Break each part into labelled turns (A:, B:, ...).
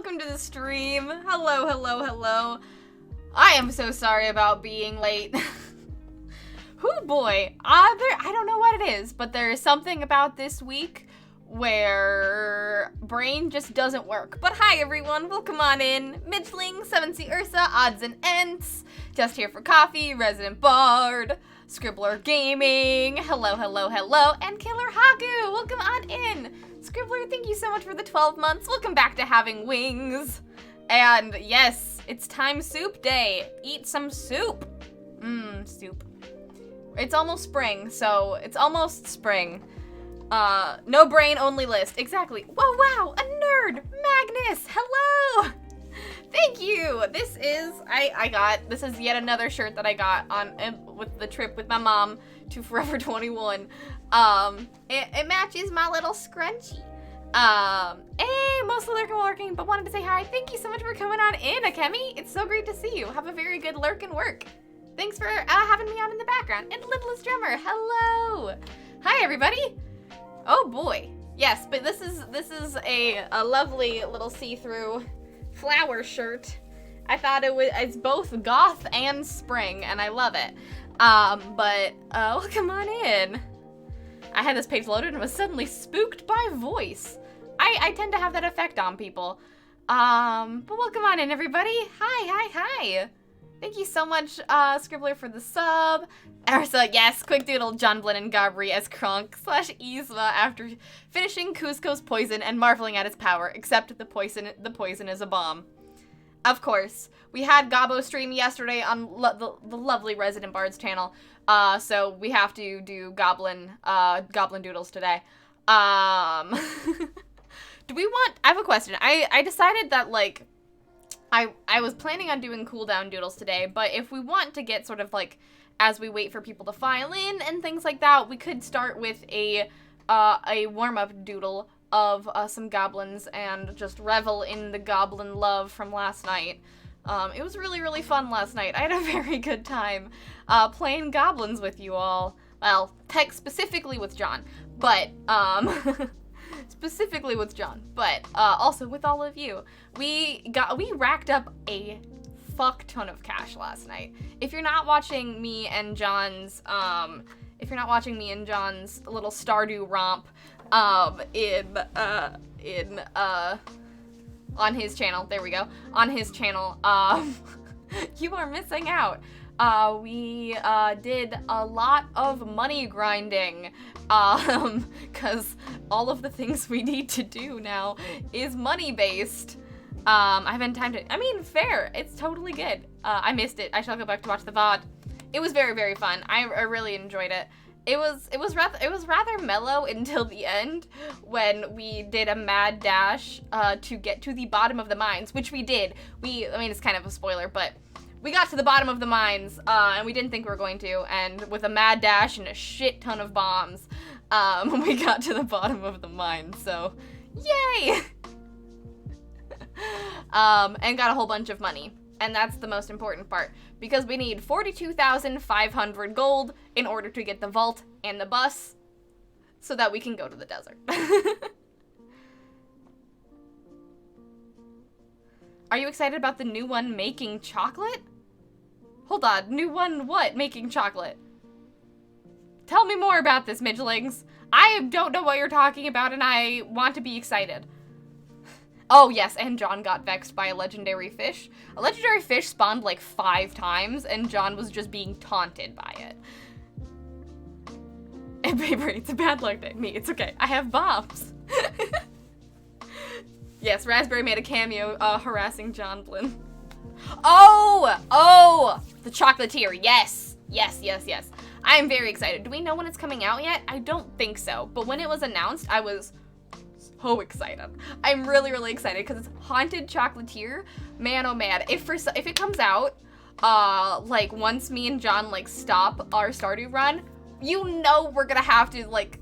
A: welcome to the stream. Hello, hello, hello. I am so sorry about being late. Hoo boy, I don't know what it is, but there is something about this week where brain just doesn't work. But hi everyone, welcome on in. Midgeling, 7C Ursa, Odds and Ents, Just Here for Coffee, Resident Bard, Scribbler Gaming, hello, hello, hello, and Killer Haku, welcome on in. Scribbler, thank you so much for the 12 months. Welcome back to Having Wings. And yes, it's time soup day. Eat some soup. Soup. It's almost spring, so it's almost spring. No brain only list. Exactly. Whoa, wow, a nerd. Magnus, hello. Thank you. This is, this is yet another shirt that I got on with the trip with my mom to Forever 21. It matches my little scrunchie. Hey, mostly lurking while working, but wanted to say hi. Thank you so much for coming on in, Akemi. It's so great to see you. Have a very good lurk and work. Thanks for having me on in the background. And Littlest Drummer, hello. Hi, everybody. Oh boy. Yes, but this is a lovely little see-through flower shirt. I thought it's both goth and spring, and I love it. Welcome on in. I had this page loaded and was suddenly spooked by voice. I tend to have that effect on people. But welcome on in, everybody. Hi. Thank you so much, Scribbler, for the sub. Ursa, yes, quick doodle John Blinn and Gabri as Kronk / Yzma after finishing Kuzco's poison and marveling at its power, except the poison is a bomb. Of course. We had Gabo stream yesterday on the lovely Resident Bard's channel, so we have to do Goblin Doodles today. Do we want... I have a question. I decided that, like, I was planning on doing cooldown doodles today, but if we want to get sort of, like, as we wait for people to file in and things like that, we could start with a warm-up doodle of some goblins and just revel in the goblin love from last night. It was really, really fun last night. I had a very good time playing goblins with you all. Well, specifically with John, but specifically with John, but also with all of you. We racked up a fuck ton of cash last night. If you're not watching me and John's little Stardew romp on his channel, there we go, on his channel, you are missing out. We did a lot of money grinding, cause all of the things we need to do now is money based. I haven't time to, I mean, fair, it's totally good. I missed it. I shall go back to watch the VOD. It was very, very fun. I really enjoyed it. It was rather mellow until the end when we did a mad dash to get to the bottom of the mines, which we did. I mean, it's kind of a spoiler, but we got to the bottom of the mines, and we didn't think we were going to, and with a mad dash and a shit ton of bombs, we got to the bottom of the mines, so yay! And got a whole bunch of money. And that's the most important part, because we need 42,500 gold in order to get the vault and the bus, so that we can go to the desert. Are you excited about the new one making chocolate? Hold on, new one what? Making chocolate? Tell me more about this, Midgelings. I don't know what you're talking about, and I want to be excited. Oh, yes, and John got vexed by a legendary fish. A legendary fish spawned like 5 times, and John was just being taunted by it. And Baber, it's a bad luck day. Me, it's okay. I have bombs. Yes, Raspberry made a cameo harassing John Blinn. Oh, the chocolatier. Yes. I am very excited. Do we know when it's coming out yet? I don't think so, but when it was announced, I was so excited. I'm really, really excited because it's Haunted Chocolatier. Man, oh man, if it comes out, like once me and John like stop our Stardew run, you know we're gonna have to like,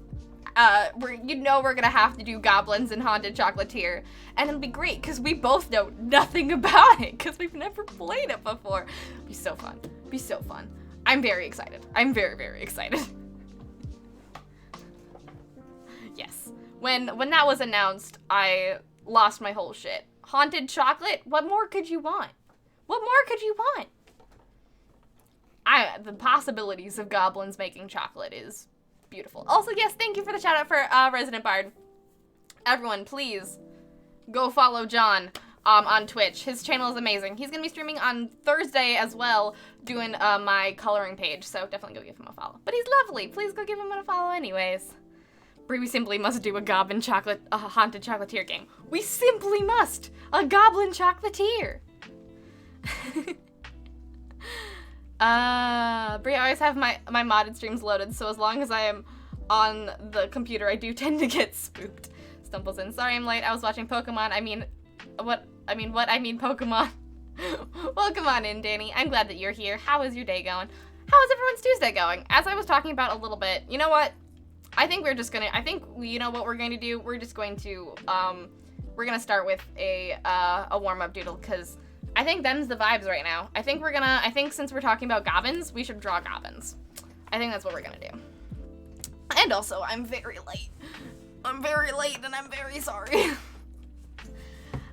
A: we're gonna have to do goblins and Haunted Chocolatier, and it'll be great because we both know nothing about it because we've never played it before. Be so fun. Be so fun. I'm very excited. I'm very, very excited. Yes. When that was announced, I lost my whole shit. Haunted chocolate? What more could you want? What more could you want? The possibilities of goblins making chocolate is beautiful. Also, yes, thank you for the shout out for Resident Bard. Everyone, please go follow John on Twitch. His channel is amazing. He's going to be streaming on Thursday as well, doing my coloring page, so definitely go give him a follow. But he's lovely. Please go give him a follow anyways. We simply must do a haunted chocolatier game. We simply must! A goblin chocolatier! Brie, I always have my modded streams loaded, so as long as I am on the computer, I do tend to get spooked. Stumbles in. Sorry I'm late. I was watching Pokemon. I mean Pokemon. Welcome on in, Danny. I'm glad that you're here. How is your day going? How is everyone's Tuesday going? As I was talking about a little bit, you know what? You know what we're going to do? We're just going to, we're going to start with a warm-up doodle, because I think them's the vibes right now. I think since we're talking about goblins, we should draw goblins. I think that's what we're going to do. And also, I'm very late. I'm very late, and I'm very sorry.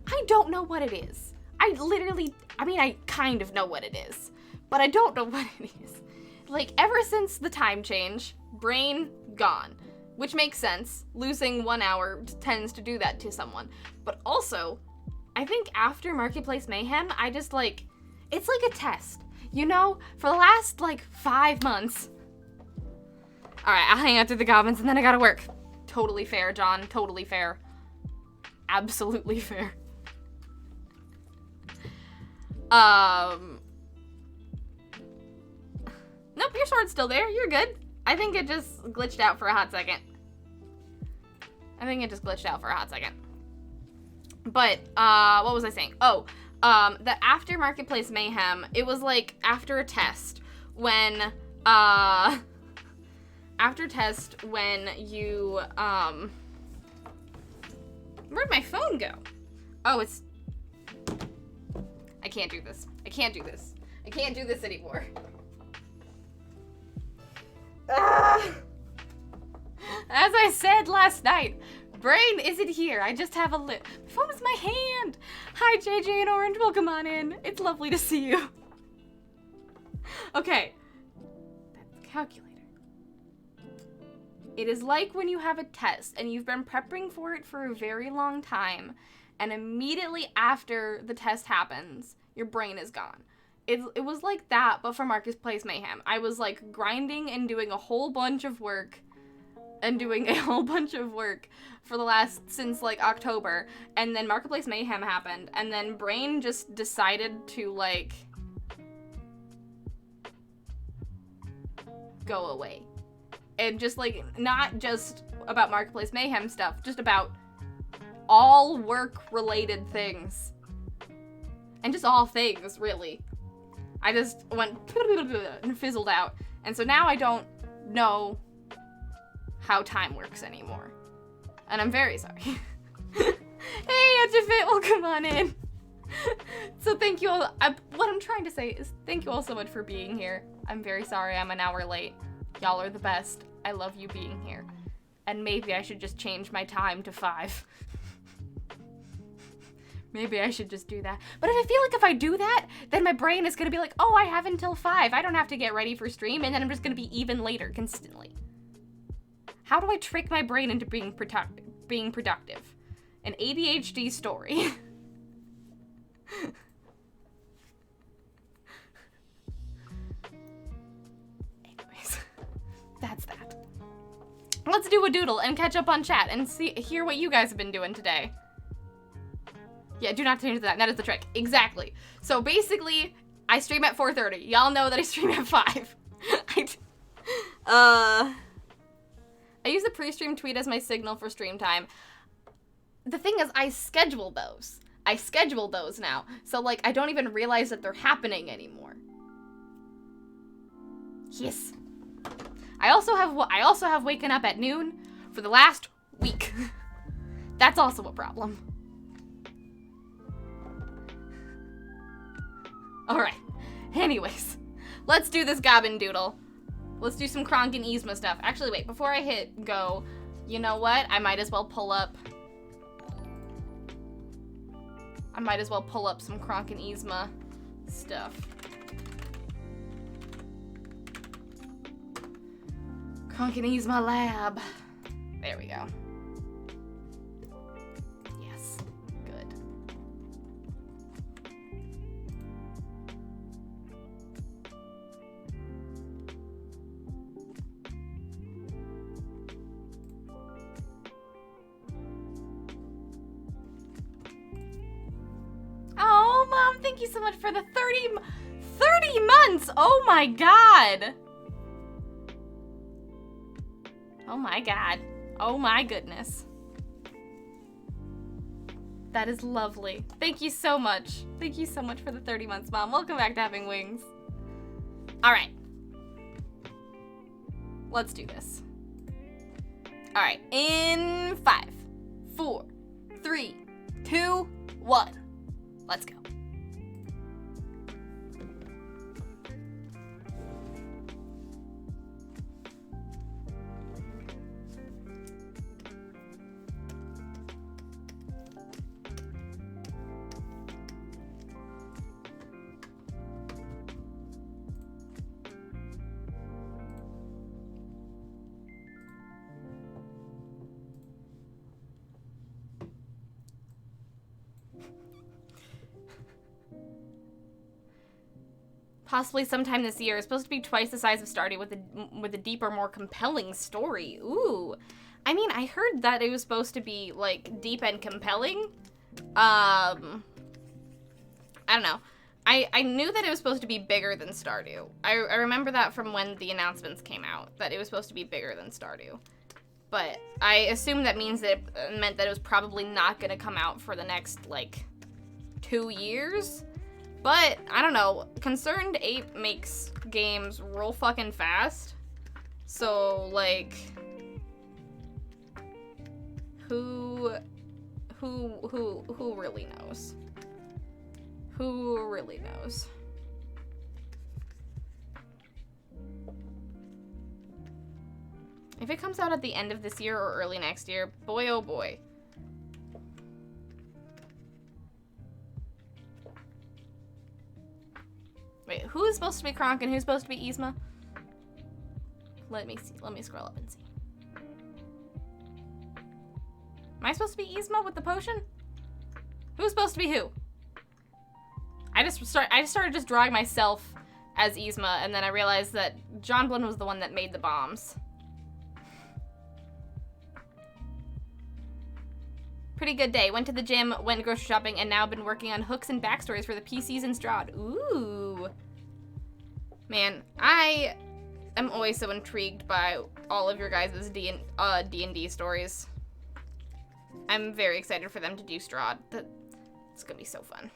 A: I don't know what it is. I kind of know what it is, but I don't know what it is. Like, ever since the time change, brain gone, which makes sense. Losing 1 hour tends to do that to someone. But also, I think after Marketplace Mayhem, I just, like, it's like a test, you know? For the last, like, 5 months. Alright, I'll hang out through the goblins, and then I gotta work. Totally fair, John. Totally fair. Absolutely fair. Nope, your sword's still there. You're good. I think it just glitched out for a hot second. But, what was I saying? Oh, the after Marketplace Mayhem, it was like after a test when, you, where'd my phone go? Oh, I can't do this. I can't do this anymore. As I said last night, brain isn't here. I just have my phone is my hand. Hi, JJ and Orange. Welcome on in. It's lovely to see you. Okay. That's the calculator. It is like when you have a test and you've been prepping for it for a very long time, and immediately after the test happens, your brain is gone. It was like that, but for Marketplace Mayhem. I was, like, grinding and doing a whole bunch of work for since, like, October, and then Marketplace Mayhem happened, and then brain just decided to, like, go away. And just, like, not just about Marketplace Mayhem stuff, just about all work-related things. And just all things, really. I just went and fizzled out. And so now I don't know how time works anymore. And I'm very sorry. Hey, Edgefit, welcome on in. So thank you all. What I'm trying to say is thank you all so much for being here. I'm very sorry I'm an hour late. Y'all are the best. I love you being here. And maybe I should just change my time to 5. Maybe I should just do that. But I feel like if I do that, then my brain is going to be like, oh, I have until 5. I don't have to get ready for stream, and then I'm just going to be even later consistently. How do I trick my brain into being productive? An ADHD story. Anyways, that's that. Let's do a doodle and catch up on chat and hear what you guys have been doing today. Yeah, do not change that. That is the trick. Exactly. So basically, I stream at 4:30. Y'all know that I stream at 5. I use the pre-stream tweet as my signal for stream time. The thing is, I schedule those. I schedule those now. So, like, I don't even realize that they're happening anymore. Yes. I also have waken up at noon for the last week. That's also a problem. Alright. Anyways, let's do this Goblin Doodle. Let's do some Kronk and Yzma stuff. Actually, wait, before I hit go, you know what? I might as well pull up I might as well pull up some Kronk and Yzma stuff. Kronk and Yzma lab. There we go. Yes, good. Oh, Mom, thank you so much for the 30 months! Oh my god! Oh my god. Oh my goodness. That is lovely. Thank you so much. Thank you so much for the 30 months, Mom. Welcome back to Having Wings. Alright. Let's do this. Alright. In 5, 4, 3, 2, 1. Let's go. Possibly sometime this year. It's supposed to be twice the size of Stardew with a deeper, more compelling story. Ooh. I mean, I heard that it was supposed to be, like, deep and compelling. I don't know. I knew that it was supposed to be bigger than Stardew. I remember that from when the announcements came out, that it was supposed to be bigger than Stardew. But I assume that means that it meant that it was probably not going to come out for the next, like, 2 years. But, I don't know, Concerned Ape makes games real fucking fast. So, like, who really knows? Who really knows? If it comes out at the end of this year or early next year, boy oh boy. Wait, who's supposed to be Kronk and who's supposed to be Yzma? Let me see. Let me scroll up and see. Am I supposed to be Yzma with the potion? Who's supposed to be who? I just started just drawing myself as Yzma, and then I realized that John Blinn was the one that made the bombs. Pretty good day. Went to the gym, went grocery shopping, and now been working on hooks and backstories for the PCs in Strahd. Ooh. Man, I am always so intrigued by all of your guys' D&D stories. I'm very excited for them to do Strahd. It's gonna be so fun.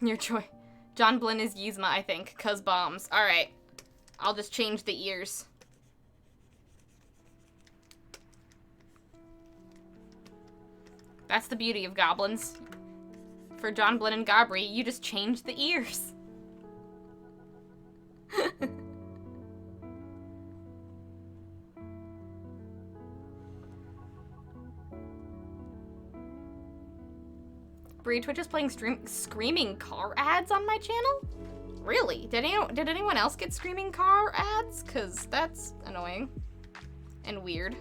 A: Your choice. John Blinn is Yzma, I think, 'cause bombs. Alright. I'll just change the ears. That's the beauty of goblins. For John Blinn and Gabri, you just change the ears. Bree, Twitch is playing screaming car ads on my channel? Really? Did anyone else get screaming car ads? 'Cause that's annoying and weird.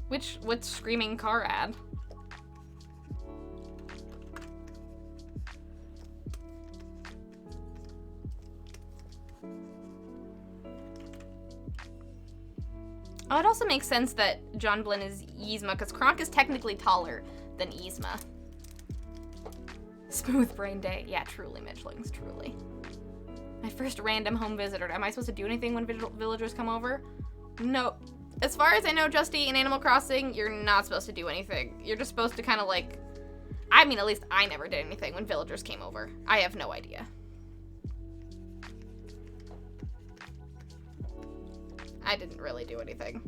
A: Which screaming car ad? Oh, it also makes sense that John Blinn is Yzma, because Kronk is technically taller than Yzma. Smooth brain day. Yeah, truly, Mitchlings, truly. My first random home visitor. Am I supposed to do anything when villagers come over? No. As far as I know, Justy, in Animal Crossing, you're not supposed to do anything. You're just supposed to kind of like... I mean, at least I never did anything when villagers came over. I have no idea. I didn't really do anything.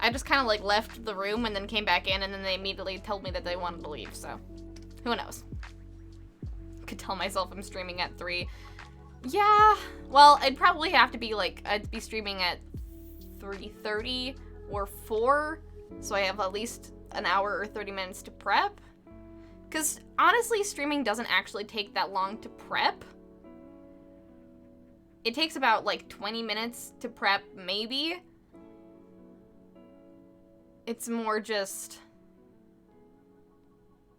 A: I just kind of like left the room and then came back in, and then they immediately told me that they wanted to leave, so who knows. Could tell myself I'm streaming at 3. Yeah, well, I'd probably have to be like, I'd be streaming at 3:30 or 4, so I have at least an hour or 30 minutes to prep. Because honestly, streaming doesn't actually take that long to prep. It takes about like 20 minutes to prep, maybe. It's more just...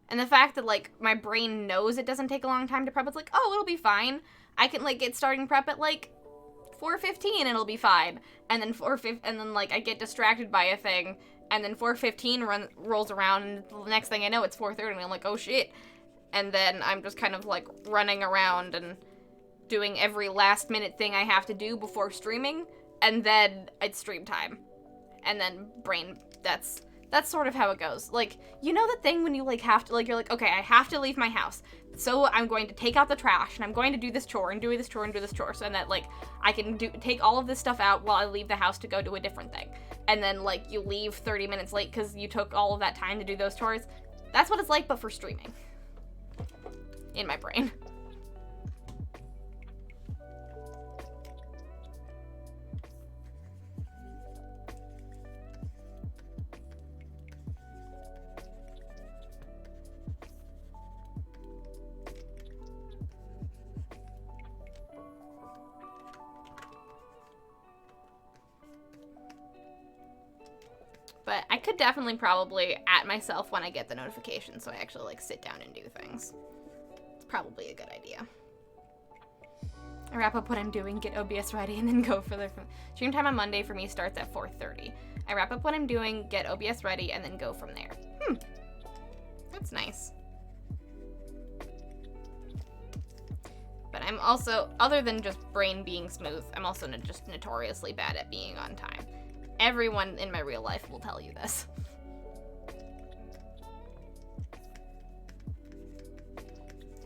A: And the fact that, like, my brain knows it doesn't take a long time to prep, it's like, oh, it'll be fine. I can, like, get starting prep at, like, 4:15 and it'll be fine. And then like, I get distracted by a thing, and then 4:15 rolls around, and the next thing I know, it's 4:30, and I'm like, oh, shit. And then I'm just kind of, like, running around and doing every last-minute thing I have to do before streaming, and then it's stream time. And then brain, that's sort of how it goes. Like, you know the thing when you, like, have to, like, you're like, okay, I have to leave my house, so I'm going to take out the trash, and I'm going to do this chore, and do this chore, and do this chore, so that, like, I can take all of this stuff out while I leave the house to go do a different thing. And then, like, you leave 30 minutes late because you took all of that time to do those chores. That's what it's like, but for streaming. In my brain. But I could definitely probably at myself when I get the notification, so I actually, like, sit down and do things. It's probably a good idea. I wrap up what I'm doing, get OBS ready, and then go for the... Stream time on Monday for me starts at 4:30. I wrap up what I'm doing, get OBS ready, and then go from there. That's nice. But I'm also, other than just brain being smooth, I'm also just notoriously bad at being on time. Everyone in my real life will tell you this.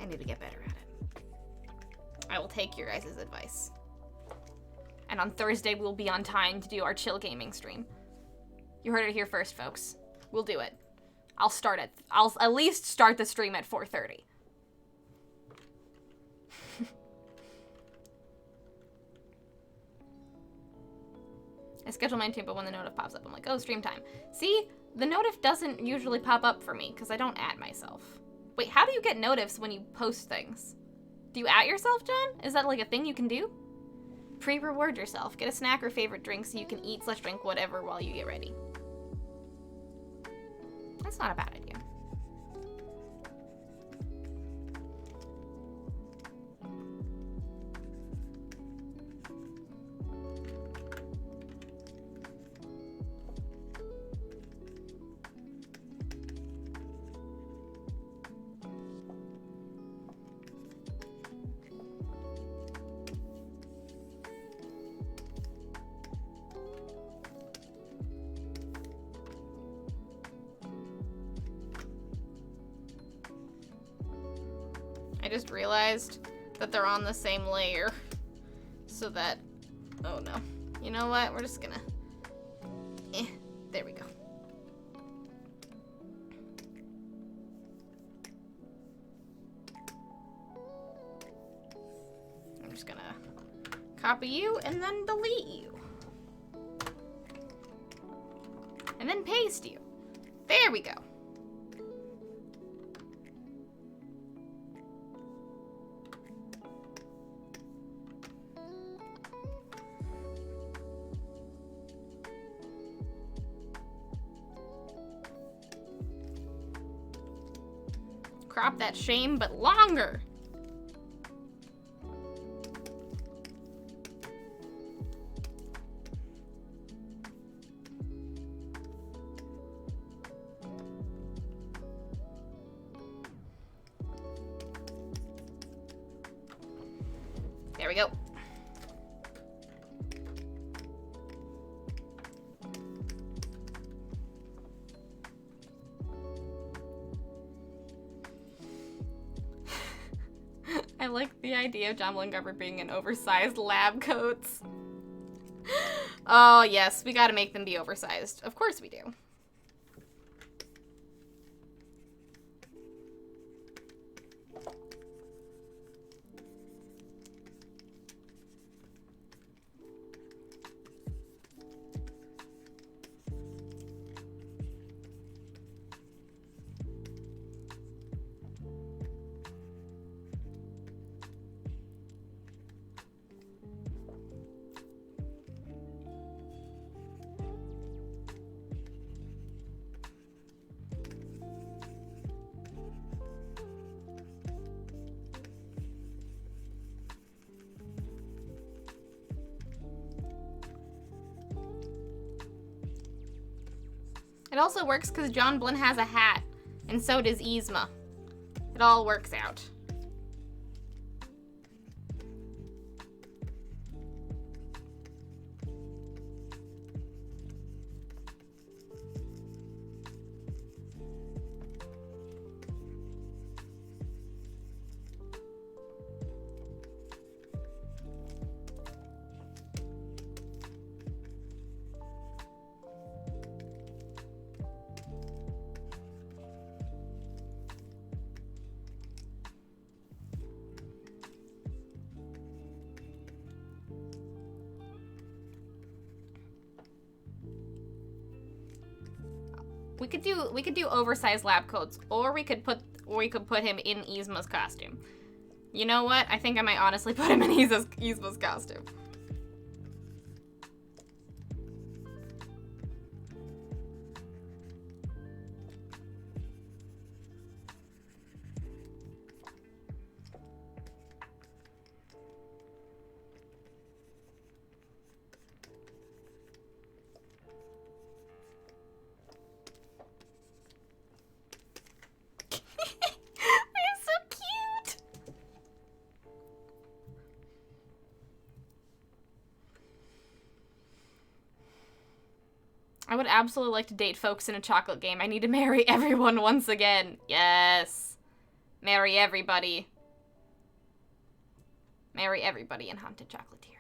A: I need to get better at it. I will take your guys' advice. And on Thursday, we'll be on time to do our chill gaming stream. You heard it here first, folks. We'll do it. I'll at least start the stream at 4:30. I schedule mine too, but when the notif pops up, I'm like, oh, stream time. See? The notif doesn't usually pop up for me, because I don't add myself. Wait, how do you get notifs when you post things? Do you at yourself, John? Is that, like, a thing you can do? Pre-reward yourself. Get a snack or favorite drink so you can eat/drink whatever while you get ready. That's not a bad idea. I just realized that they're on the same layer, so that, oh no. You know what, we're just gonna, there we go. I'm just gonna copy you and then delete you. And then paste you. There we go. Crop that shame, but longer. There we go. I like the idea of John Blingarver being in oversized lab coats. Oh, yes, we gotta make them be oversized. Of course we do. It also works because John Blinn has a hat, and so does Yzma. It all works out. We could do oversized lab coats, or we could put him in Yzma's costume. You know what? I think I might honestly put him in Yzma's costume. I would absolutely like to date folks in a chocolate game. I need to marry everyone once again. Yes. Marry everybody. Marry everybody in Haunted Chocolatier.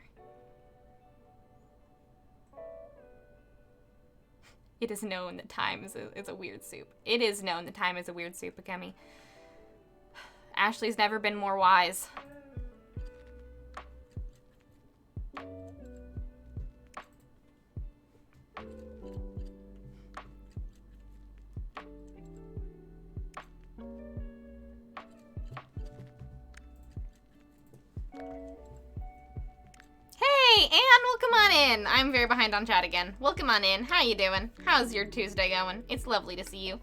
A: It is known that time is a weird soup. It is known that time is a weird soup, Akemi. Ashley's never been more wise. Hey, Anne, welcome on in. I'm very behind on chat again. Welcome on in. How you doing? How's your Tuesday going? It's lovely to see you.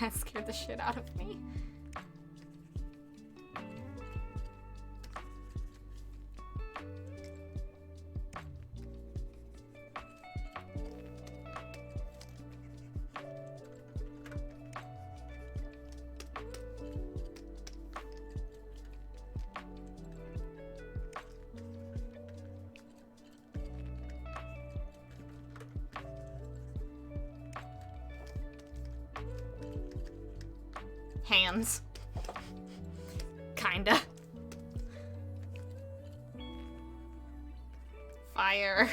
A: That scared the shit out of me. Hands. Kinda. Fire.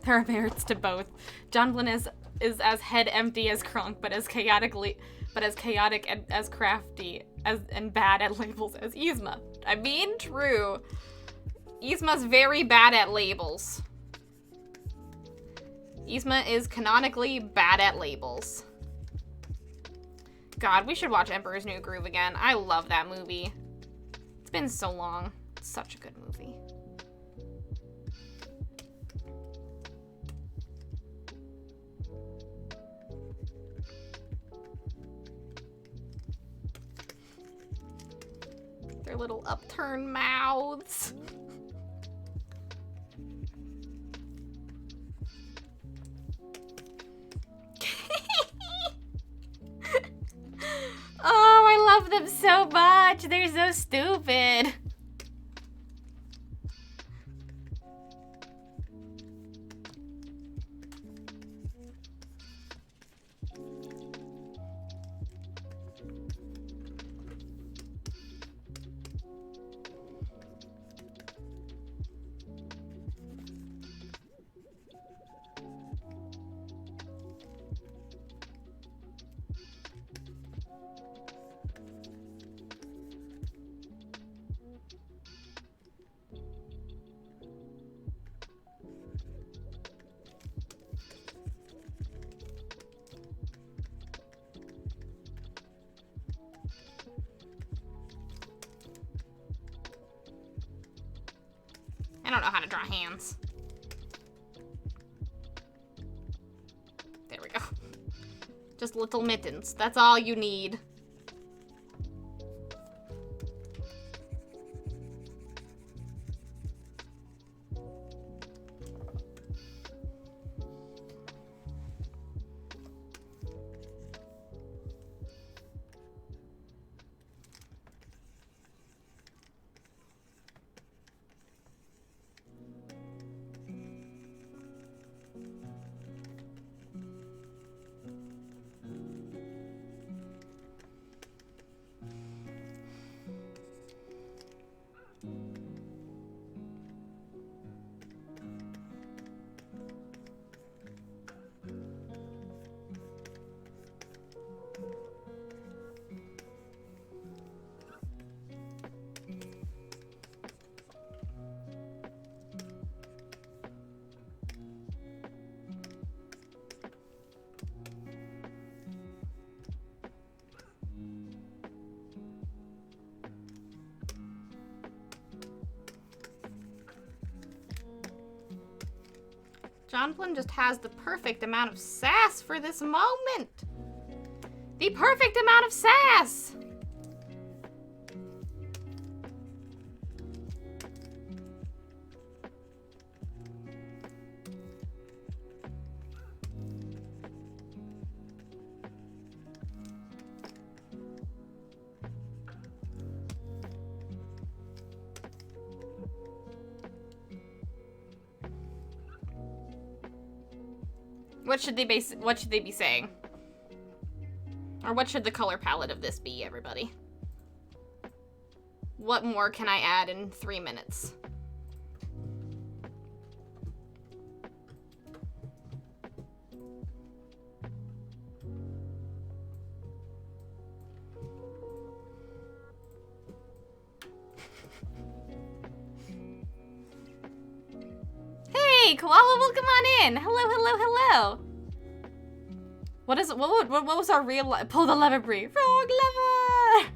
A: There are merits to both. John Blinn is is as head empty as Kronk, but as chaotic and as crafty and bad at labels as Yzma. I mean, true. Yzma's very bad at labels. Yzma is canonically bad at labels. God, we should watch Emperor's New Groove again. I love that movie. It's been so long. It's such a good movie. Their little upturned mouths. Oh, I love them so much. They're so stupid. I don't know how to draw hands. There we go. Just little mittens. That's all you need. Jonplin just has the perfect amount of sass for this moment. The perfect amount of sass. What should they be saying? Or what should the color palette of this be, everybody? What more can I add in 3 minutes? Hey, Koala, welcome on in. Hello, hello, hello. What was our real life? Pull the lever, Bree. Frog lever.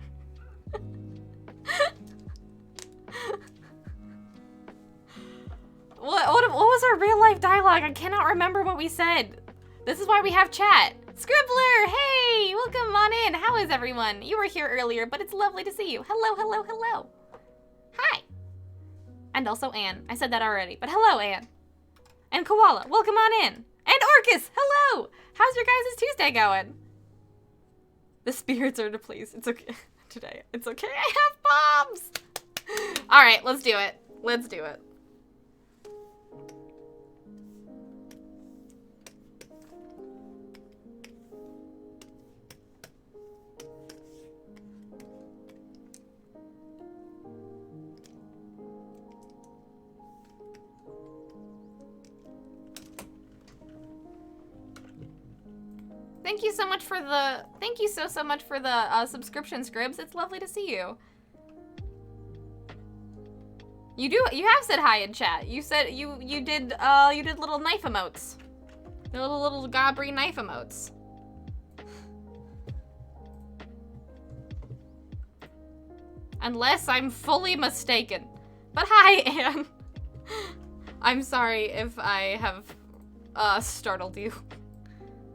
A: what was our real life dialogue? I cannot remember what we said. This is why we have chat. Scribbler, hey, welcome on in. How is everyone? You were here earlier, but it's lovely to see you. Hello, hello, hello. Hi. And also Anne. I said that already, but hello, Anne. And Koala, welcome on in. And Orcus, hello! How's your guys' Tuesday going? The spirits are to please. It's okay. Today, it's okay. I have bombs! Alright, let's do it. Let's do it. Thank you so much for the, thank you so much for the subscription, Scribs. It's lovely to see you. You have said hi in chat. You said, you did little knife emotes. Little Gabri knife emotes. Unless I'm fully mistaken. But hi, Anne. I'm sorry if I have startled you.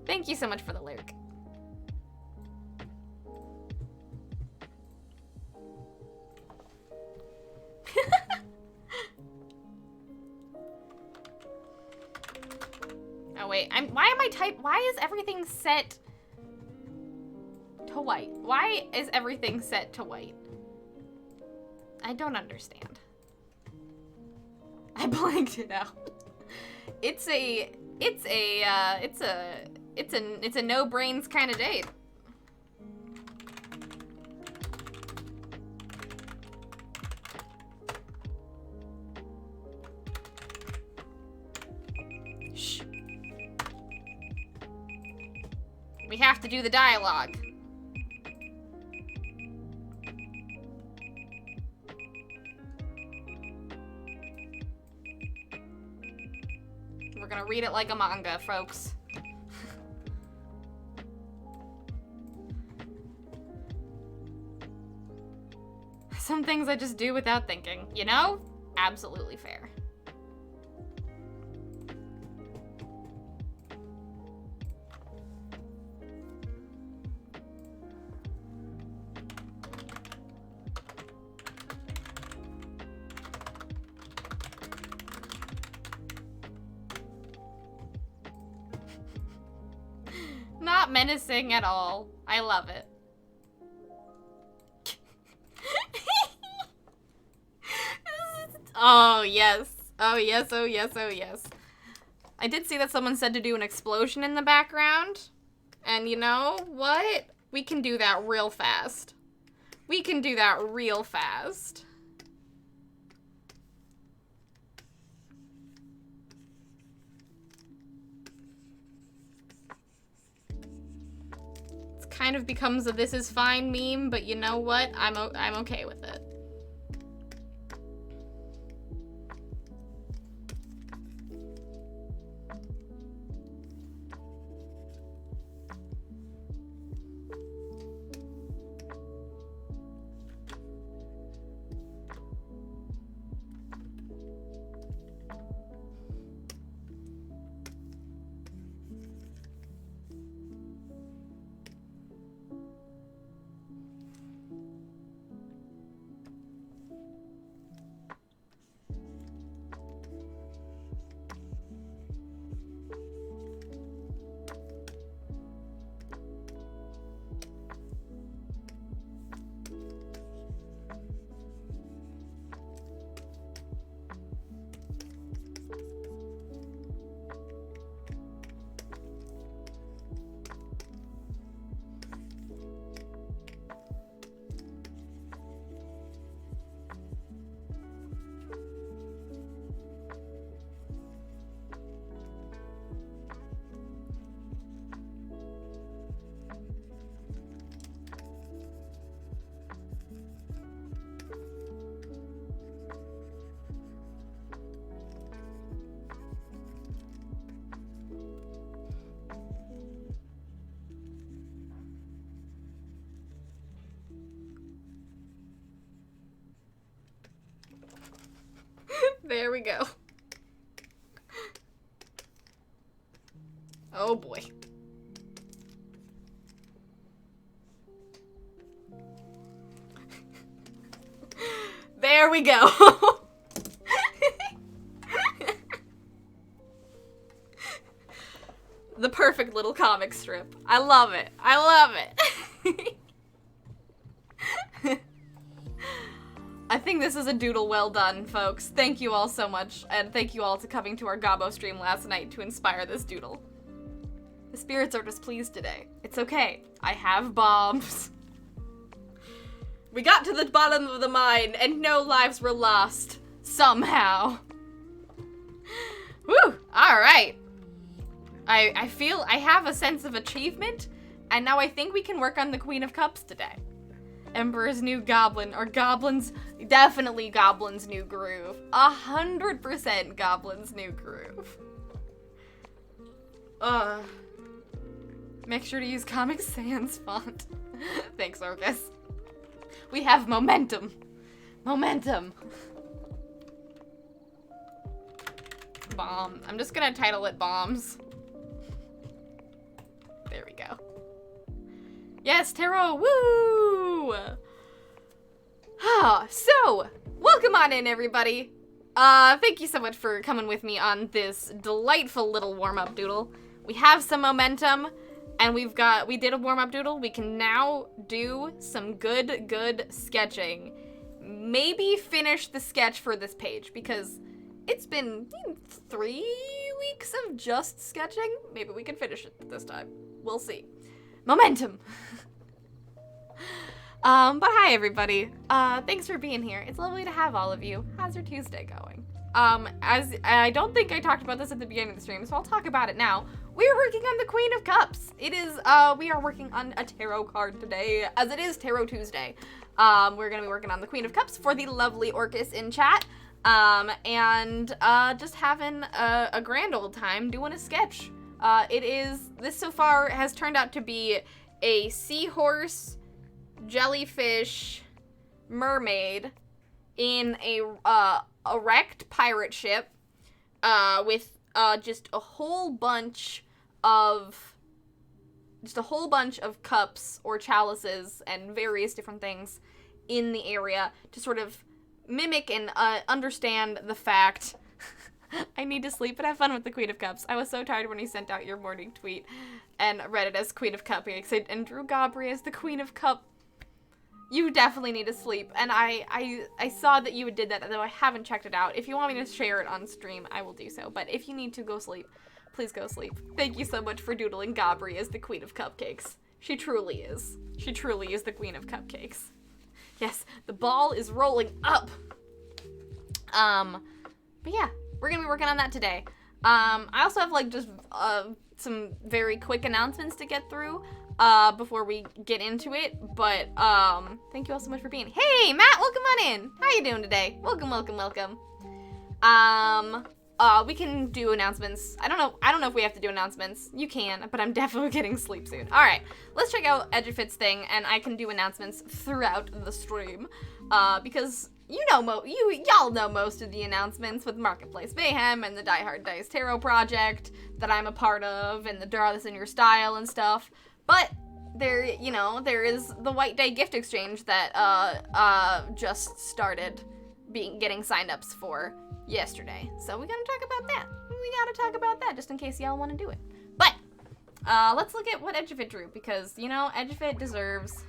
A: Thank you so much for the lyric. Oh wait, why is everything set to white? Why is everything set to white? I don't understand. I blanked it out. It's a no brains kind of date. Shh. We have to do the dialogue. We're gonna read it like a manga, folks. Some things I just do without thinking, you know? Absolutely fair. Not menacing at all. I love it. Oh, yes. Oh, yes, oh, yes, oh, yes. I did see that someone said to do an explosion in the background. And you know what? We can do that real fast. We can do that real fast. It kind of becomes a "this is fine" meme, but you know what? I'm okay with it. There we go. Oh boy. There we go. The perfect little comic strip. I love it. I love it. I think this is a doodle well done, folks. Thank you all so much, and thank you all to coming to our Gabo stream last night to inspire this doodle. The spirits are displeased today. It's okay. I have bombs. We got to the bottom of the mine, and no lives were lost. Somehow. Woo! Alright. I feel I have a sense of achievement, and now I think we can work on the Queen of Cups today. Emperor's New Goblin, or definitely Goblin's New Groove. 100% Goblin's New Groove. Make sure to use Comic Sans font. Thanks, Orcus. We have momentum. Momentum. Bomb. I'm just gonna title it Bombs. There we go. Yes, tarot, woo! So, welcome on in, everybody. Thank you so much for coming with me on this delightful little warm-up doodle. We have some momentum, and we did a warm-up doodle. We can now do some good sketching. Maybe finish the sketch for this page, because it's been 3 weeks of just sketching. Maybe we can finish it this time. We'll see. Momentum! But hi everybody. Thanks for being here. It's lovely to have all of you. How's your Tuesday going? As I don't think I talked about this at the beginning of the stream, so I'll talk about it now. We're working on the Queen of Cups. It is, we are working on a tarot card today, as it is Tarot Tuesday. We're gonna be working on the Queen of Cups for the lovely Orcus in chat. And just having a grand old time doing a sketch. This so far has turned out to be a seahorse, jellyfish, mermaid in a wrecked pirate ship with just a whole bunch of cups or chalices and various different things in the area to sort of mimic and understand the fact I need to sleep and have fun with the Queen of Cups. I was so tired when you sent out your morning tweet and read it as Queen of Cupcakes and drew Gabri as the Queen of Cup. You definitely need to sleep, and I saw that you did that, though I haven't checked it out. If you want me to share it on stream, I will do so, but if you need to go sleep, please go sleep. Thank you so much for doodling Gabri as the Queen of Cupcakes. She truly is. She truly is the Queen of Cupcakes. Yes, the ball is rolling up. But yeah, we're gonna be working on that today. I also have like just some very quick announcements to get through before we get into it, but thank you all so much for being here. Hey, Matt, welcome on in. How you doing today? Welcome. We can do announcements. I don't know if we have to do announcements. You can, but I'm definitely getting sleep soon. All right, let's check out Edufit's thing, and I can do announcements throughout the stream, because y'all know most of the announcements with Marketplace Mayhem and the Die Hard Dice Tarot project that I'm a part of, and the Draw This in Your Style and stuff. But there is the White Day gift exchange that just started getting signups for yesterday. So we gotta talk about that. Just in case y'all want to do it. But let's look at what Edufit drew, because Edufit deserves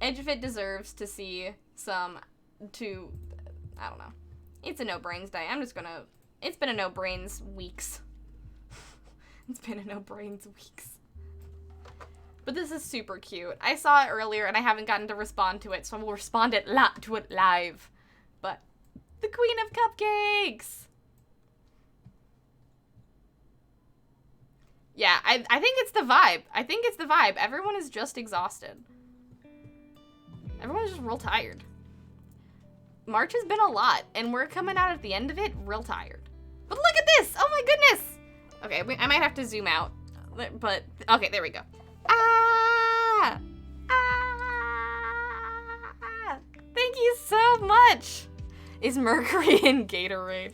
A: Edufit deserves to see I don't know. It's a no brains day. It's been a no brains weeks. It's been a no brains weeks. But this is super cute. I saw it earlier and I haven't gotten to respond to it, so I will respond to it live. But the Queen of Cupcakes. Yeah, I think it's the vibe. Everyone is just exhausted. Everyone's just real tired. March has been a lot, and we're coming out at the end of it real tired. But look at this! Oh my goodness! Okay, I might have to zoom out, but okay, there we go. Thank you so much! Is Mercury in Gatorade?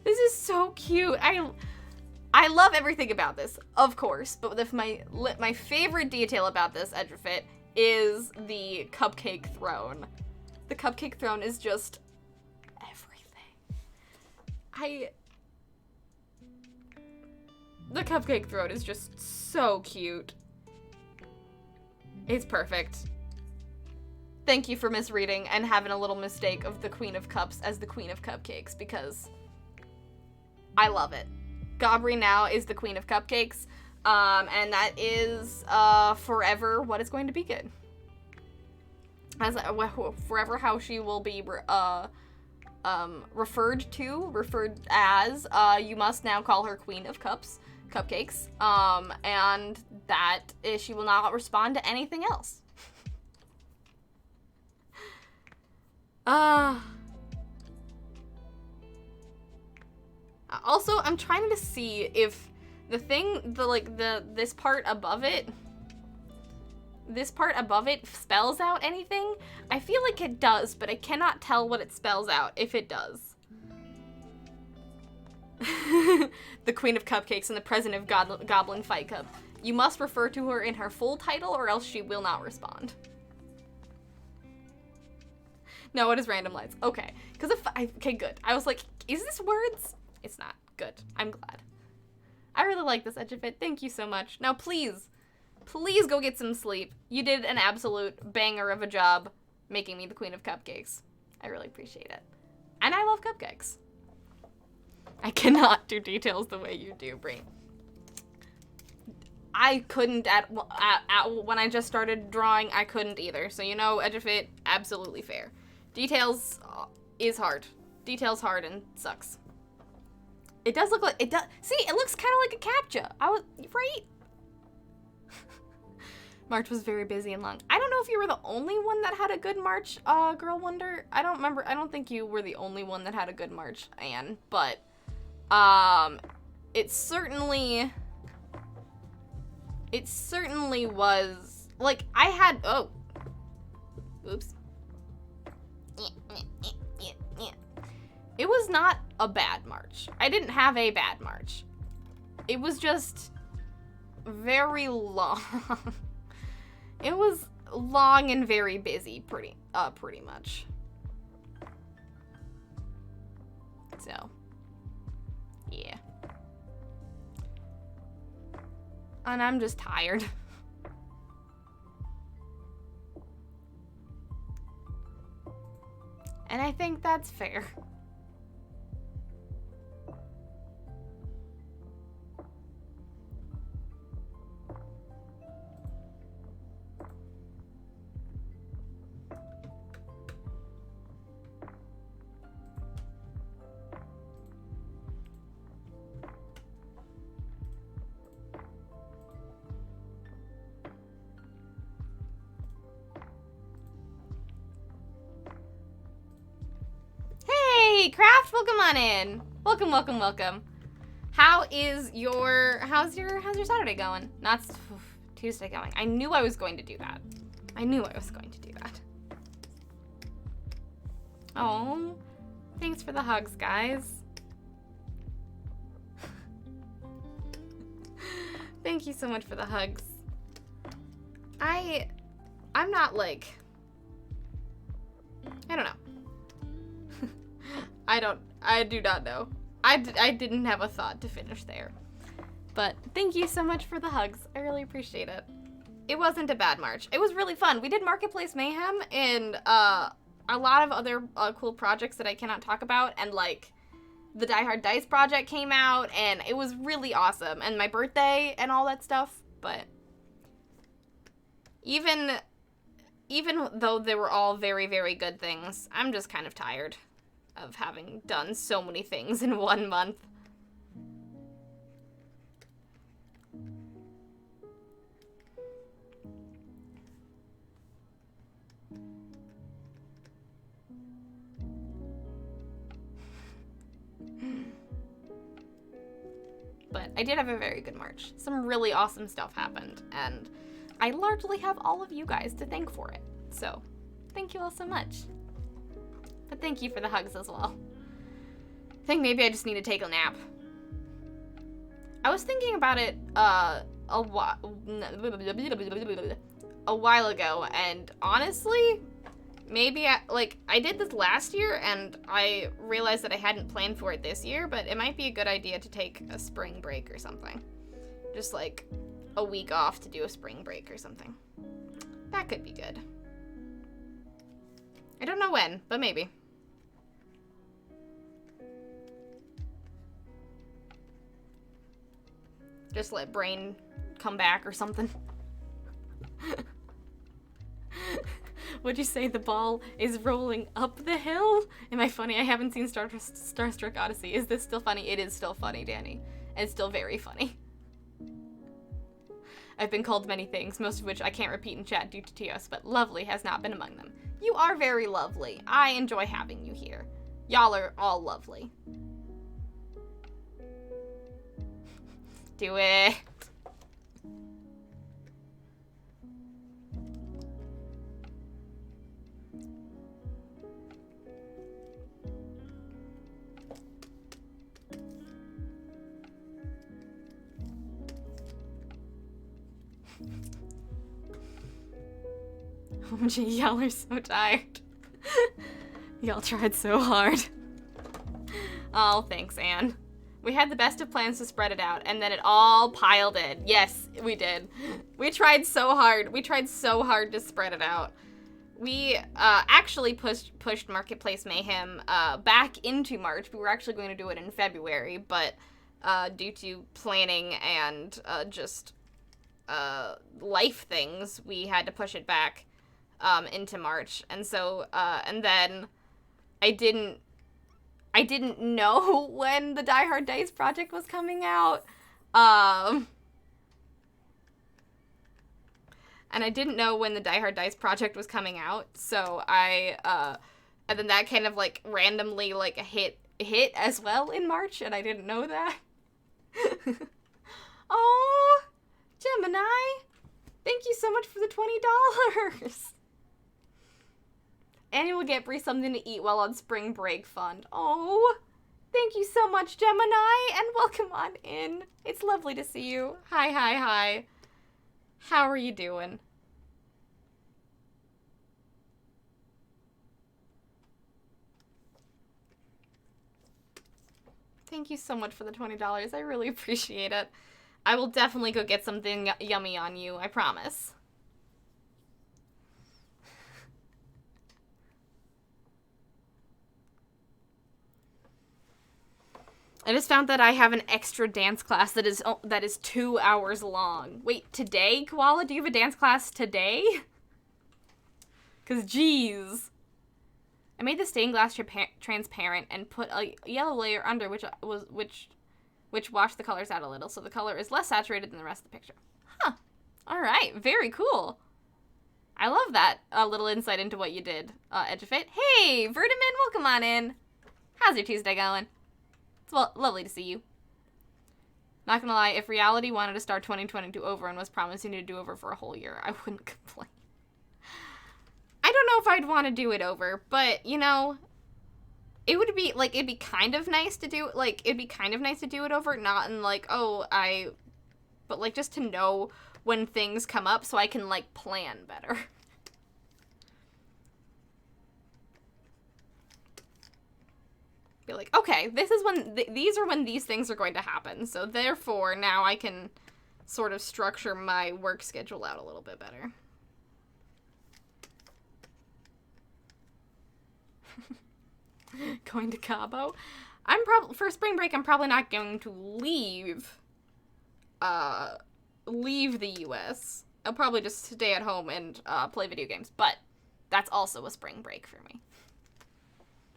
A: This is so cute. I love everything about this, of course, but my favorite detail about this Edufit is the cupcake throne. The cupcake throne is just everything. The cupcake throne is just so cute. It's perfect. Thank you for misreading and having a little mistake of the Queen of Cups as the Queen of Cupcakes, because I love it. Gabri now is the Queen of Cupcakes, and that is forever what is going to be good. Forever how she will be referred as, you must now call her Queen of Cupcakes, and that she will not respond to anything else. Also, I'm trying to see if this part above it spells out anything. I feel like it does, but I cannot tell what it spells out if it does. The Queen of Cupcakes and the President of Goblin Fight Club. You must refer to her in her full title or else she will not respond. No, it is random lights. Okay. Okay, good. I was like, is this words? It's not. Good. I'm glad. I really like this Edgefit. Thank you so much. Now, please go get some sleep. You did an absolute banger of a job making me the Queen of Cupcakes. I really appreciate it. And I love cupcakes. I cannot do details the way you do, Brie. I couldn't when I just started drawing, I couldn't either. So, Edgefit, absolutely fair. Details is hard. Details hard and sucks. It does look like, it looks kind of like a CAPTCHA. Right? March was very busy and long. I don't know if you were the only one that had a good March, Girl Wonder. I don't remember. I don't think you were the only one that had a good March, Anne. But, it certainly was, like, I had, oops. It was not a bad March. I didn't have a bad March. It was just very long. It was long and very busy, pretty much. So, yeah. And I'm just tired. And I think that's fair. Hey, Craft, welcome on in. Welcome. How's your Saturday going? Not Tuesday going. I knew I was going to do that. Oh, thanks for the hugs, guys. Thank you so much for the hugs. I'm not like, I don't know. I do not know. I didn't have a thought to finish there. But thank you so much for the hugs. I really appreciate it. It wasn't a bad March. It was really fun. We did Marketplace Mayhem and a lot of other cool projects that I cannot talk about. And like the Die Hard Dice project came out and it was really awesome. And my birthday and all that stuff. But even though they were all very, very good things, I'm just kind of tired of having done so many things in 1 month. But I did have a very good March. Some really awesome stuff happened, and I largely have all of you guys to thank for it. So, thank you all so much. But thank you for the hugs as well. I think maybe I just need to take a nap. I was thinking about it a while ago, and honestly, maybe I did this last year, and I realized that I hadn't planned for it this year, but it might be a good idea to take a spring break or something. Just like a week off to do a spring break or something. That could be good. I don't know when, but maybe. Just let brain come back or something. Would you say the ball is rolling up the hill? Am I funny? I haven't seen Starstruck Odyssey. Is this still funny? It is still funny, Danny. It's still very funny. I've been called many things, most of which I can't repeat in chat due to TOS, but lovely has not been among them. You are very lovely. I enjoy having you here. Y'all are all lovely. Do it. OMG, y'all are so tired. Y'all tried so hard. Oh, thanks, Anne. We had the best of plans to spread it out, and then it all piled in. Yes, we did. We tried so hard. We tried so hard to spread it out. We actually pushed Marketplace Mayhem back into March. We were actually going to do it in February, but due to planning and just life things, we had to push it back into March. And so, and then I didn't know when the Die Hard Dice project was coming out. And I didn't know when the Die Hard Dice project was coming out. So and then that kind of like randomly like hit as well in March, and I didn't know that. Oh, Gemini, thank you so much for the $20. And you will get Bree something to eat while on spring break fund. Oh, thank you so much, Gemini, and welcome on in. It's lovely to see you. Hi, hi, hi. How are you doing? Thank you so much for the $20. I really appreciate it. I will definitely go get something yummy on you, I promise. I just found that I have an extra dance class that is 2 hours long. Wait, today, Koala? Do you have a dance class today? Cause geez. I made the stained glass transparent and put a yellow layer under which washed the colors out a little, so the color is less saturated than the rest of the picture. Huh. Alright, very cool. I love that little insight into what you did, Edgefit. Hey, Vertiman, welcome on in. How's your Tuesday going? It's lovely to see you. Not gonna lie, if reality wanted to start 2022 over and was promising to do over for a whole year, I wouldn't complain. I don't know if I'd want to do it over, but, you know, it would be, like, it'd be kind of nice to do, like, it'd be kind of nice to do it over, not in, like, but, like, just to know when things come up so I can, like, plan better. Be like, okay, this is when, these are when these things are going to happen, so therefore now I can sort of structure my work schedule out a little bit better. Going to Cabo? For spring break, I'm probably not going to leave the US. I'll probably just stay at home and play video games, but that's also a spring break for me.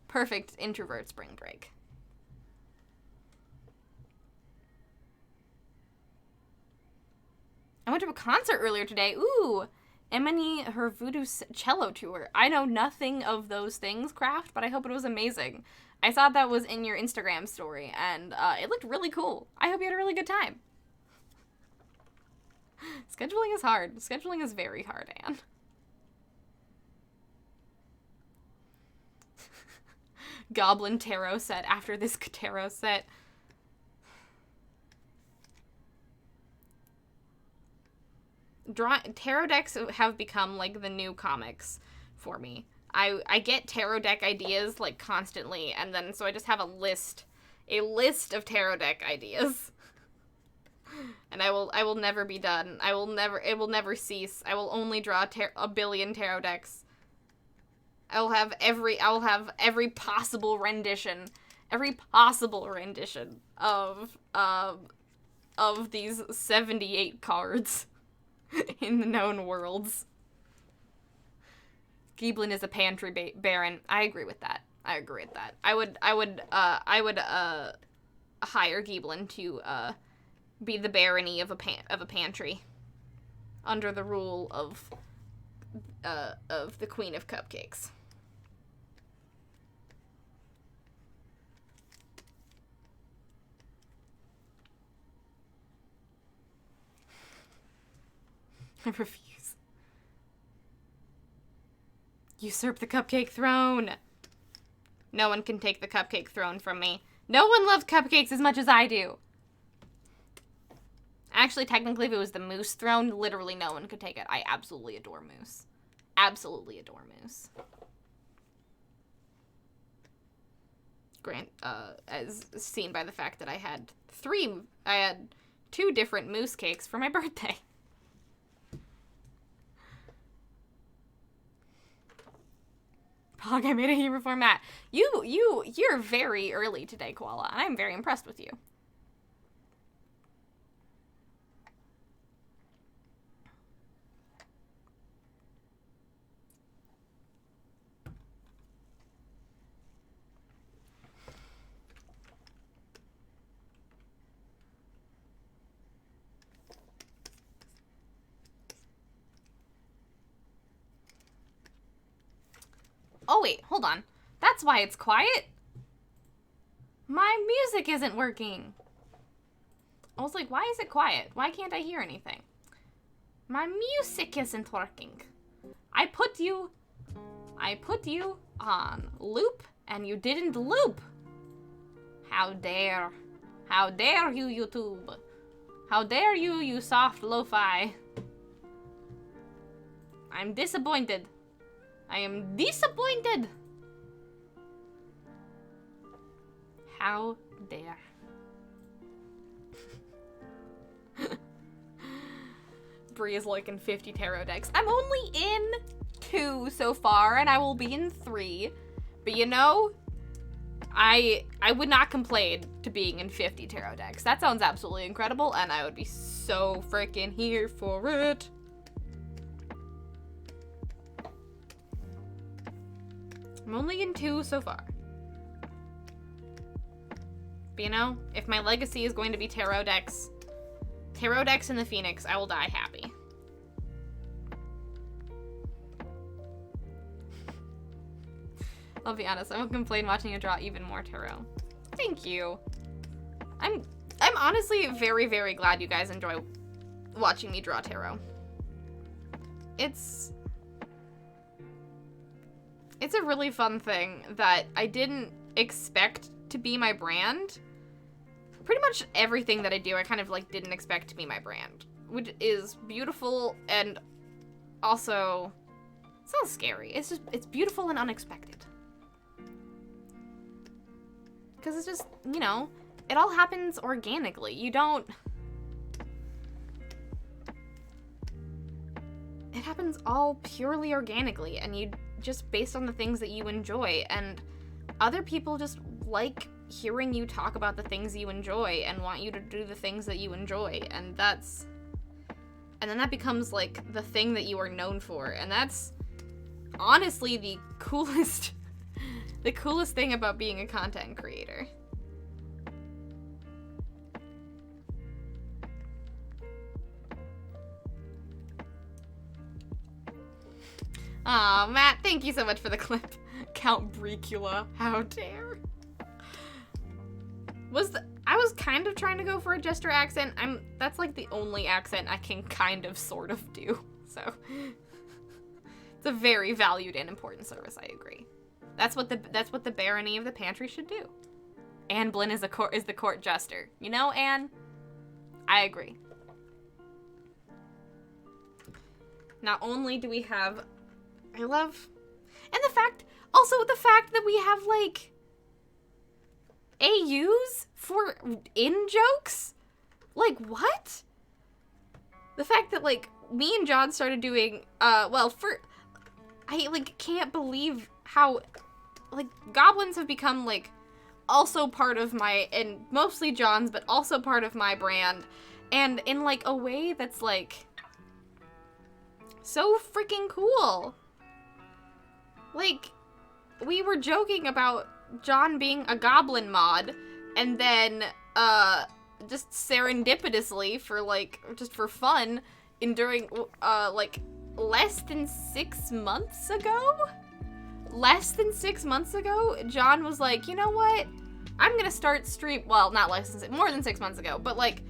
A: Perfect introvert spring break. I went to a concert earlier today. Ooh, Emily, her voodoo cello tour. I know nothing of those things, Craft, but I hope it was amazing. I saw that was in your Instagram story, and it looked really cool. I hope you had a really good time. Scheduling is hard. Scheduling is very hard, Anne. Goblin tarot set after this tarot set. Tarot decks have become, like, the new comics for me. I get tarot deck ideas, like, constantly, and then so I just have a list of tarot deck ideas. And I will never be done. It will never cease. I will only draw a billion tarot decks. I will have every possible rendition of these 78 cards in the known worlds. Giblin is a pantry baron. I agree with that. I would hire Giblin to be the barony of a pantry under the rule of the Queen of Cupcakes. I refuse. Usurp the cupcake throne. No one can take the cupcake throne from me. No one loves cupcakes as much as I do. Actually, technically, if it was the Moose throne, literally no one could take it. I absolutely adore Moose. Absolutely adore Moose. As seen by the fact that I had 2 different Moose cakes for my birthday. Pog, I made a humor format. You're very early today, Koala, and I'm very impressed with you. Oh, wait, hold on. That's why it's quiet? My music isn't working. I was like, why is it quiet? Why can't I hear anything? My music isn't working. I put you on loop, and you didn't loop. How dare. How dare you, YouTube. How dare you, you soft lo-fi. I'm disappointed. I am disappointed. How dare. Bree is like in 50 tarot decks. I'm only in 2 so far, and I will be in 3. But you know, I would not complain to being in 50 tarot decks. That sounds absolutely incredible, and I would be so freaking here for it. I'm only in 2 so far. But you know, if my legacy is going to be tarot decks and the Phoenix, I will die happy. I'll be honest, I won't complain watching you draw even more tarot. Thank you. I'm honestly very, very glad you guys enjoy watching me draw tarot. It's a really fun thing that I didn't expect to be my brand. Pretty much everything that I do, I kind of like didn't expect to be my brand, which is beautiful and also, it's not scary. It's beautiful and unexpected. Because it's just, you know, it all happens organically. It happens all purely organically, and you just based on the things that you enjoy, and other people just like hearing you talk about the things you enjoy and want you to do the things that you enjoy, and then that becomes like the thing that you are known for, and that's honestly the coolest thing about being a content creator. Aw, Matt, thank you so much for the clip. Count Bricula, how dare. I was kind of trying to go for a Jester accent. That's like the only accent I can kind of sort of do. So it's a very valued and important service, I agree. That's what the barony of the pantry should do. Anne Blinn is the court jester. You know, Anne? I agree. Not only do we have and the fact that we have like AUs for in-jokes? Like, what? The fact that, like, me and John started doing, I, like, can't believe how, like, goblins have become, like, also part of my, and mostly John's, but also part of my brand, and in, like, a way that's, like, so freaking cool. like, we were joking about John being a goblin mod, and then, just serendipitously for, like, just for fun, during, like, less than 6 months ago, John was like, you know what? I'm gonna start well, not more than 6 months ago, but, like,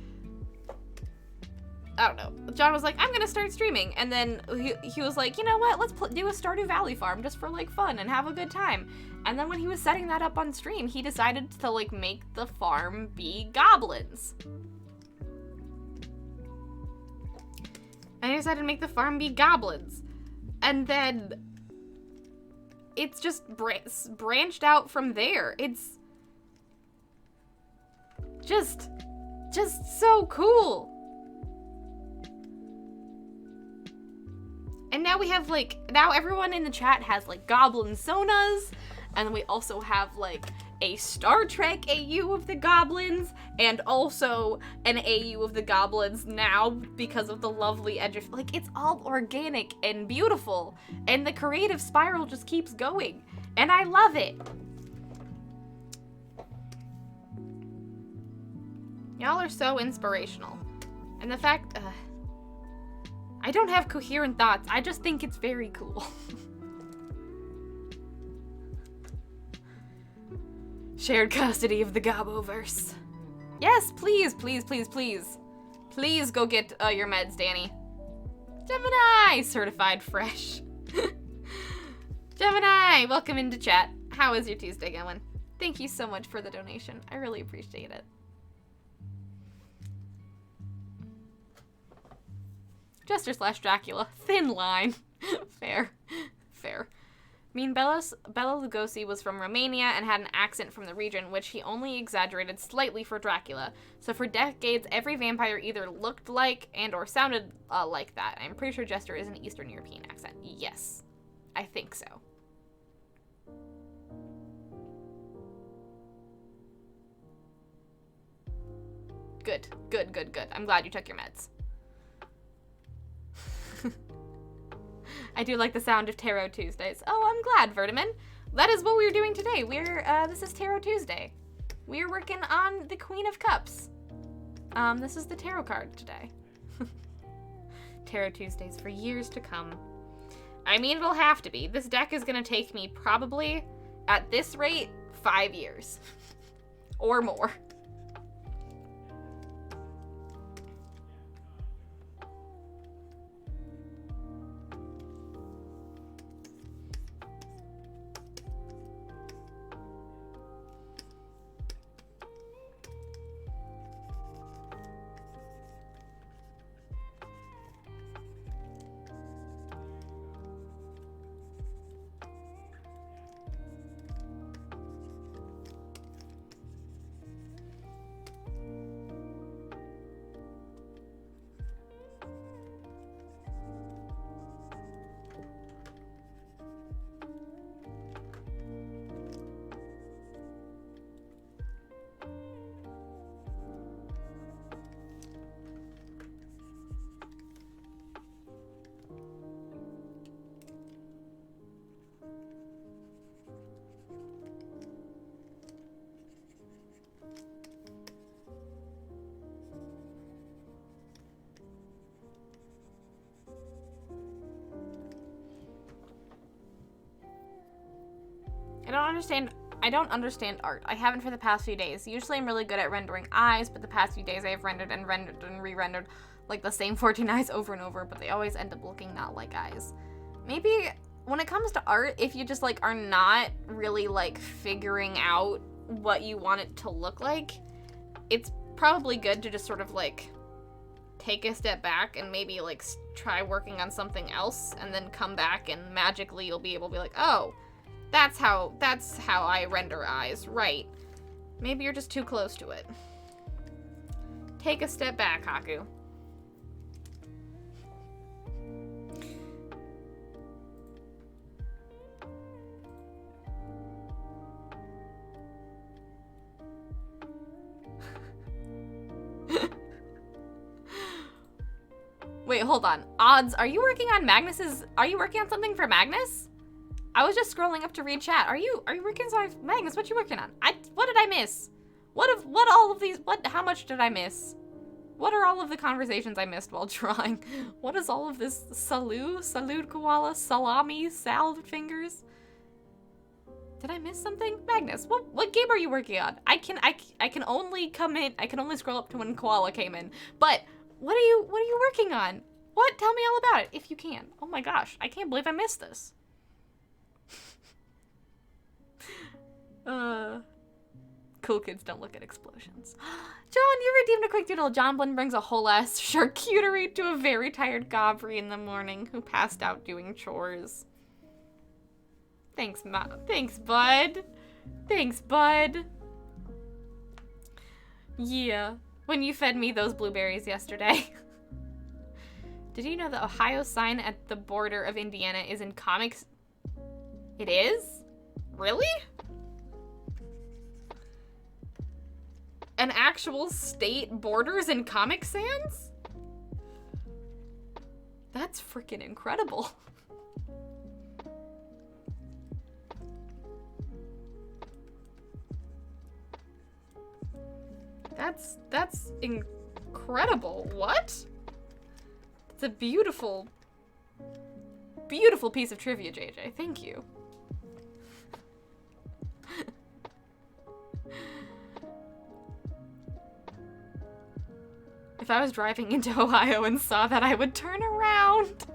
A: I don't know. John was like, I'm gonna start streaming, and then he was like, you know what? Let's do a Stardew Valley farm just for, like, fun and have a good time. And then when he was setting that up on stream, he decided to, like, make the farm be goblins. And then it's just branched out from there. It's just so cool. And now we have, like, now everyone in the chat has, like, goblin sonas, and then we also have, like, a Star Trek AU of the goblins, and also an AU of the goblins now because of the lovely edge of, like, it's all organic and beautiful, and the creative spiral just keeps going, and I love it. Y'all are so inspirational. And the fact, I don't have coherent thoughts, I just think it's very cool. Shared custody of the Goboverse. Yes, please, please, please, please. Please go get your meds, Danny. Gemini, certified fresh. Gemini, welcome into chat. How is your Tuesday going? Thank you so much for the donation. I really appreciate it. Jester/Dracula. Thin line. Fair. Fair. I mean, Bela Lugosi was from Romania and had an accent from the region, which he only exaggerated slightly for Dracula. So for decades, every vampire either looked like and or sounded like that. I'm pretty sure Jester is an Eastern European accent. Yes, I think so. Good, good, good, good. I'm glad you took your meds. I do like the sound of Tarot Tuesdays. Oh, I'm glad, Vertiman. That is what we're doing today. This is Tarot Tuesday. We're working on the Queen of Cups. This is the tarot card today. Tarot Tuesdays for years to come. I mean, it'll have to be. This deck is gonna take me probably, at this rate, 5 years. Or more. I don't understand art. I haven't for the past few days. Usually I'm really good at rendering eyes, but the past few days I've rendered and re-rendered like the same 14 eyes over and over, but they always end up looking not like eyes. Maybe when it comes to art, if you just like are not really like figuring out what you want it to look like, it's probably good to just sort of like take a step back and maybe like try working on something else and then come back and magically you'll be able to be like, oh, that's how I render eyes, right. Maybe you're just too close to it. Take a step back, Haku. Wait, hold on. Odds, are you working on something for Magnus? I was just scrolling up to read chat. Are you working? Magnus, what you working on? What did I miss? How much did I miss? What are all of the conversations I missed while drawing? What is all of this? Salute koala, salami, salad fingers? Did I miss something? Magnus, what game are you working on? I can only scroll up to when koala came in. But what are you working on? What? Tell me all about it if you can. Oh my gosh, I can't believe I missed this. Cool kids don't look at explosions. John, you redeemed a quick doodle. John Blinn brings a whole ass charcuterie to a very tired Gobri in the morning who passed out doing chores. Thanks, Thanks, bud. Thanks, bud. Yeah, when you fed me those blueberries yesterday. Did you know the Ohio sign at the border of Indiana is in comics? It is? Really? An actual state borders in Comic Sans? That's freaking incredible. That's incredible. What? It's a beautiful, beautiful piece of trivia, JJ. Thank you. If I was driving into Ohio and saw that, I would turn around.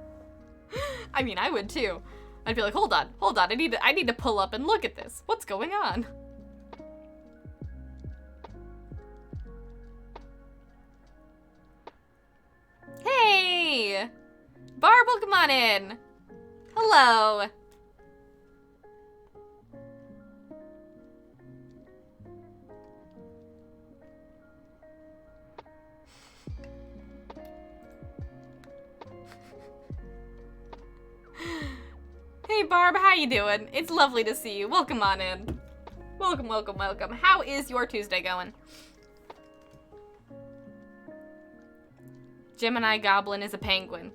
A: I mean, I would too. I'd be like, hold on, I need to pull up and look at this. What's going on? Hey! Barb, welcome on in. Hello. Hey Barb, how you doing? It's lovely to see you. Welcome on in. Welcome, welcome, welcome. How is your Tuesday going? Gemini Goblin is a penguin.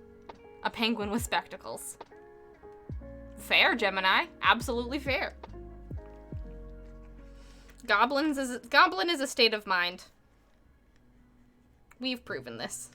A: A penguin with spectacles. Fair, Gemini. Absolutely fair. Goblin is a state of mind. We've proven this.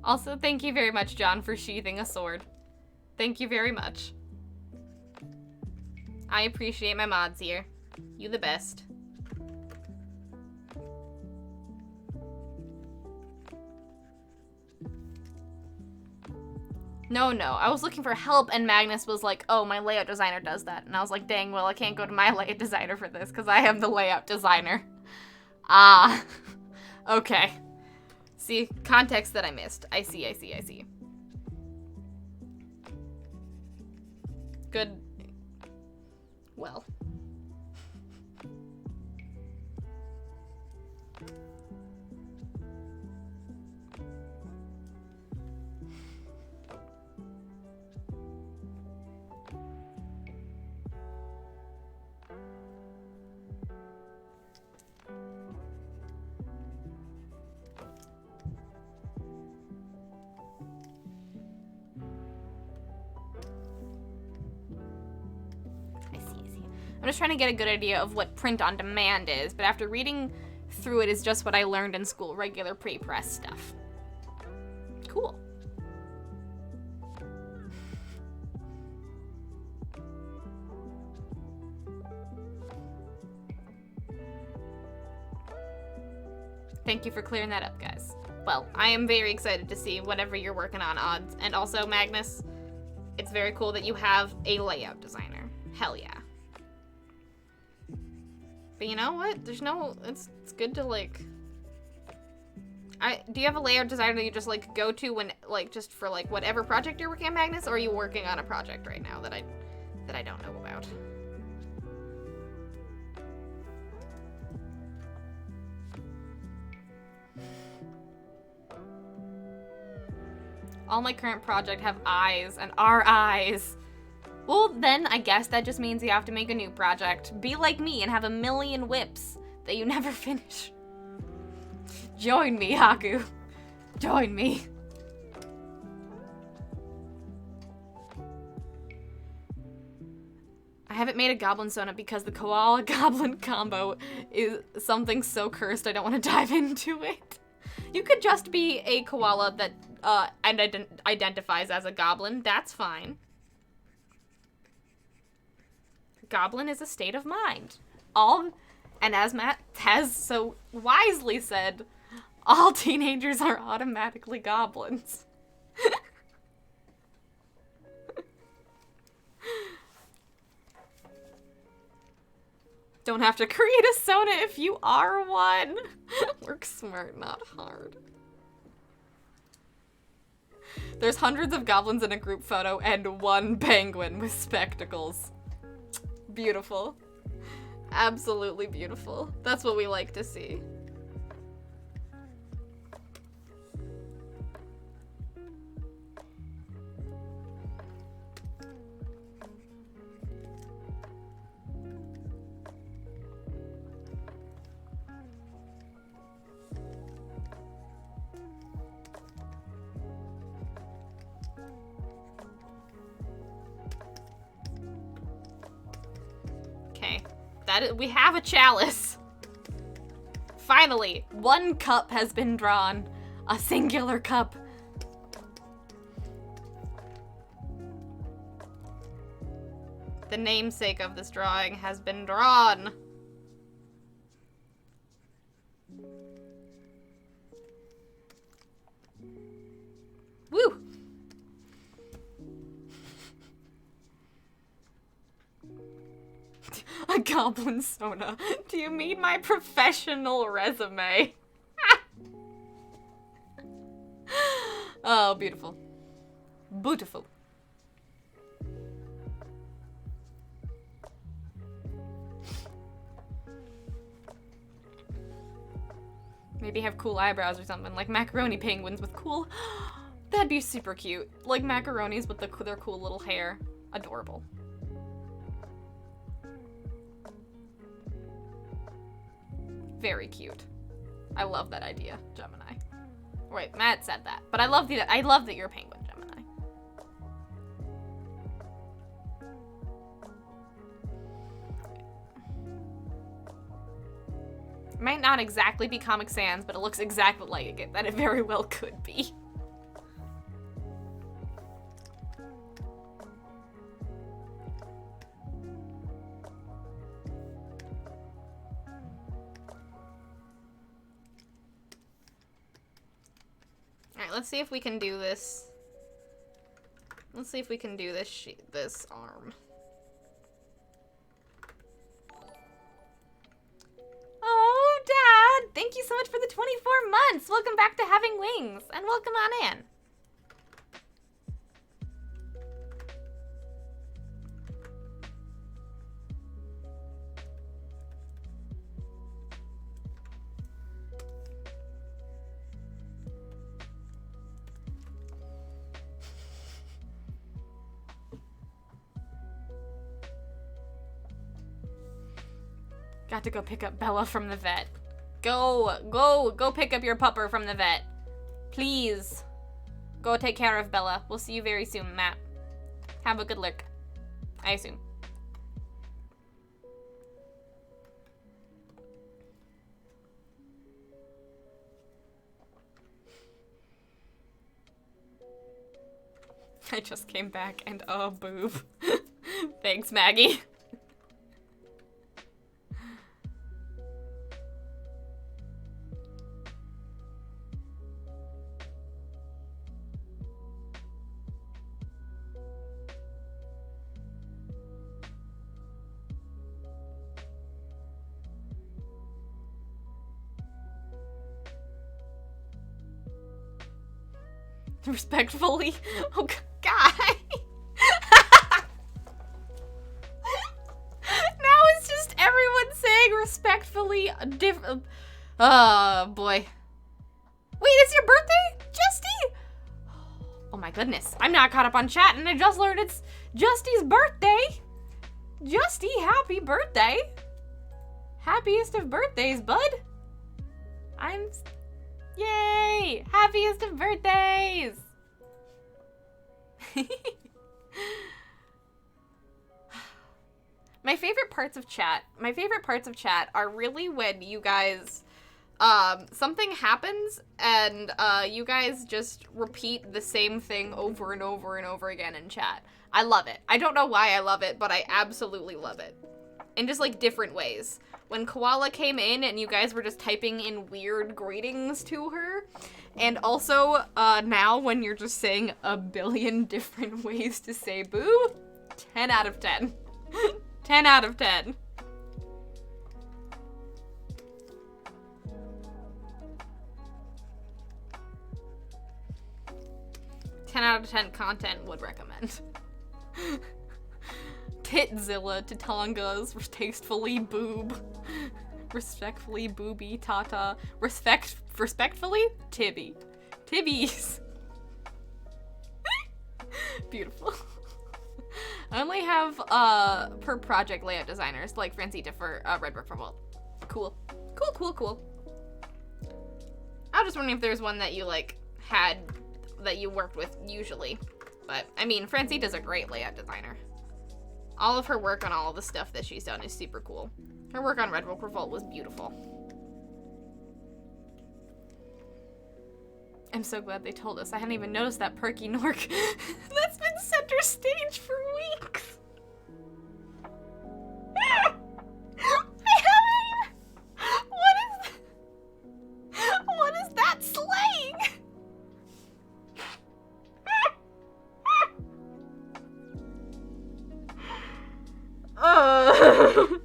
A: Also, thank you very much, John, for sheathing a sword. Thank you very much. I appreciate my mods here. You the best. No, I was looking for help and Magnus was like, oh, my layout designer does that. And I was like, dang, well, I can't go to my layout designer for this because I am the layout designer. Ah, okay. See, context that I missed. I see. Good. Well. I'm just trying to get a good idea of what print on demand is, but after reading through it is just what I learned in school, regular pre-press stuff. Cool. Thank you for clearing that up, guys. Well, I am very excited to see whatever you're working on, Odds. And also, Magnus, it's very cool that you have a layout designer. Hell yeah. But you know what? It's good to like, do you have a layout designer that you just like go to when like just for like whatever project you're working on, Magnus, or are you working on a project right now that I don't know about? All my current projects have eyes and are eyes. Well, then I guess that just means you have to make a new project. Be like me and have a million whips that you never finish. Join me, Haku. Join me. I haven't made a goblin Sona because the koala goblin combo is something so cursed I don't want to dive into it. You could just be a koala that identifies as a goblin. That's fine. Goblin is a state of mind. And as Matt has so wisely said, all teenagers are automatically goblins. Don't have to create a Sona if you are one. Work smart, not hard. There's hundreds of goblins in a group photo and one penguin with spectacles. Beautiful. Absolutely beautiful. That's what we like to see. We have a chalice. Finally, one cup has been drawn. A singular cup. The namesake of this drawing has been drawn. Woo! A goblin Sona. Do you mean my professional resume? Oh, beautiful. Beautiful. Maybe have cool eyebrows or something, like macaroni penguins with cool... That'd be super cute. Like macaronis with their cool little hair. Adorable. Very cute. I love that idea, Gemini. Wait, Matt said that, but I love that you're a penguin, Gemini. It might not exactly be Comic Sans, but it looks exactly like it, that it very well could be. Let's see if we can do this. Let's see if we can do this arm. Oh, Dad! Thank you so much for the 24 months! Welcome back to Having Wings, and welcome on in. Got to go pick up Bella from the vet. Go pick up your pupper from the vet. Please. Go take care of Bella. We'll see you very soon, Matt. Have a good lurk. I assume. I just came back and oh, boob. Thanks, Maggie. Respectfully? Oh, God. Now it's just everyone saying respectfully different. Oh, boy. Wait, it's your birthday, Justy? Oh my goodness. I'm not caught up on chat and I just learned it's Justy's birthday. Justy, happy birthday. Happiest of birthdays, bud. Yay! Happiest of birthdays! My favorite parts of chat are really when you guys, something happens and, you guys just repeat the same thing over and over and over again in chat. I love it. I don't know why I love it, but I absolutely love it. In just, like, different ways. When Koala came in and you guys were just typing in weird greetings to her. And also, now when you're just saying a billion different ways to say boo, 10 out of 10. 10 out of 10. Out of 10 content would recommend. Titzilla to Tongas, tastefully boob. Respectfully booby tata. Respectfully Tibby. Tibbies. Beautiful. I only have per project layout designers like Francita for Red Brick Revolt. Cool. Cool. I was just wondering if there's one that you like had that you worked with usually. But I mean, Francita's a great layout designer. All of her work on all of the stuff that she's done is super cool. Her work on Red Brick Revolt was beautiful. I'm so glad they told us. I hadn't even noticed that Perky Nork. That's been center stage for weeks. I haven't even... What is that slang? I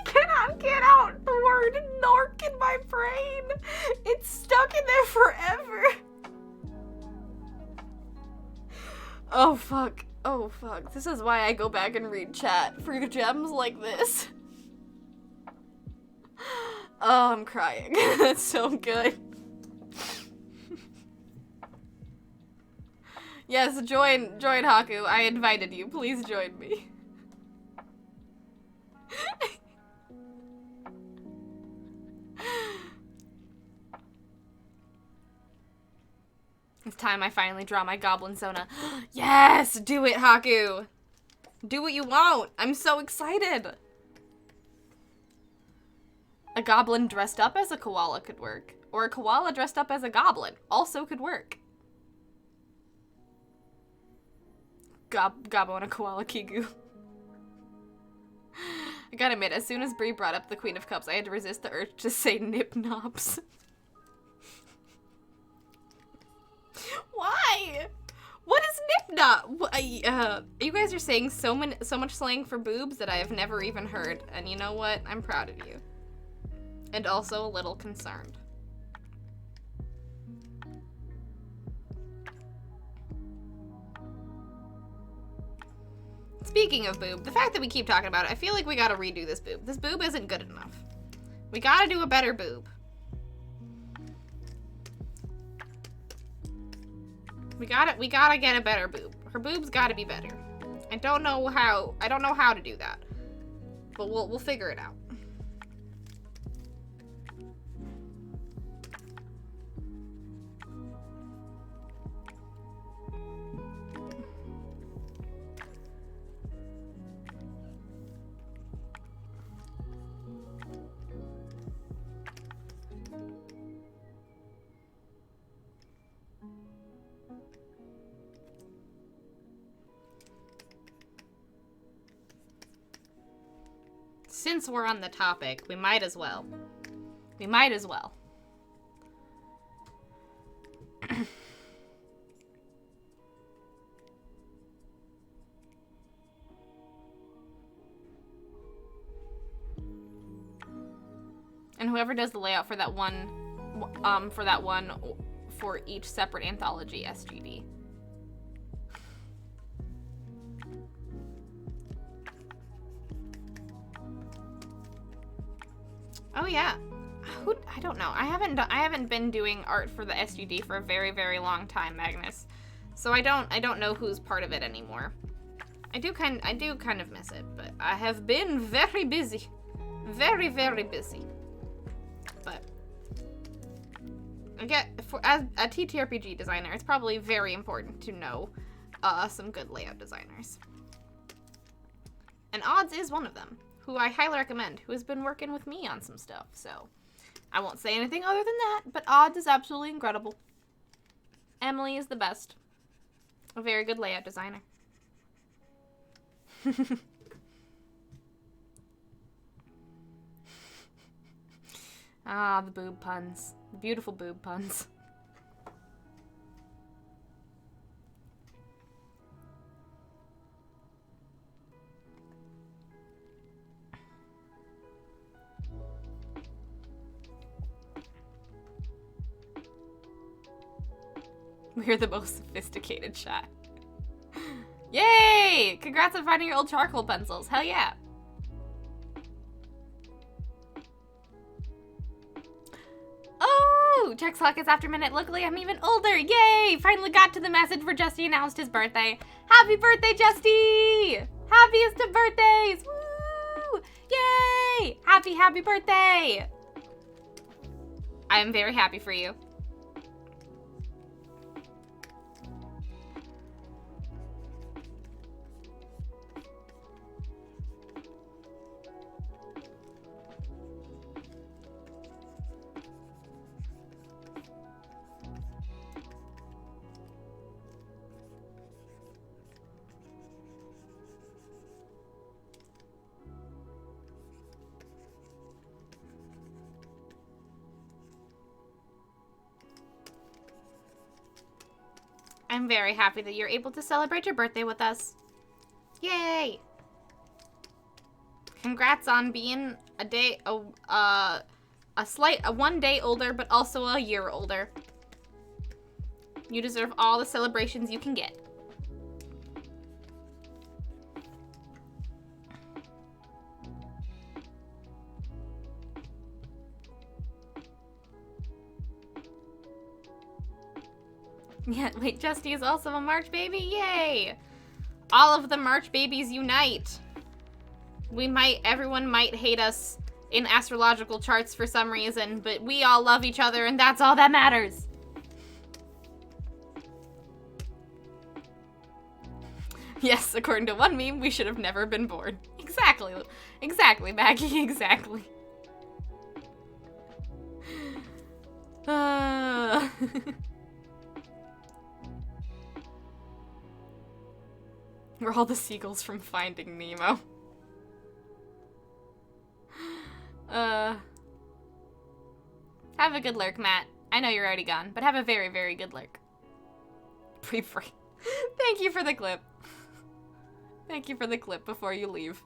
A: cannot get out the word Nork in my brain. It's stuck in there forever. Oh fuck. This is why I go back and read chat for gems like this. Oh, I'm crying. That's so good. Yes, join Haku. I invited you. Please join me. It's time I finally draw my Goblin Sona. Yes! Do it, Haku! Do what you want! I'm so excited! A goblin dressed up as a koala could work. Or a koala dressed up as a goblin also could work. Gobbo and a koala Kigu. I gotta admit, as soon as Bree brought up the Queen of Cups, I had to resist the urge to say Nip Nops. Why? What is Nip Nop? You guys are saying so much slang for boobs that I have never even heard, and you know what? I'm proud of you. And also a little concerned. Speaking of boob, the fact that we keep talking about it, I feel like we gotta redo this boob. This boob isn't good enough. We gotta do a better boob. We gotta get a better boob. Her boob's gotta be better. I don't know how to do that. But we'll figure it out. Since we're on the topic, we might as well. And whoever does the layout for that one, for each separate anthology SGD. Oh yeah. I don't know. I haven't been doing art for the SUD for a very, very long time, Magnus. So I don't know who's part of it anymore. I do kind of miss it, but I have been very busy. Very, very busy. But as a TTRPG designer, it's probably very important to know some good layout designers. And Odds is one of them, who I highly recommend, who has been working with me on some stuff, so I won't say anything other than that, but Odds is absolutely incredible. Emily is the best. A very good layout designer. Ah, the boob puns. The beautiful boob puns. We're the most sophisticated chat. Yay! Congrats on finding your old charcoal pencils. Hell yeah. Oh! Checks clock is after midnight. Luckily, I'm even older. Yay! Finally got to the message where Justy announced his birthday. Happy birthday, Justy! Happiest of birthdays! Woo! Yay! Happy, happy birthday! I am very happy for you. I'm very happy that you're able to celebrate your birthday with us. Yay! Congrats on being a 1 day older, but also a year older. You deserve all the celebrations you can get. Yeah, wait, Justy is also a March baby? Yay! All of the March babies unite! Everyone might hate us in astrological charts for some reason, but we all love each other and that's all that matters! Yes, according to one meme, we should have never been born. Exactly. Exactly, Maggie, exactly. We're all the seagulls from Finding Nemo. Have a good lurk, Matt. I know you're already gone, but have a very, very good lurk. Pre-free. Thank you for the clip. Thank you for the clip before you leave.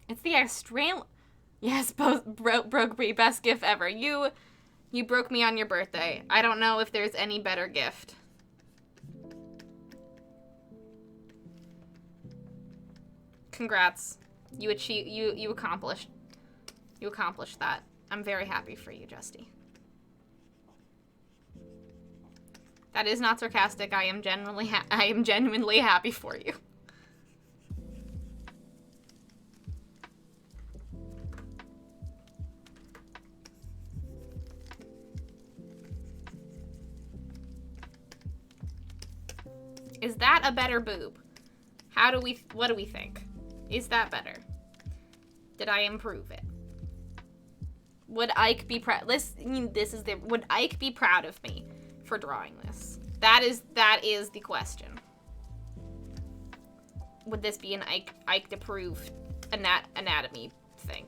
A: It's the Australian... Yes, broke me. Best gift ever. You broke me on your birthday. I don't know if there's any better gift. Congrats. You accomplished that. I'm very happy for you, Justy. That is not sarcastic. I am genuinely happy for you. Is that a better boob? What do we think? Is that better? Did I improve it? Would Ike be proud? Would Ike be proud of me for drawing this? That is the question. Would this be an Ike approved anatomy thing?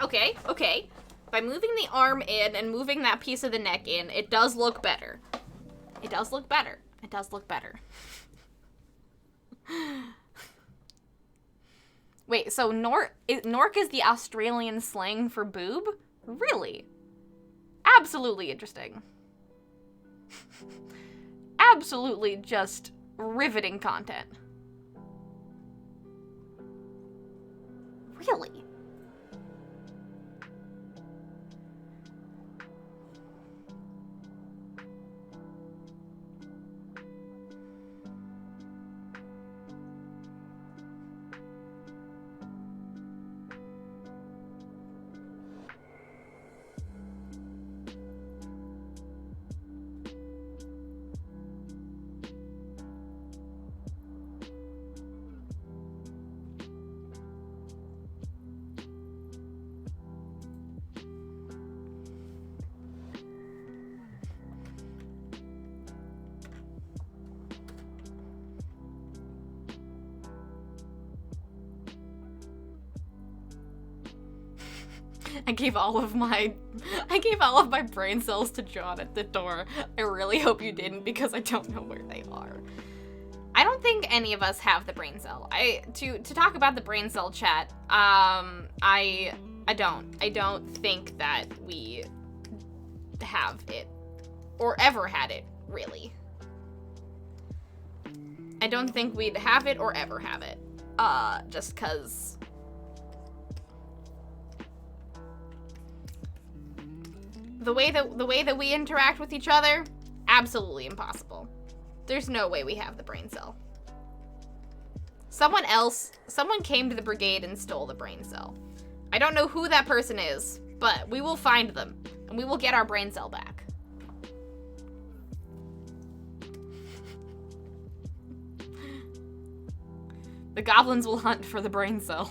A: Okay, okay. By moving the arm in and moving that piece of the neck in, it does look better. It does look better. It does look better. Wait, so Nork is the Australian slang for boob? Really? Absolutely interesting. Absolutely just riveting content. Really? I gave all of my brain cells to John at the door. I really hope you didn't, because I don't know where they are. I don't think any of us have the brain cell. To talk about the brain cell chat, I don't think that we have it or ever had it, really. I don't think we'd have it or ever have it. Just cuz the way that we interact with each other, absolutely impossible. There's no way we have the brain cell. Someone came to the brigade and stole the brain cell. I don't know who that person is, but we will find them, and we will get our brain cell back. The goblins will hunt for the brain cell.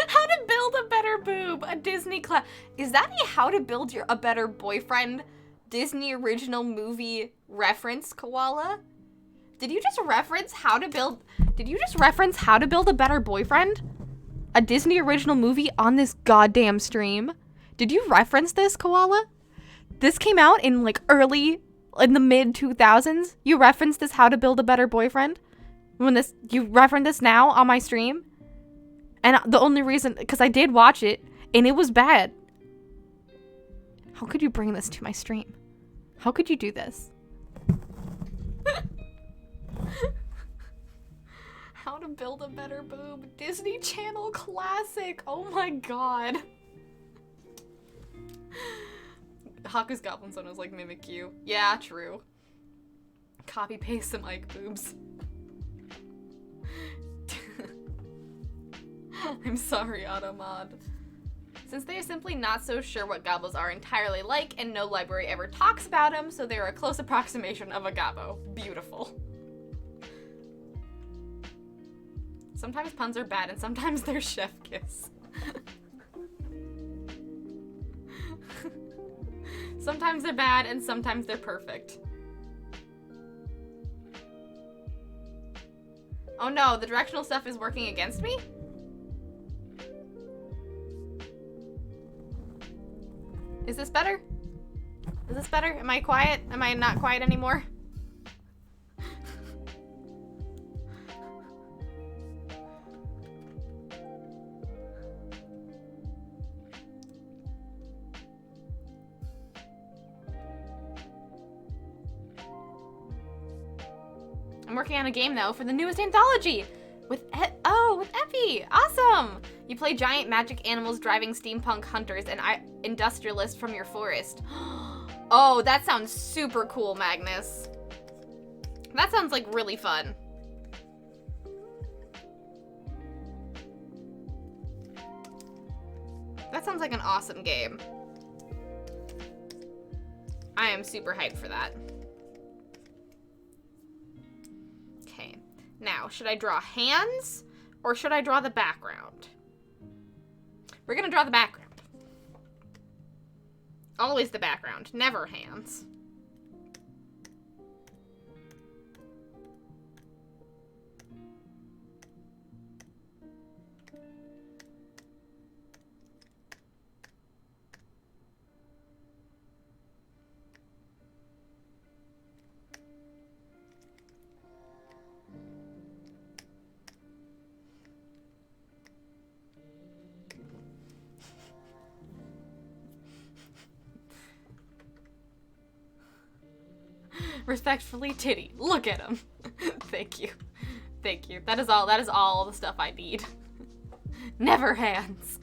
A: How to build a better boob, a Disney class. Is that a how to build a better boyfriend Disney original movie reference, Koala? Did you just reference how to build a better boyfriend? A Disney original movie on this goddamn stream? Did you reference this, Koala? This came out in like in the mid 2000s. You referenced this how to build a better boyfriend? You referenced this now on my stream? And the only reason, because I did watch it, and it was bad. How could you bring this to my stream? How could you do this? How to build a better boob. Disney Channel classic. Oh my god. Haku's Goblin Son was like Mimic You. Yeah, true. Copy paste some Ike boobs. I'm sorry, Automod. Since they are simply not so sure what Gobos are entirely like, and no library ever talks about them, so they're a close approximation of a Gobbo. Beautiful. Sometimes puns are bad, and sometimes they're chef kiss. Sometimes they're bad, and sometimes they're perfect. Oh no, the directional stuff is working against me? Is this better? Is this better? Am I quiet? Am I not quiet anymore? I'm working on a game though for the newest anthology with Epi. Awesome. You play giant magic animals driving steampunk hunters and industrialists from your forest. Oh, that sounds super cool, Magnus. That sounds like really fun. That sounds like an awesome game. I am super hyped for that. Okay, now, should I draw hands or should I draw the background? We're gonna draw the background. Always the background, never hands. Respectfully, Titty. Look at him. Thank you. Thank you. That is all the stuff I need. Never hands.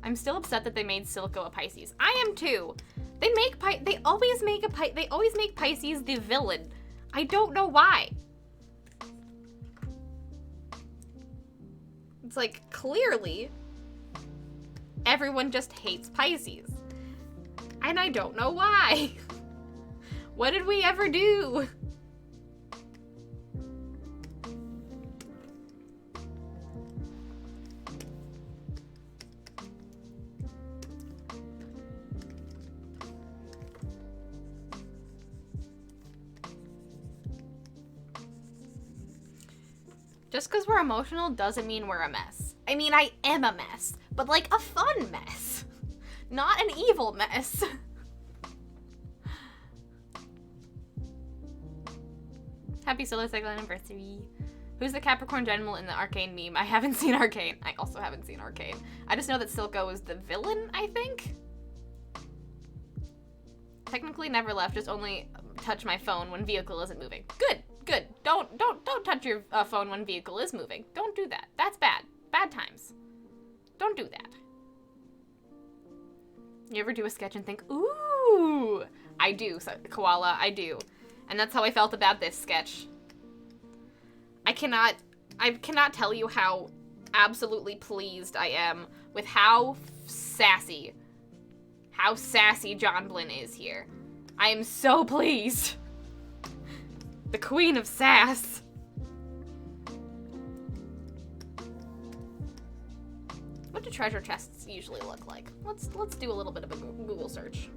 A: I'm still upset that they made Silco a Pisces. I am too. They always make Pisces the villain. I don't know why. It's like, clearly everyone just hates Pisces. And I don't know why. What did we ever do? Just because we're emotional doesn't mean we're a mess. I mean, I am a mess, but like a fun mess, not an evil mess. Happy solar cycle anniversary. Who's the Capricorn general in the Arcane meme? I haven't seen Arcane. I also haven't seen Arcane. I just know that Silco is the villain, I think? Technically never left, just only touch my phone when vehicle isn't moving. Good, good. Don't touch your phone when vehicle is moving. Don't do that. That's bad. Bad times. Don't do that. You ever do a sketch and think, ooh? I do, so, Koala, I do. And that's how I felt about this sketch. I cannot tell you how absolutely pleased I am with how sassy John Blinn is here. I am so pleased. The queen of sass. What do treasure chests usually look like? Let's do a little bit of a Google search.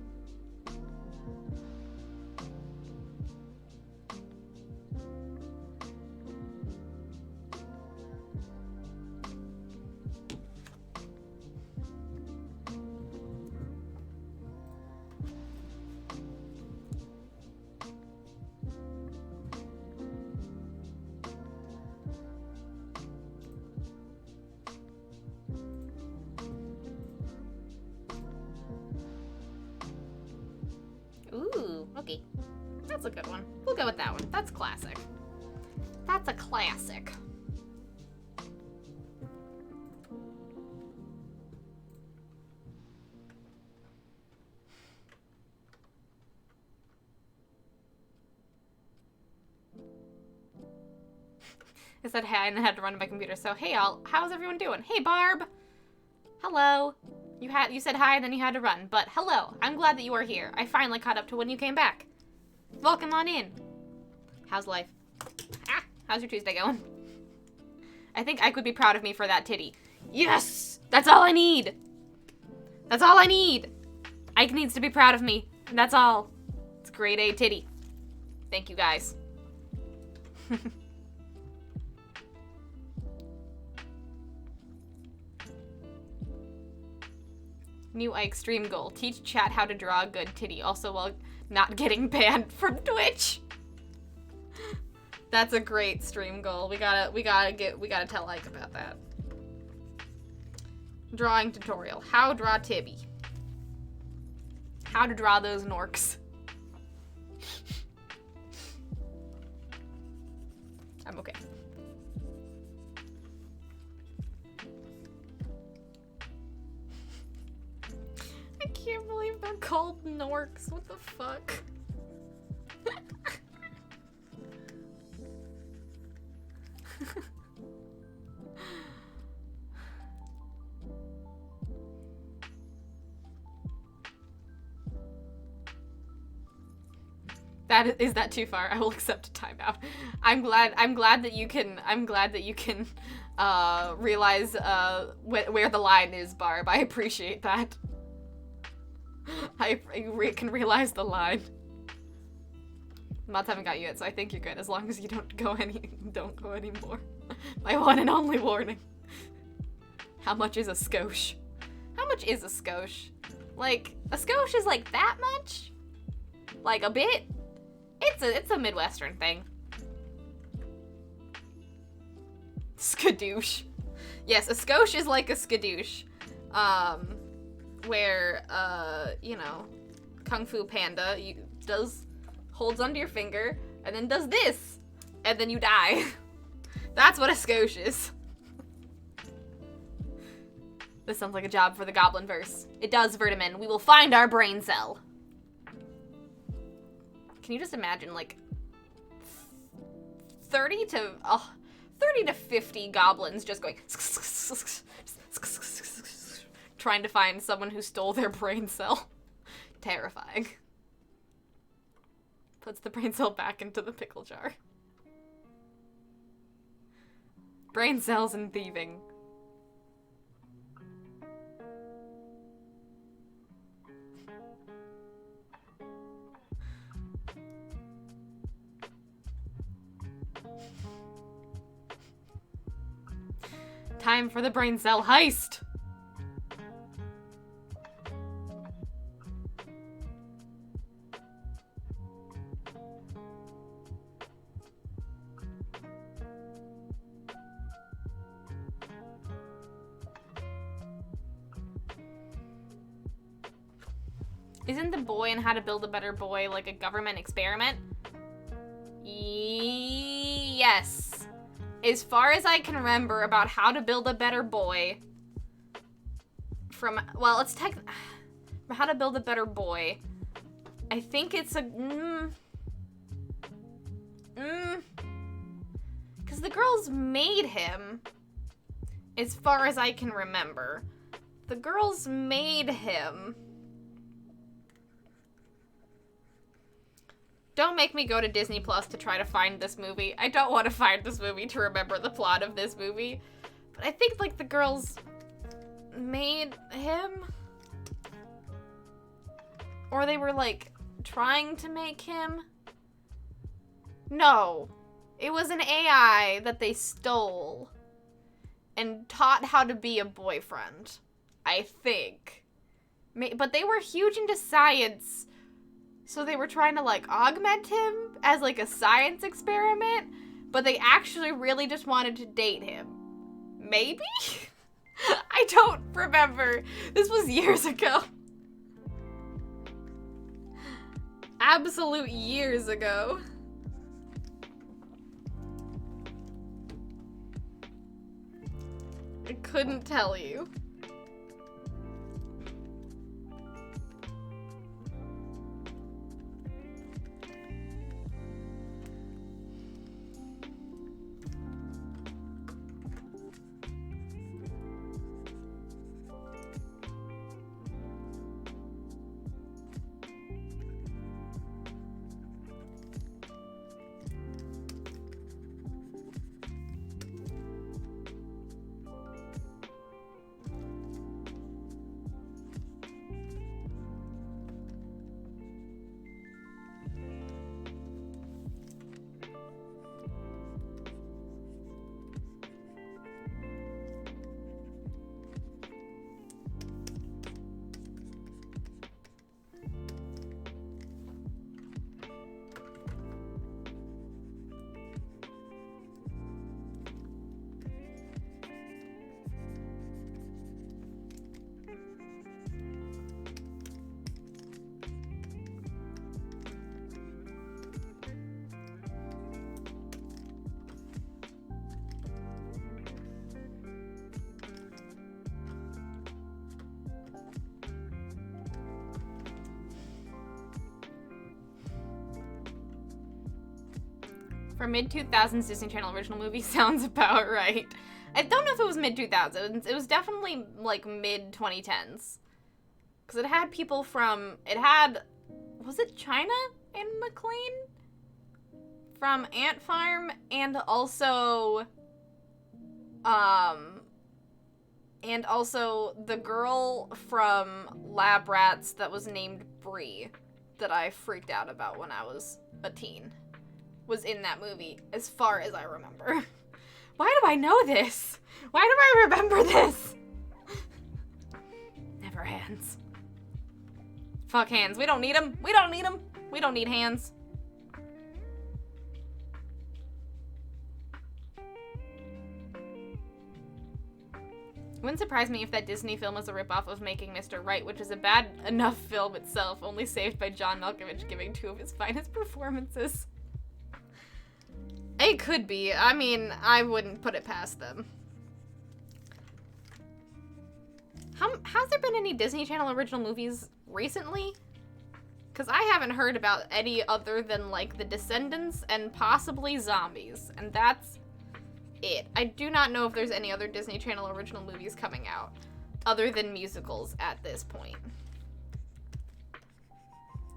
A: Ooh, okay. That's a good one. We'll go with that one. That's classic. That's a classic. I said hey and I had to run to my computer. So hey all, how's everyone doing? Hey Barb. Hello. You said hi and then you had to run, but hello. I'm glad that you are here. I finally caught up to when you came back. Welcome on in. How's life? Ah, how's your Tuesday going? I think Ike would be proud of me for that titty. Yes! That's all I need. That's all I need. Ike needs to be proud of me. And that's all. It's grade A titty. Thank you guys. New Ike stream goal. Teach chat how to draw a good titty, also while not getting banned from Twitch. That's a great stream goal. We gotta tell Ike about that. Drawing tutorial. How draw Tibby. How to draw those norks. I'm okay. I can't believe they're called norks. What the fuck? is that too far? I will accept a timeout. I'm glad that you can realize where the line is, Barb. I appreciate that. I can realize the line. Mods haven't got you yet, so I think you're good, as long as you don't go anymore. My one and only warning. How much is a skosh? How much is a skosh? Like, a skosh is like that much? Like a bit? It's a Midwestern thing. Skadoosh. Yes, a skosh is like a skadoosh. Where, you know, Kung Fu Panda holds onto your finger, and then does this, and then you die. That's what a skosh is. This sounds like a job for the Goblin verse. It does, Vertiman. We will find our brain cell. Can you just imagine, like, 30 to 50 goblins just going trying to find someone who stole their brain cell? Terrifying. Puts the brain cell back into the pickle jar. Brain cells and thieving. Time for the brain cell heist! Isn't The Boy and How to Build a Better Boy like a government experiment? Yes. As far as I can remember about How to Build a Better Boy, from How to Build a Better Boy, I think it's a, because the girls made him, as far as I can remember. The girls made him. Don't make me go to Disney Plus to try to find this movie. I don't want to find this movie to remember the plot of this movie. But I think, like, the girls made him? Or they were, like, trying to make him? No. It was an AI that they stole and taught how to be a boyfriend, I think. But they were huge into science, so they were trying to, like, augment him as, like, a science experiment, but they actually really just wanted to date him. Maybe? I don't remember. This was years ago. Absolute years ago. I couldn't tell you. For mid-2000s Disney Channel original movie sounds about right. I don't know if it was mid-2000s. It was definitely, like, mid-2010s. Because it had people from... was it China, and McLean from Ant Farm, and also the girl from Lab Rats that was named Bree that I freaked out about when I was a teen was in that movie, as far as I remember. Why do I know this? Why do I remember this? Never hands. Fuck hands. We don't need them. We don't need them. We don't need hands. Wouldn't surprise me if that Disney film was a ripoff of Making Mr. Right, which is a bad enough film itself, only saved by John Malkovich giving 2 of his finest performances. It could be. I mean, I wouldn't put it past them. Has there been any Disney Channel original movies recently? Because I haven't heard about any other than, like, The Descendants and possibly Zombies. And that's it. I do not know if there's any other Disney Channel original movies coming out other than musicals at this point.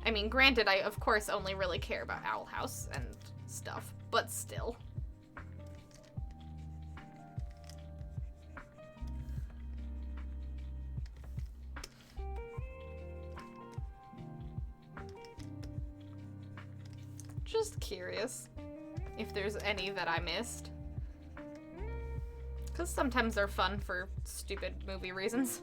A: I mean, granted, I, of course, only really care about Owl House and stuff, but still. Just curious if there's any that I missed. Because sometimes they're fun for stupid movie reasons.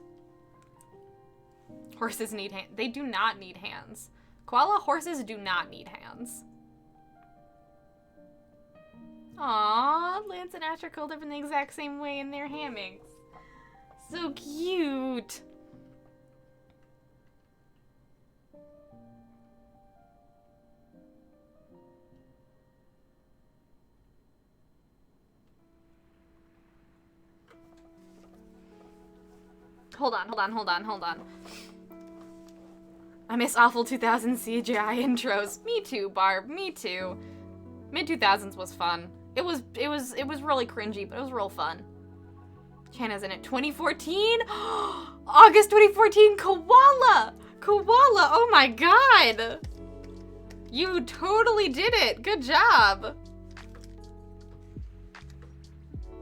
A: Horses need hands. They do not need hands. Koala horses do not need hands. Aww, Lance and Asher curled up in the exact same way in their hammocks. So cute. Hold on. I miss awful 2000 CGI intros. Me too, Barb. Me too. Mid-2000s was fun. It was really cringy, but it was real fun. Chana's in it. 2014? August 2014, Koala! Koala, oh my god! You totally did it. Good job.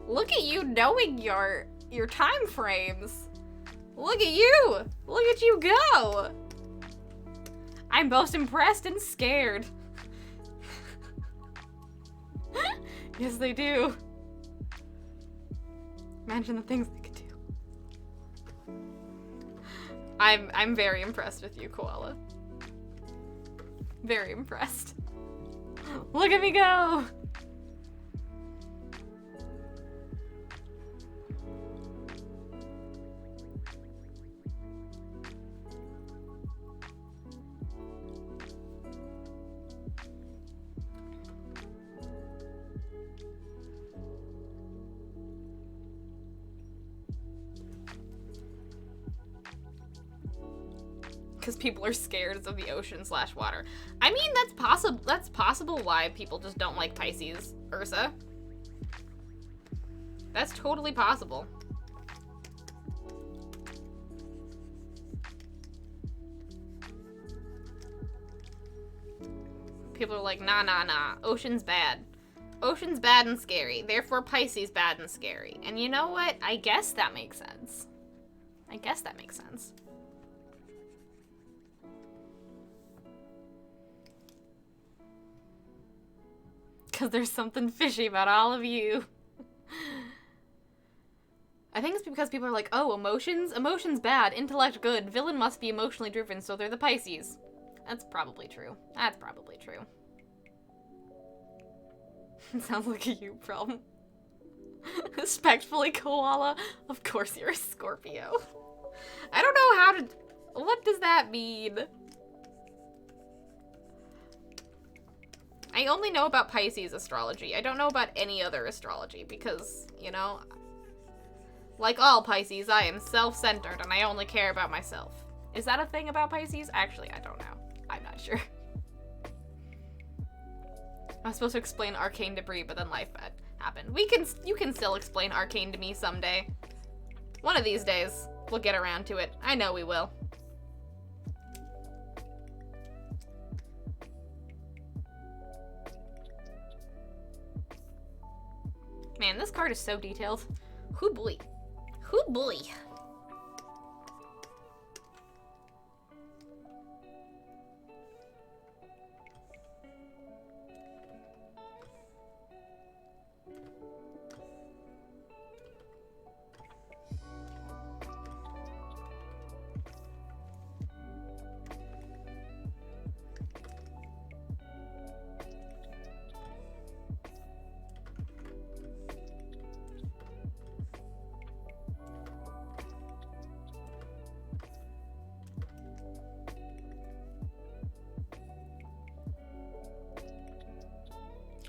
A: Look at you knowing your time frames. Look at you! Look at you go! I'm both impressed and scared. Yes, they do. Imagine the things they could do. I'm very impressed with you, Koala. Very impressed. Look at me go! Because people are scared of the ocean/water. I mean, that's possible why people just don't like Pisces, Ursa. That's totally possible. People are like, nah, ocean's bad. Ocean's bad and scary, therefore Pisces bad and scary. And you know what? I guess that makes sense. Because there's something fishy about all of you. I think it's because people are like, oh, emotions bad, intellect good, villain must be emotionally driven, so they're the Pisces. That's probably true. Sounds like a you problem. Respectfully, Koala. Of course you're a Scorpio. I don't know how to... What does that mean? I only know about Pisces astrology. I don't know about any other astrology because, you know, like all Pisces, I am self-centered and I only care about myself. Is that a thing about Pisces? Actually, I don't know. I'm not sure. I was supposed to explain arcane debris, but then life happened. You can still explain arcane to me someday. One of these days, we'll get around to it. I know we will. Man, this card is so detailed. Hoo boy. Hoo boy.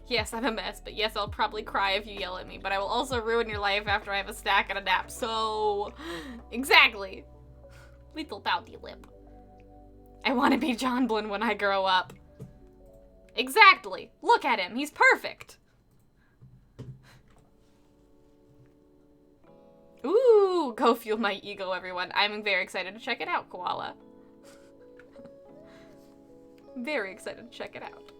A: Yes, I'm a mess, but yes, I'll probably cry if you yell at me, but I will also ruin your life after I have a snack and a nap, so... Exactly. Lethal pouty lip. I want to be John Blin when I grow up. Exactly. Look at him. He's perfect. Ooh, go fuel my ego, everyone. I'm very excited to check it out, Koala. Very excited to check it out.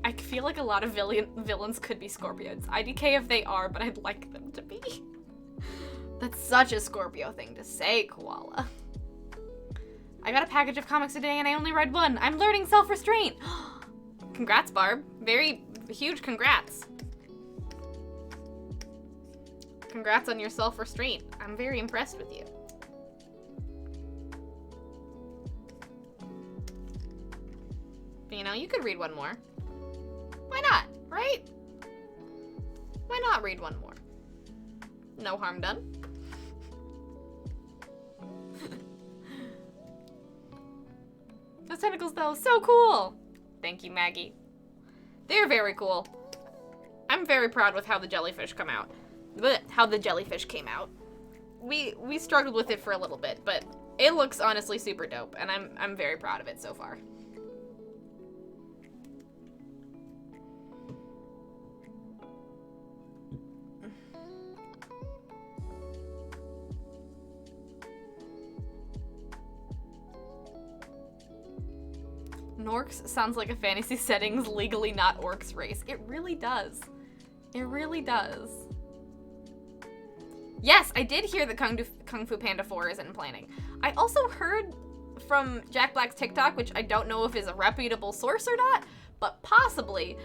A: I feel like a lot of villains could be Scorpions. IDK if they are, but I'd like them to be. That's such a Scorpio thing to say, Koala. I got a package of comics today and I only read one. I'm learning self-restraint. Congrats, Barb. Very huge congrats. Congrats on your self-restraint. I'm very impressed with you. But, you know, you could read one more. Why not, right? Why not read one more? No harm done. Those tentacles, though, so cool. Thank you, Maggie. They're very cool. I'm very proud with how the jellyfish come out. How the jellyfish came out. We struggled with it for a little bit, but it looks honestly super dope, and I'm very proud of it so far. Norks sounds like a fantasy settings legally not orcs race. It really does. It really does. Yes, I did hear that Kung Fu Panda 4 is in planning. I also heard from Jack Black's TikTok, which I don't know if is a reputable source or not, but possibly,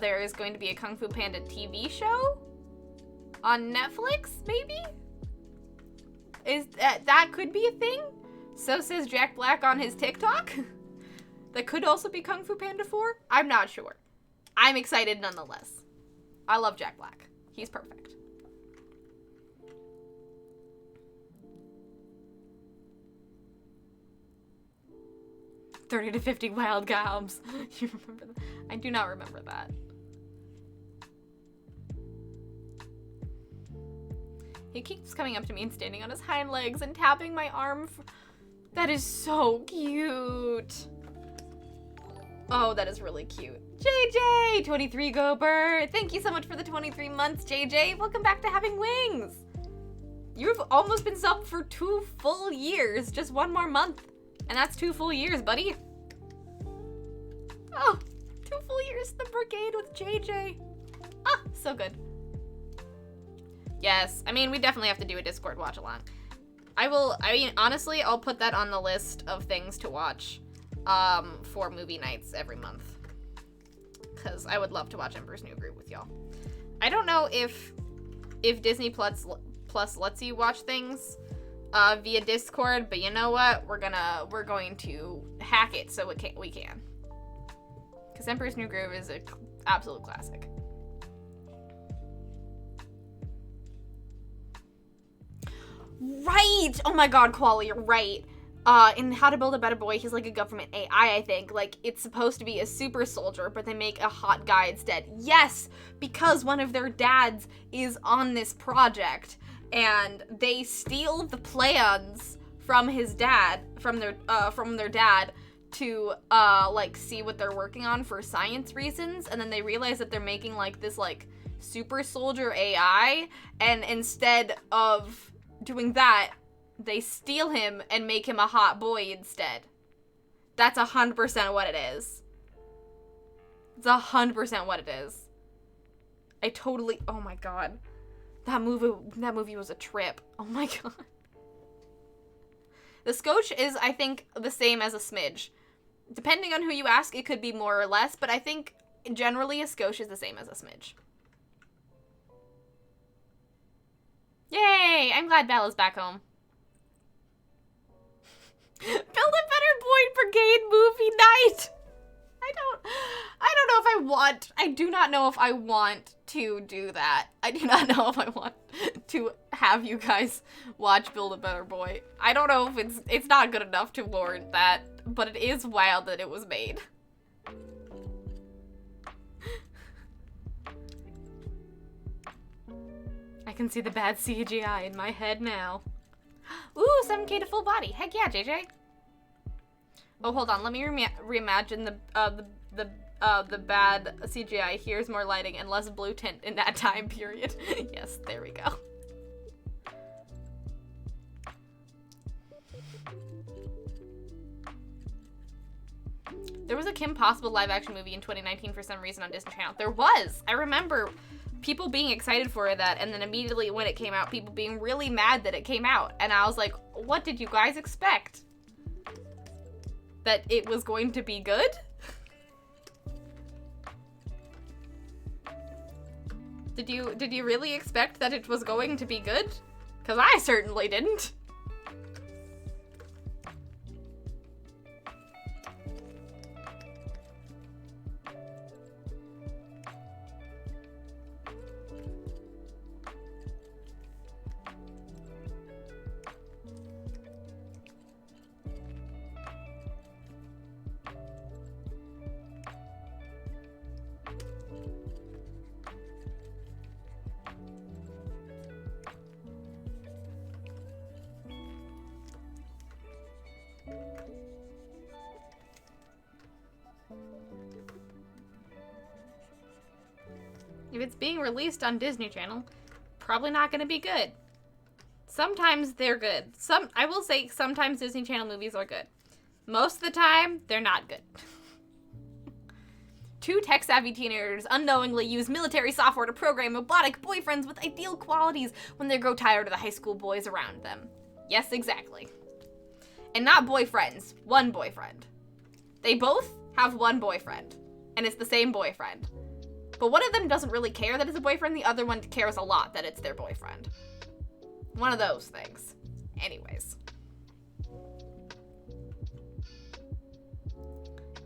A: there is going to be a Kung Fu Panda TV show on Netflix, maybe? That could be a thing? So says Jack Black on his TikTok? That could also be Kung Fu Panda 4? I'm not sure. I'm excited nonetheless. I love Jack Black. He's perfect. $30 to $50 wild gobs. You remember that? I do not remember that. He keeps coming up to me and standing on his hind legs and tapping my arm. That is so cute. Oh, that is really cute. JJ, 23 go bird. Thank you so much for the 23 months, JJ. Welcome back to Having Wings. You've almost been subbed for 2 full years. Just 1 more month. And that's 2 full years, buddy. Oh, 2 full years in the brigade with JJ. Ah, so good. Yes, I mean, we definitely have to do a Discord watch along. Honestly, I'll put that on the list of things to watch for movie nights every month. Because I would love to watch Emperor's New Groove with y'all. I don't know if Disney Plus lets you watch things via Discord, but you know what? We're going to hack it so we can. Because Emperor's New Groove is an absolute classic. Right! Oh my god, Koala, you're right. In How to Build a Better Boy, he's like a government AI, I think. Like, it's supposed to be a super soldier, but they make a hot guy instead. Yes! Because one of their dads is on this project. and they steal the plans from his dad, from their dad, to like see what they're working on for science reasons, and then they realize that they're making like this like super soldier AI, and instead of doing that, they steal him and make him a hot boy instead. That's 100% what it is. It's 100% what it is. Oh my god. That movie was a trip. Oh my god. The Scotch is, I think, the same as a smidge. Depending on who you ask, it could be more or less, but I think generally a Scotch is the same as a smidge. Yay! I'm glad Bella's back home. Build a Better Boy Brigade movie night! I do not know if I want to do that. I do not know if I want to have you guys watch Build a Better Boy. I don't know if it's not good enough to warrant that, but it is wild that it was made. I can see the bad CGI in my head now. Ooh, 7K to full body. Heck yeah, JJ. Oh, hold on. Let me reimagine the bad CGI. Here's more lighting and less blue tint in that time period. Yes, there we go. There was a Kim Possible live action movie in 2019 for some reason on Disney Channel. There was! I remember people being excited for that, and then immediately when it came out, people being really mad that it came out. And I was like, what did you guys expect? That it was going to be good? Did you really expect that it was going to be good? Because I certainly didn't. If it's being released on Disney Channel, probably not going to be good. Sometimes they're good. I will say sometimes Disney Channel movies are good. Most of the time, they're not good. Two tech-savvy teenagers unknowingly use military software to program robotic boyfriends with ideal qualities when they grow tired of the high school boys around them. Yes, exactly. And not boyfriends. One boyfriend. They both have one boyfriend. And it's the same boyfriend. But one of them doesn't really care that it's a boyfriend. The other one cares a lot that it's their boyfriend. One of those things. Anyways.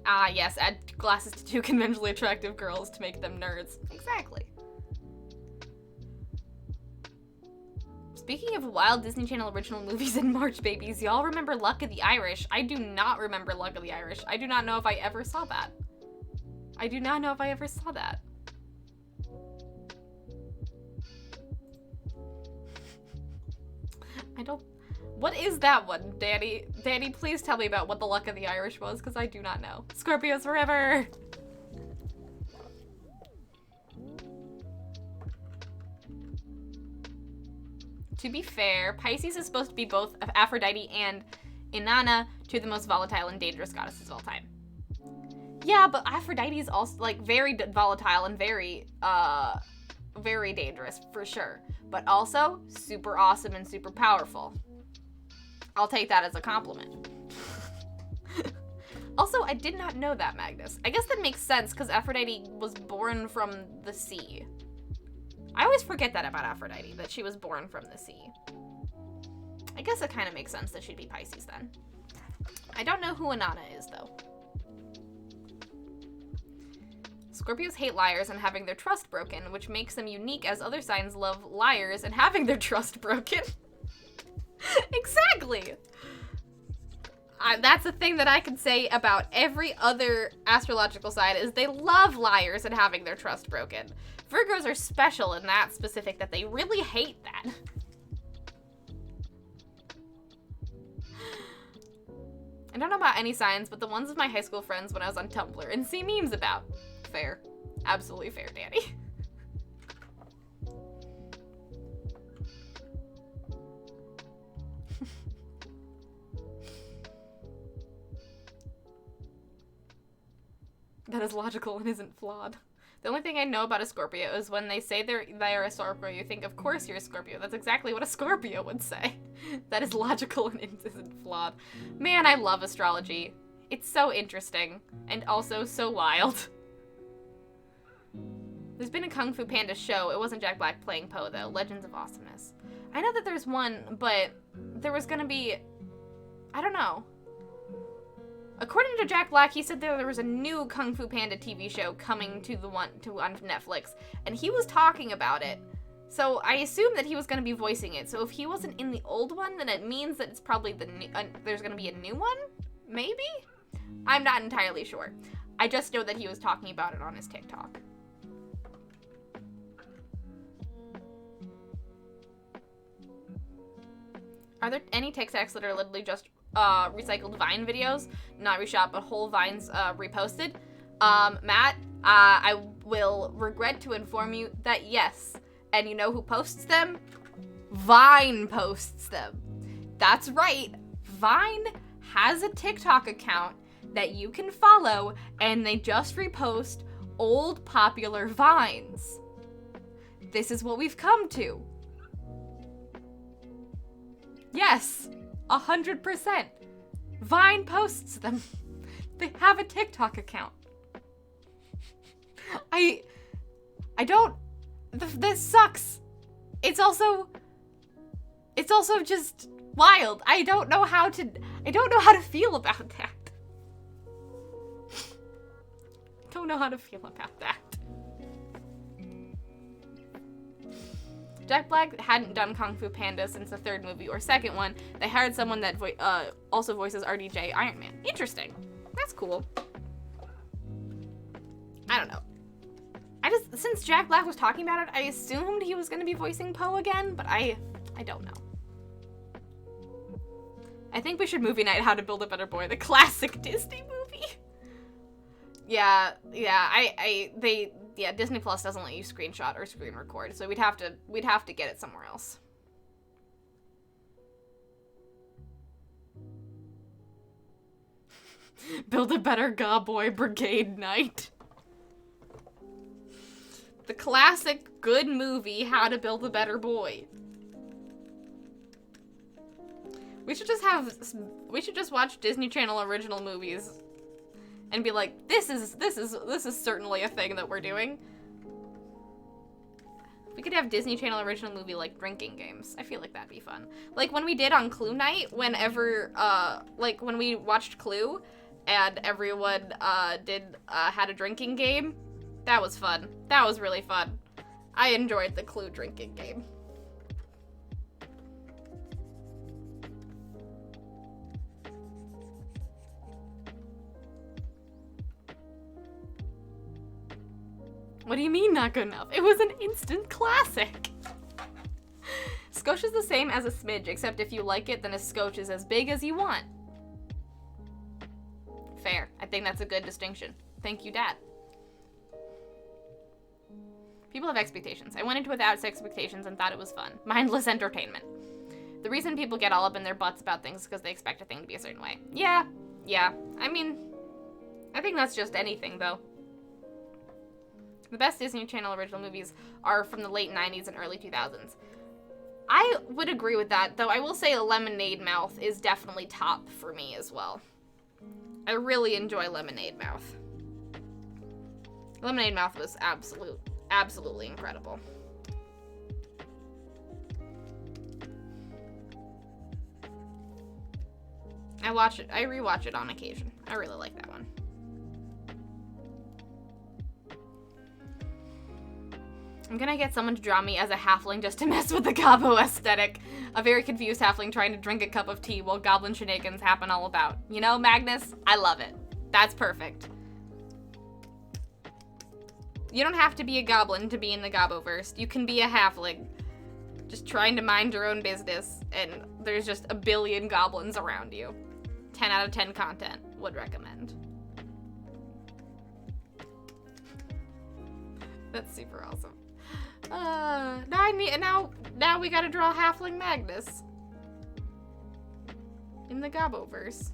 A: Ah, yes, add glasses to two conventionally attractive girls to make them nerds. Exactly. Speaking of wild Disney Channel original movies and March babies, y'all remember Luck of the Irish? I do not remember Luck of the Irish. I do not know if I ever saw that. I do not know if I ever saw that. What is that one, Danny? Danny, please tell me about what the Luck of the Irish was, because I do not know. Scorpios forever! To be fair, Pisces is supposed to be both Aphrodite and Inanna, two of the most volatile and dangerous goddesses of all time. Yeah, but Aphrodite is also, like, very volatile and very dangerous, for sure. But also, super awesome and super powerful. I'll take that as a compliment. Also, I did not know that, Magnus. I guess that makes sense, because Aphrodite was born from the sea. I always forget that about Aphrodite, that she was born from the sea. I guess it kind of makes sense that she'd be Pisces, then. I don't know who Inanna is, though. Scorpios hate liars and having their trust broken, which makes them unique as other signs love liars and having their trust broken. Exactly! That's a thing that I can say about every other astrological sign, is they love liars and having their trust broken. Virgos are special in that specific, that they really hate that. I don't know about any signs, but the ones of my high school friends when I was on Tumblr and see memes about. Fair. Absolutely fair, Danny. That is logical and isn't flawed. The only thing I know about a Scorpio is when they say they're a Scorpio, you think, of course you're a Scorpio. That's exactly what a Scorpio would say. That is logical and isn't flawed. Man, I love astrology. It's so interesting, and also so wild. There's been a Kung Fu Panda show. It wasn't Jack Black playing Poe, though. Legends of Awesomeness. I know that there's one, but there was gonna be... I don't know. According to Jack Black, he said there was a new Kung Fu Panda TV show coming on Netflix, and he was talking about it. So I assume that he was going to be voicing it. So if he wasn't in the old one, then it means that it's probably there's going to be a new one? Maybe? I'm not entirely sure. I just know that he was talking about it on his TikTok. Are there any TikToks that are literally just recycled Vine videos, not reshot, but whole Vines reposted? Matt, I will regret to inform you that yes. And you know who posts them? Vine posts them. That's right. Vine has a TikTok account that you can follow, and they just repost old popular Vines. This is what we've come to. Yes, 100%. Vine posts them. They have a TikTok account. This sucks. It's also just wild. I don't know how to feel about that. Don't know how to feel about that. Jack Black hadn't done Kung Fu Panda since the third movie or second one. They hired someone that also voices RDJ Iron Man. Interesting. That's cool. I don't know. Since Jack Black was talking about it, I assumed he was going to be voicing Poe again, but I don't know. I think we should movie night How to Build a Better Boy, the classic Disney movie. Yeah, Disney Plus doesn't let you screenshot or screen record, so we'd have to get it somewhere else. Build a Better Boy Brigade Night. The classic good movie How to Build a Better Boy. We should just watch Disney Channel original movies and be like, this is certainly a thing that we're doing. We could have Disney Channel original movie like drinking games. I feel like that'd be fun. Like when we did on Clue Night, when we watched Clue and everyone had a drinking game. That was fun. That was really fun. I enjoyed the Clue drinking game. What do you mean not good enough? It was an instant classic. Scotch is the same as a smidge, except if you like it, then a Scotch is as big as you want. Fair. I think that's a good distinction. Thank you, Dad. People have expectations. I went into without expectations and thought it was fun. Mindless entertainment. The reason people get all up in their butts about things is because they expect a thing to be a certain way. Yeah. I mean, I think that's just anything, though. The best Disney Channel original movies are from the late 90s and early 2000s. I would agree with that, though I will say Lemonade Mouth is definitely top for me as well. I really enjoy Lemonade Mouth. Lemonade Mouth was absolutely incredible. I rewatch it on occasion. I really like that one. I'm gonna get someone to draw me as a halfling just to mess with the Gobbo aesthetic. A very confused halfling trying to drink a cup of tea while goblin shenanigans happen all about. You know, Magnus? I love it. That's perfect. You don't have to be a goblin to be in the Gobboverse. You can be a halfling. Just trying to mind your own business, and there's just a billion goblins around you. 10 out of 10 content. Would recommend. That's super awesome. Now we gotta draw Halfling Magnus. In the Goboverse.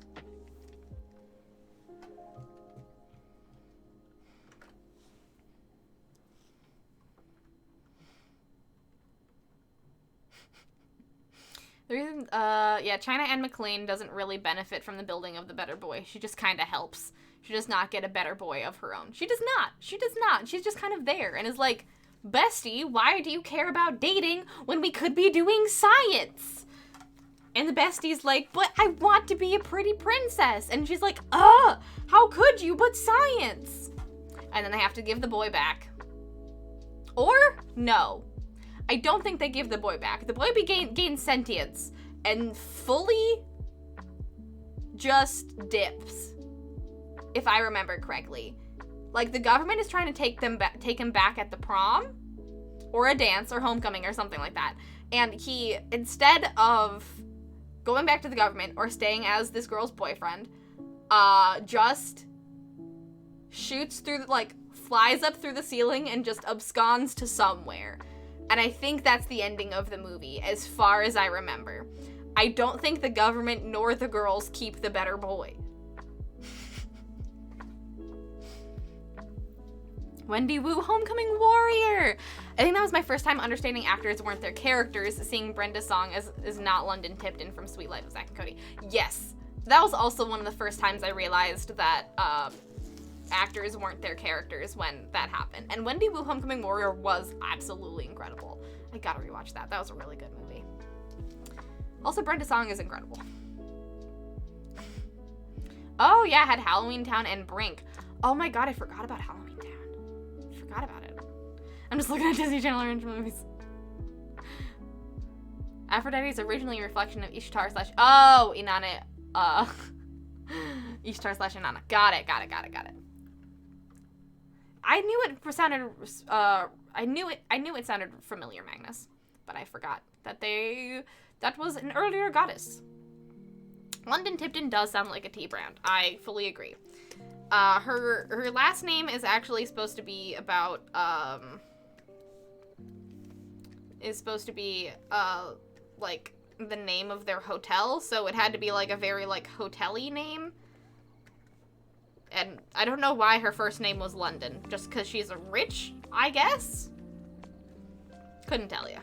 A: The reason, yeah, China Anne McClain doesn't really benefit from the building of the better boy. She just kind of helps. She does not get a better boy of her own. She does not. She does not. She's just kind of there and is like, bestie, why do you care about dating when we could be doing science? And the bestie's like, but I want to be a pretty princess. And she's like, how could you but science? And then they have to give the boy back. Or, no. I don't think they give the boy back. The boy gains sentience and fully just dips, if I remember correctly. Like, the government is trying to take him back at the prom or a dance or homecoming or something like that. And he, instead of going back to the government or staying as this girl's boyfriend, just shoots through, like, flies up through the ceiling and just absconds to somewhere. And I think that's the ending of the movie, as far as I remember. I don't think the government nor the girls keep the better boy. Wendy Wu, Homecoming Warrior! I think that was my first time understanding actors weren't their characters, seeing Brenda Song as not London Tipton from Sweet Life of Zack and Cody. Yes, that was also one of the first times I realized that actors weren't their characters when that happened. And Wendy Wu, Homecoming Warrior was absolutely incredible. I gotta rewatch that. That was a really good movie. Also, Brenda Song is incredible. Oh yeah, had Halloween Town and Brink. Oh my god, I forgot about Halloween Town. I forgot about it. I'm just looking at Disney Channel original movies. Aphrodite is originally a reflection of Ishtar / oh, Inanna. Ishtar / Inanna. Got it. I knew it sounded I knew it sounded familiar, Magnus, but I forgot that was an earlier goddess. London Tipton does sound like a tea brand. I fully agree. Her last name is actually supposed to be about like the name of their hotel, so it had to be like a very like hotel-y name. And I don't know why her first name was London. Just because she's rich, I guess? Couldn't tell you.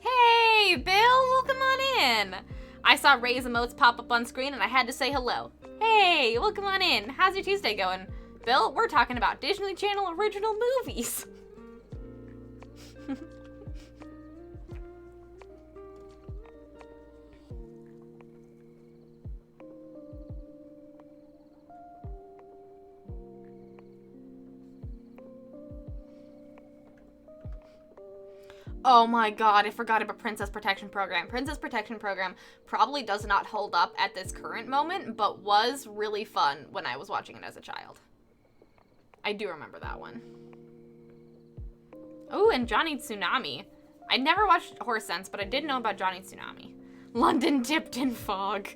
A: Hey, Bill, welcome on in. I saw Ray's emotes pop up on screen and I had to say hello. Hey, welcome on in. How's your Tuesday going? Bill, we're talking about Disney Channel original movies. Oh my god, I forgot about Princess Protection Program. Princess Protection Program probably does not hold up at this current moment, but was really fun when I was watching it as a child. I do remember that one. Oh, and Johnny Tsunami. I never watched Horse Sense, but I did know about Johnny Tsunami. London Tipton Fog.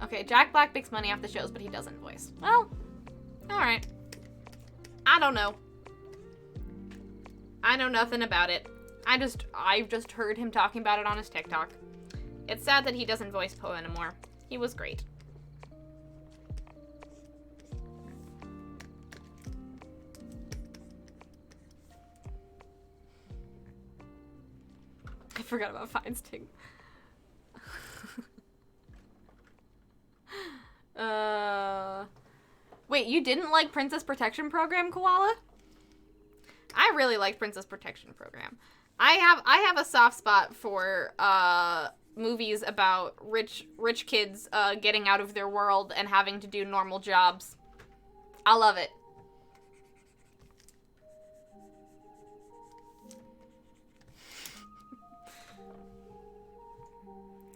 A: Okay, Jack Black makes money off the shows, but he doesn't voice. Well, alright. I don't know. I know nothing about it. I've just heard him talking about it on his TikTok. It's sad that he doesn't voice Poe anymore. He was great. I forgot about Feinstein. Wait, you didn't like Princess Protection Program, Koala? I really liked Princess Protection Program. I have a soft spot for movies about rich kids getting out of their world and having to do normal jobs. I love it.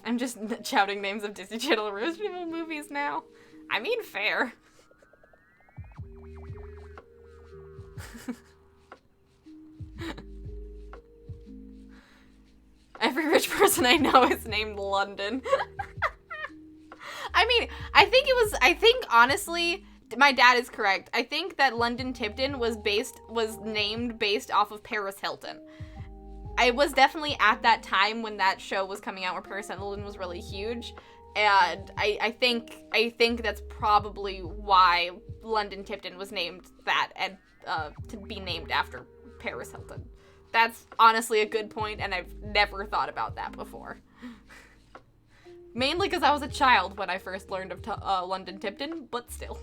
A: I'm just shouting names of Disney Channel original movies now. I mean, fair. Every rich person I know is named London. I mean, I think honestly, my dad is correct. I think that London Tipton was named based off of Paris Hilton. I was definitely at that time when that show was coming out where Paris Hilton was really huge. And I think that's probably why London Tipton was named that, and to be named after Paris Hilton. That's honestly a good point, and I've never thought about that before. Mainly because I was a child when I first learned of London Tipton, but still.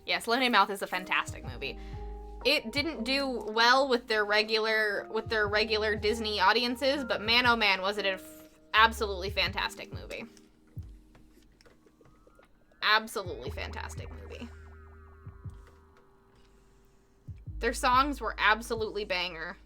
A: Yes, Lemonade Mouth is a fantastic movie. It didn't do well with their regular Disney audiences, but man oh man was it an absolutely fantastic movie. Absolutely fantastic movie. Their songs were absolutely banger.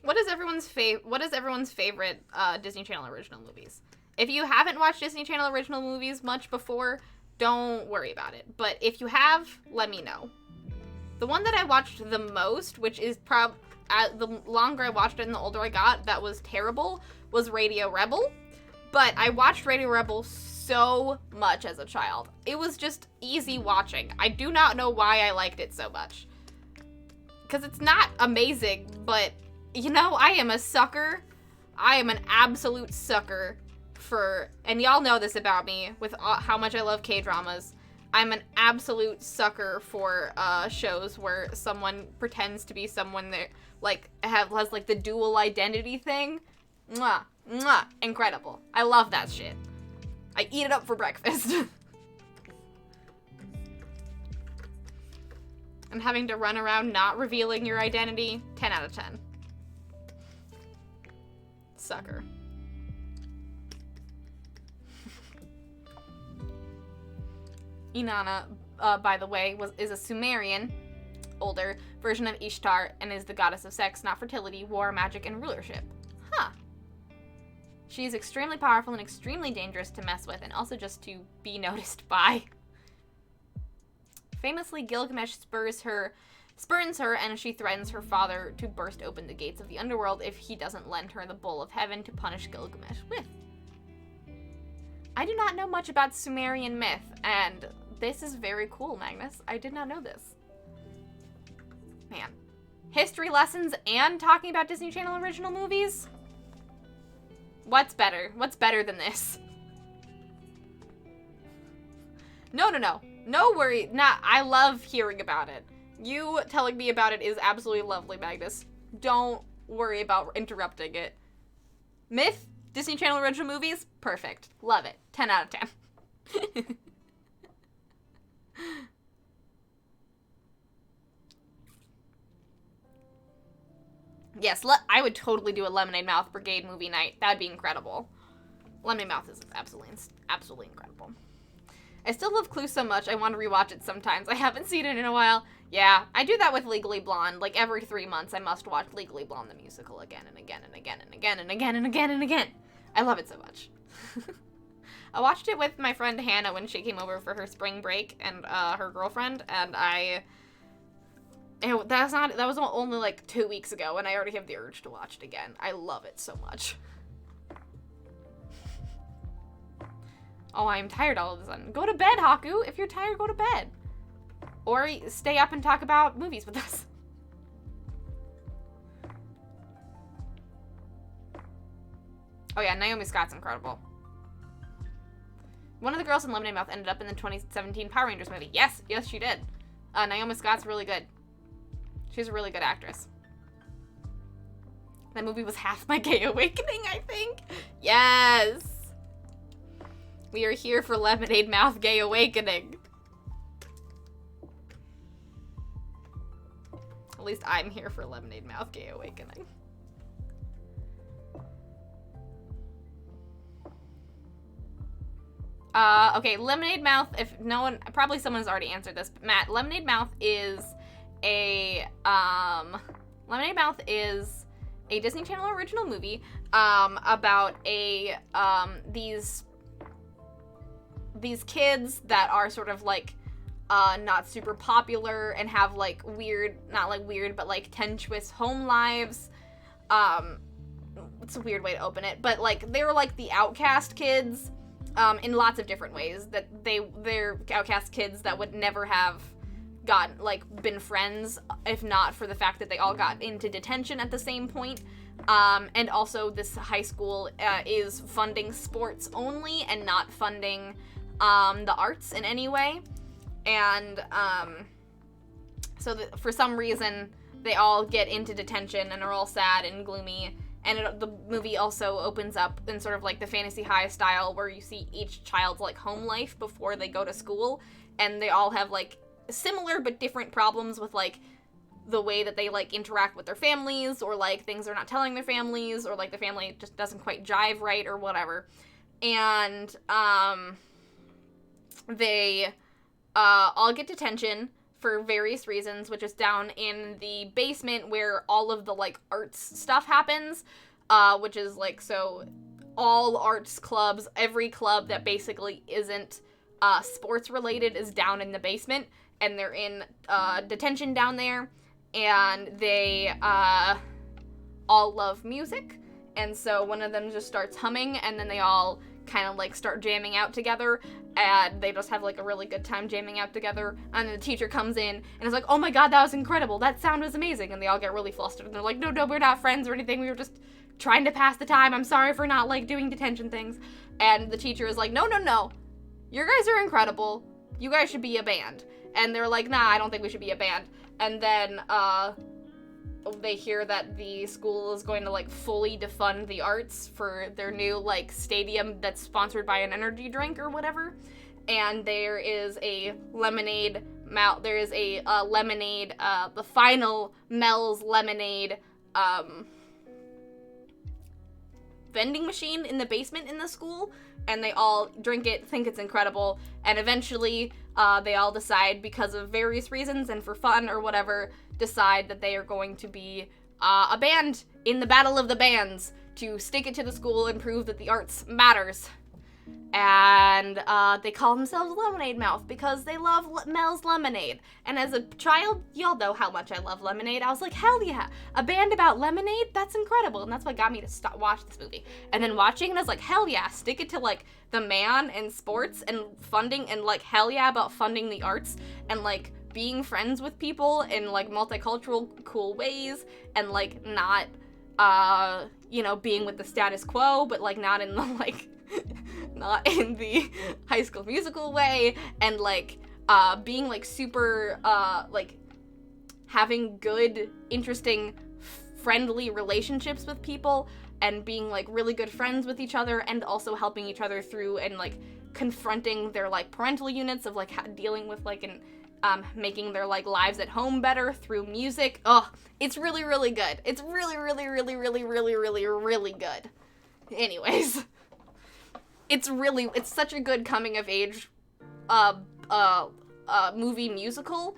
A: What is everyone's favorite Disney Channel original movies? If you haven't watched Disney Channel original movies much before, don't worry about it. But if you have, let me know. The one that I watched the most, which is the longer I watched it and the older I got, that was terrible, was Radio Rebel. But I watched Radio Rebel so much as a child. It was just easy watching. I do not know why I liked it so much. Because it's not amazing, but, you know, I am a sucker. I am an absolute sucker for, and y'all know this about me with how much I love K-dramas. I'm an absolute sucker for shows where someone pretends to be someone that has like the dual identity thing. Mwah, mwah, incredible. I love that shit. I eat it up for breakfast. And having to run around not revealing your identity, 10 out of 10. Sucker. Inanna, by the way, is a Sumerian, older version of Ishtar, and is the goddess of sex, not fertility, war, magic, and rulership. Huh. She is extremely powerful and extremely dangerous to mess with, and also just to be noticed by. Famously, Gilgamesh spurns her, and she threatens her father to burst open the gates of the underworld if he doesn't lend her the bowl of heaven to punish Gilgamesh with. I do not know much about Sumerian myth, and this is very cool, Magnus. I did not know this. Man. History lessons and talking about Disney Channel original movies? What's better? What's better than this? No. No worry. Nah, I love hearing about it. You telling me about it is absolutely lovely, Magnus. Don't worry about interrupting it. Myth? Disney Channel original movies? Perfect. Love it. 10 out of 10. Yes, I would totally do a Lemonade Mouth Brigade movie night. That'd be incredible. Lemonade Mouth is absolutely incredible. I still love Clue so much, I want to rewatch it sometimes. I haven't seen it in a while. Yeah, I do that with Legally Blonde. Like, every 3 months, I must watch Legally Blonde the musical again and again and again and again and again and again and again. I love it so much. I watched it with my friend Hannah when she came over for her spring break and her girlfriend, and that was only like 2 weeks ago, and I already have the urge to watch it again. I love it so much. Oh, I'm tired all of a sudden. Go to bed, Haku. If you're tired, go to bed. Or stay up and talk about movies with us. Oh yeah, Naomi Scott's incredible. One of the girls in Lemonade Mouth ended up in the 2017 Power Rangers movie. Yes, she did. Naomi Scott's really good. She's a really good actress. That movie was half my gay awakening, I think. Yes! We are here for Lemonade Mouth Gay Awakening. At least I'm here for Lemonade Mouth Gay Awakening. Okay, Lemonade Mouth, if no one, probably someone's already answered this, but Matt, Lemonade Mouth is a Disney Channel original movie, about these kids that are sort of, like, not super popular and have, like, not weird, but, like, tempestuous home lives. It's a weird way to open it, but, like, they were, like, the outcast kids, in lots of different ways, that they're outcast kids that would never have been friends if not for the fact that they all got into detention at the same point. And also this high school is funding sports only and not funding the arts in any way. And so for some reason they all get into detention and are all sad and gloomy. And the movie also opens up in sort of like the Fantasy High style where you see each child's like home life before they go to school, and they all have like similar but different problems with like the way that they like interact with their families, or like things they're not telling their families, or like the family just doesn't quite jive right or whatever. And they all get detention for various reasons, which is down in the basement where all of the, like, arts stuff happens, which is, like, so all arts clubs, every club that basically isn't sports-related is down in the basement, and they're in detention down there, and they all love music, and so one of them just starts humming, and then they all kind of, like, start jamming out together, and they just have, like, a really good time jamming out together, and the teacher comes in, and is like, oh my god, that was incredible, that sound was amazing, and they all get really flustered, and they're like, no, we're not friends or anything, we were just trying to pass the time, I'm sorry for not, like, doing detention things, and the teacher is like, no, you guys are incredible, you guys should be a band, and they're like, nah, I don't think we should be a band, and then, they hear that the school is going to, like, fully defund the arts for their new, like, stadium that's sponsored by an energy drink or whatever. And there is a lemonade, the final Mel's Lemonade, vending machine in the basement in the school. And they all drink it, think it's incredible. And eventually, they all decide, because of various reasons and for fun or whatever, decide that they are going to be a band in the Battle of the Bands to stick it to the school and prove that the arts matters. And they call themselves Lemonade Mouth because they love Mel's Lemonade. And as a child, y'all know how much I love lemonade. I was like, hell yeah, a band about lemonade? That's incredible. And that's what got me to watch this movie. And then watching it, I was like, hell yeah, stick it to, like, the man and sports and funding, and, like, hell yeah about funding the arts and, like, being friends with people in, like, multicultural cool ways, and, like, not, being with the status quo, but, like, not in the, like, not in the High School Musical way, and, like, being, like, super, like, having good, interesting, friendly relationships with people, and being, like, really good friends with each other, and also helping each other through, and, like, confronting their, like, parental units of, like, dealing with, like, making their, like, lives at home better through music. Oh, it's really, really good. It's really, really, really, really, really, really, really good. Anyways, it's such a good coming of age, movie musical,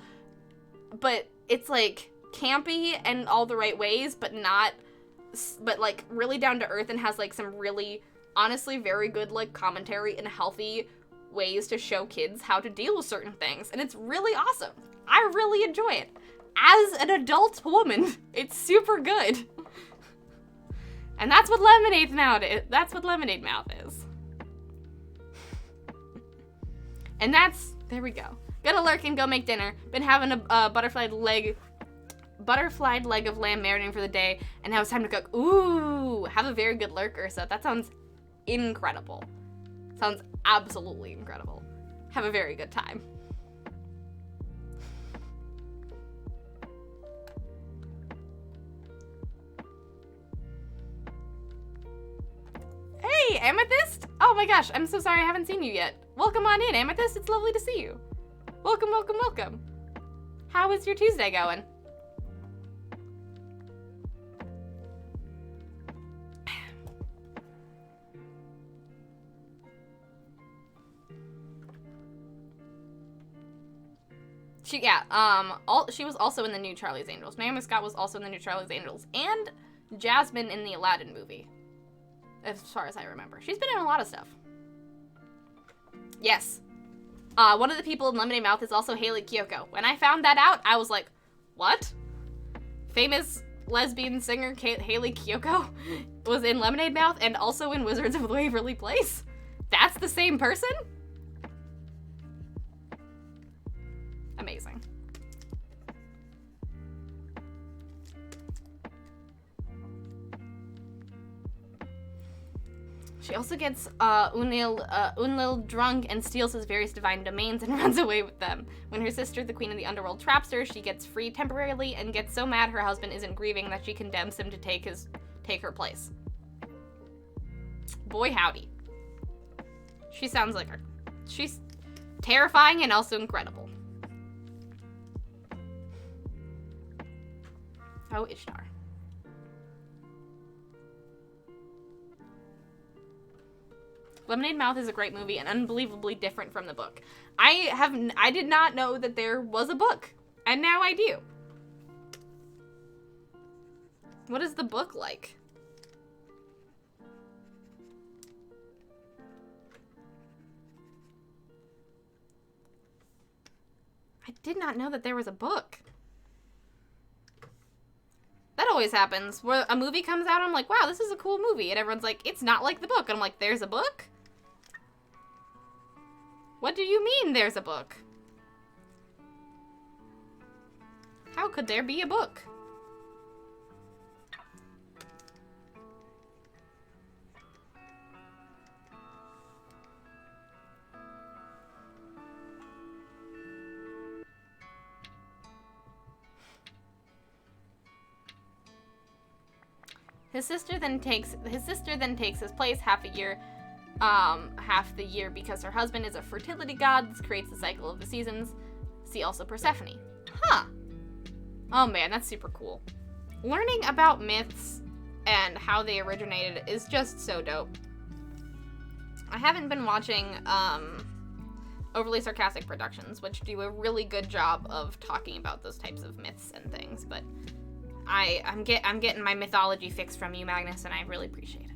A: but it's, like, campy in all the right ways, but like, really down to earth, and has, like, some really, honestly, very good, like, commentary and healthy ways to show kids how to deal with certain things, and it's really awesome. I really enjoy it. As an adult woman, it's super good. And that's what Lemonade Mouth is. That's what Lemonade Mouth is. And there we go. Gonna lurk and go make dinner. Been having a butterflied leg of lamb marinating for the day, and now it's time to cook. Ooh, have a very good lurker, so that sounds incredible. Sounds absolutely incredible. Have a very good time. Hey, Amethyst! Oh my gosh, I'm so sorry I haven't seen you yet. Welcome on in, Amethyst. It's lovely to see you. Welcome, welcome, welcome. How is your Tuesday going? She was also in the new Charlie's Angels. Naomi Scott was also in the new Charlie's Angels. And Jasmine in the Aladdin movie. As far as I remember. She's been in a lot of stuff. Yes. One of the people in Lemonade Mouth is also Hayley Kiyoko. When I found that out, I was like, what? Famous lesbian singer Hayley Kiyoko was in Lemonade Mouth and also in Wizards of Waverly Place? That's the same person? Amazing. She also gets Unlil drunk and steals his various divine domains and runs away with them. When her sister, the Queen of the Underworld, traps her, she gets free temporarily and gets so mad her husband isn't grieving that she condemns him to take her place. Boy howdy. She sounds like her. She's terrifying and also incredible. Oh, Ishtar. Lemonade Mouth is a great movie and unbelievably different from the book. I did not know that there was a book, and now I do. What is the book like? I did not know that there was a book. That always happens, where a movie comes out, I'm like, wow, this is a cool movie, and everyone's like, it's not like the book, and I'm like, there's a book? What do you mean there's a book? How could there be a book? His sister then takes his place half the year because her husband is a fertility god. This creates the cycle of the seasons. See also Persephone. Huh. Oh man, that's super cool. Learning about myths and how they originated is just so dope. I haven't been watching Overly Sarcastic Productions, which do a really good job of talking about those types of myths and things, but I'm getting my mythology fix from you, Magnus, and I really appreciate it.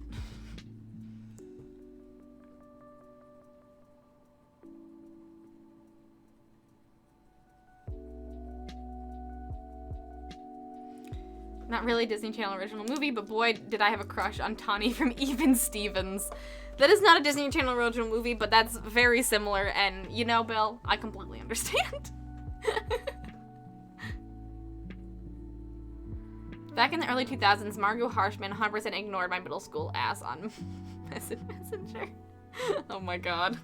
A: Not really a Disney Channel original movie, but boy, did I have a crush on Tawny from Even Stevens. That is not a Disney Channel original movie, but that's very similar, and you know, Bill, I completely understand. Back in the early 2000s, Margot Harshman 100% ignored my middle school ass on Messenger. Oh my god.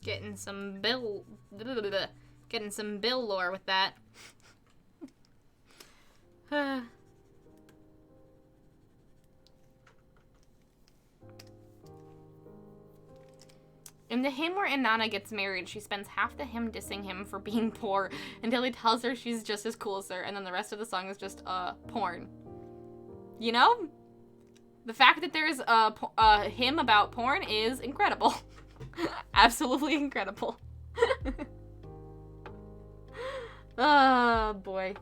A: Getting some Bill lore with that. In the hymn where Inanna gets married, she spends half the hymn dissing him for being poor until he tells her she's just as cool as her, and then the rest of the song is just, porn. You know? The fact that there's a hymn about porn is incredible. Absolutely incredible. Oh, boy.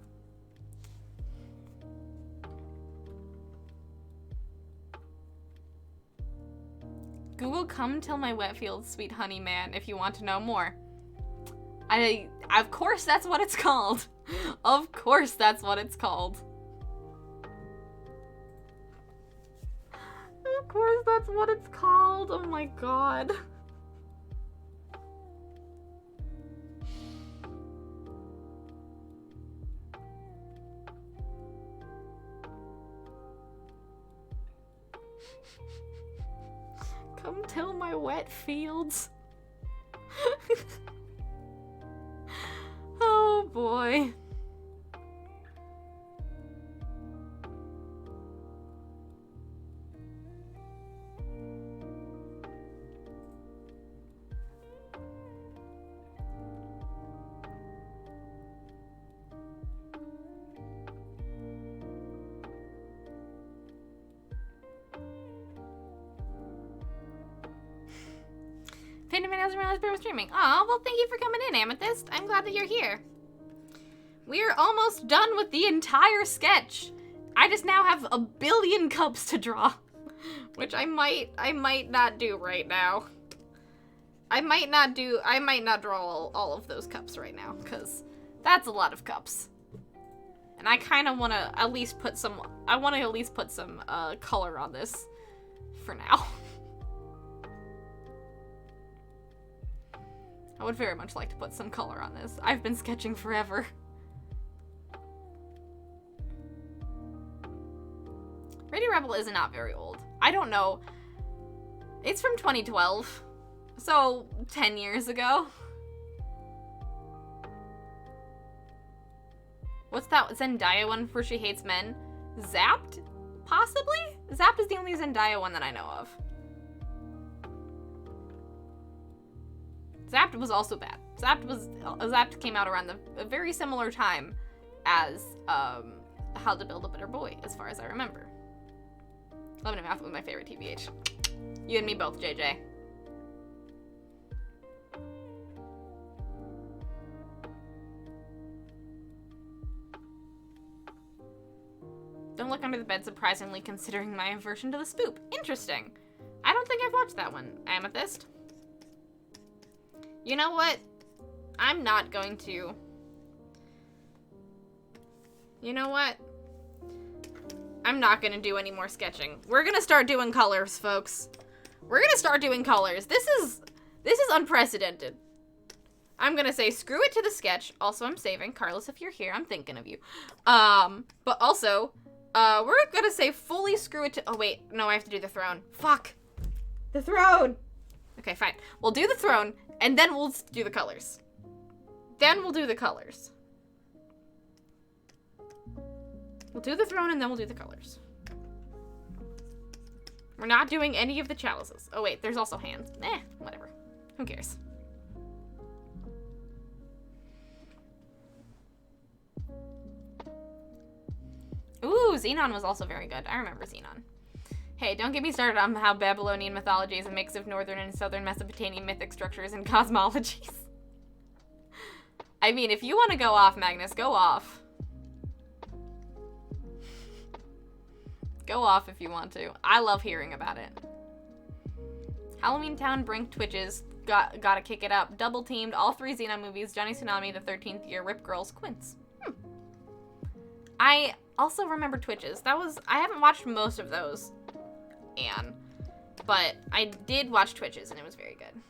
A: Google "Come Till My Wet Fields, Sweet Honey Man" if you want to know more. Of course that's what it's called. Of course that's what it's called. Of course that's what it's called. Oh my god. Come till my wet fields. Oh boy. We're streaming. Oh, well, thank you for coming in, Amethyst. I'm glad that you're here. We're almost done with the entire sketch. I just now have a billion cups to draw, which I might not do right now. I might not draw all of those cups right now, because that's a lot of cups. And I kind of want to at least put some, color on this for now. I would very much like to put some color on this. I've been sketching forever. Radio Rebel is not very old. I don't know. It's from 2012. So, 10 years ago. What's that Zendaya one where she hates men? Zapped? Possibly? Zapped is the only Zendaya one that I know of. Zapped was also bad. Zapped came out around a very similar time as How to Build a Better Boy, as far as I remember. Love and Math was my favorite TBH. You and me both, JJ. Don't Look Under the Bed, surprisingly, considering my aversion to the spoop. Interesting. I don't think I've watched that one, Amethyst. You know what? I'm not going to. You know what? I'm not gonna do any more sketching. We're gonna start doing colors, folks. We're gonna start doing colors. This is unprecedented. I'm gonna say screw it to the sketch. Also, I'm saving. Carlos, if you're here, I'm thinking of you. But also, we're gonna say fully screw it to, oh wait, no, I have to do the throne. Fuck. The throne. Okay, fine. We'll do the throne, and then we'll do the colors. Then we'll do the colors. We'll do the throne, and then we'll do the colors. We're not doing any of the chalices. Oh wait, there's also hands. Whatever. Who cares? Ooh, Xenon was also very good. I remember Xenon. Hey, don't get me started on how Babylonian mythology is a mix of northern and southern Mesopotamian mythic structures and cosmologies. I mean, if you want to go off, Magnus, go off. Go off if you want to. I love hearing about it. Halloween Town, Brink, Twitches, gotta kick it up. Double Teamed, all 3 Xenon movies, Johnny Tsunami, The 13th Year, Rip Girls, Quince. I also remember Twitches. I haven't watched most of those, Anne, but I did watch Twitches, and it was very good.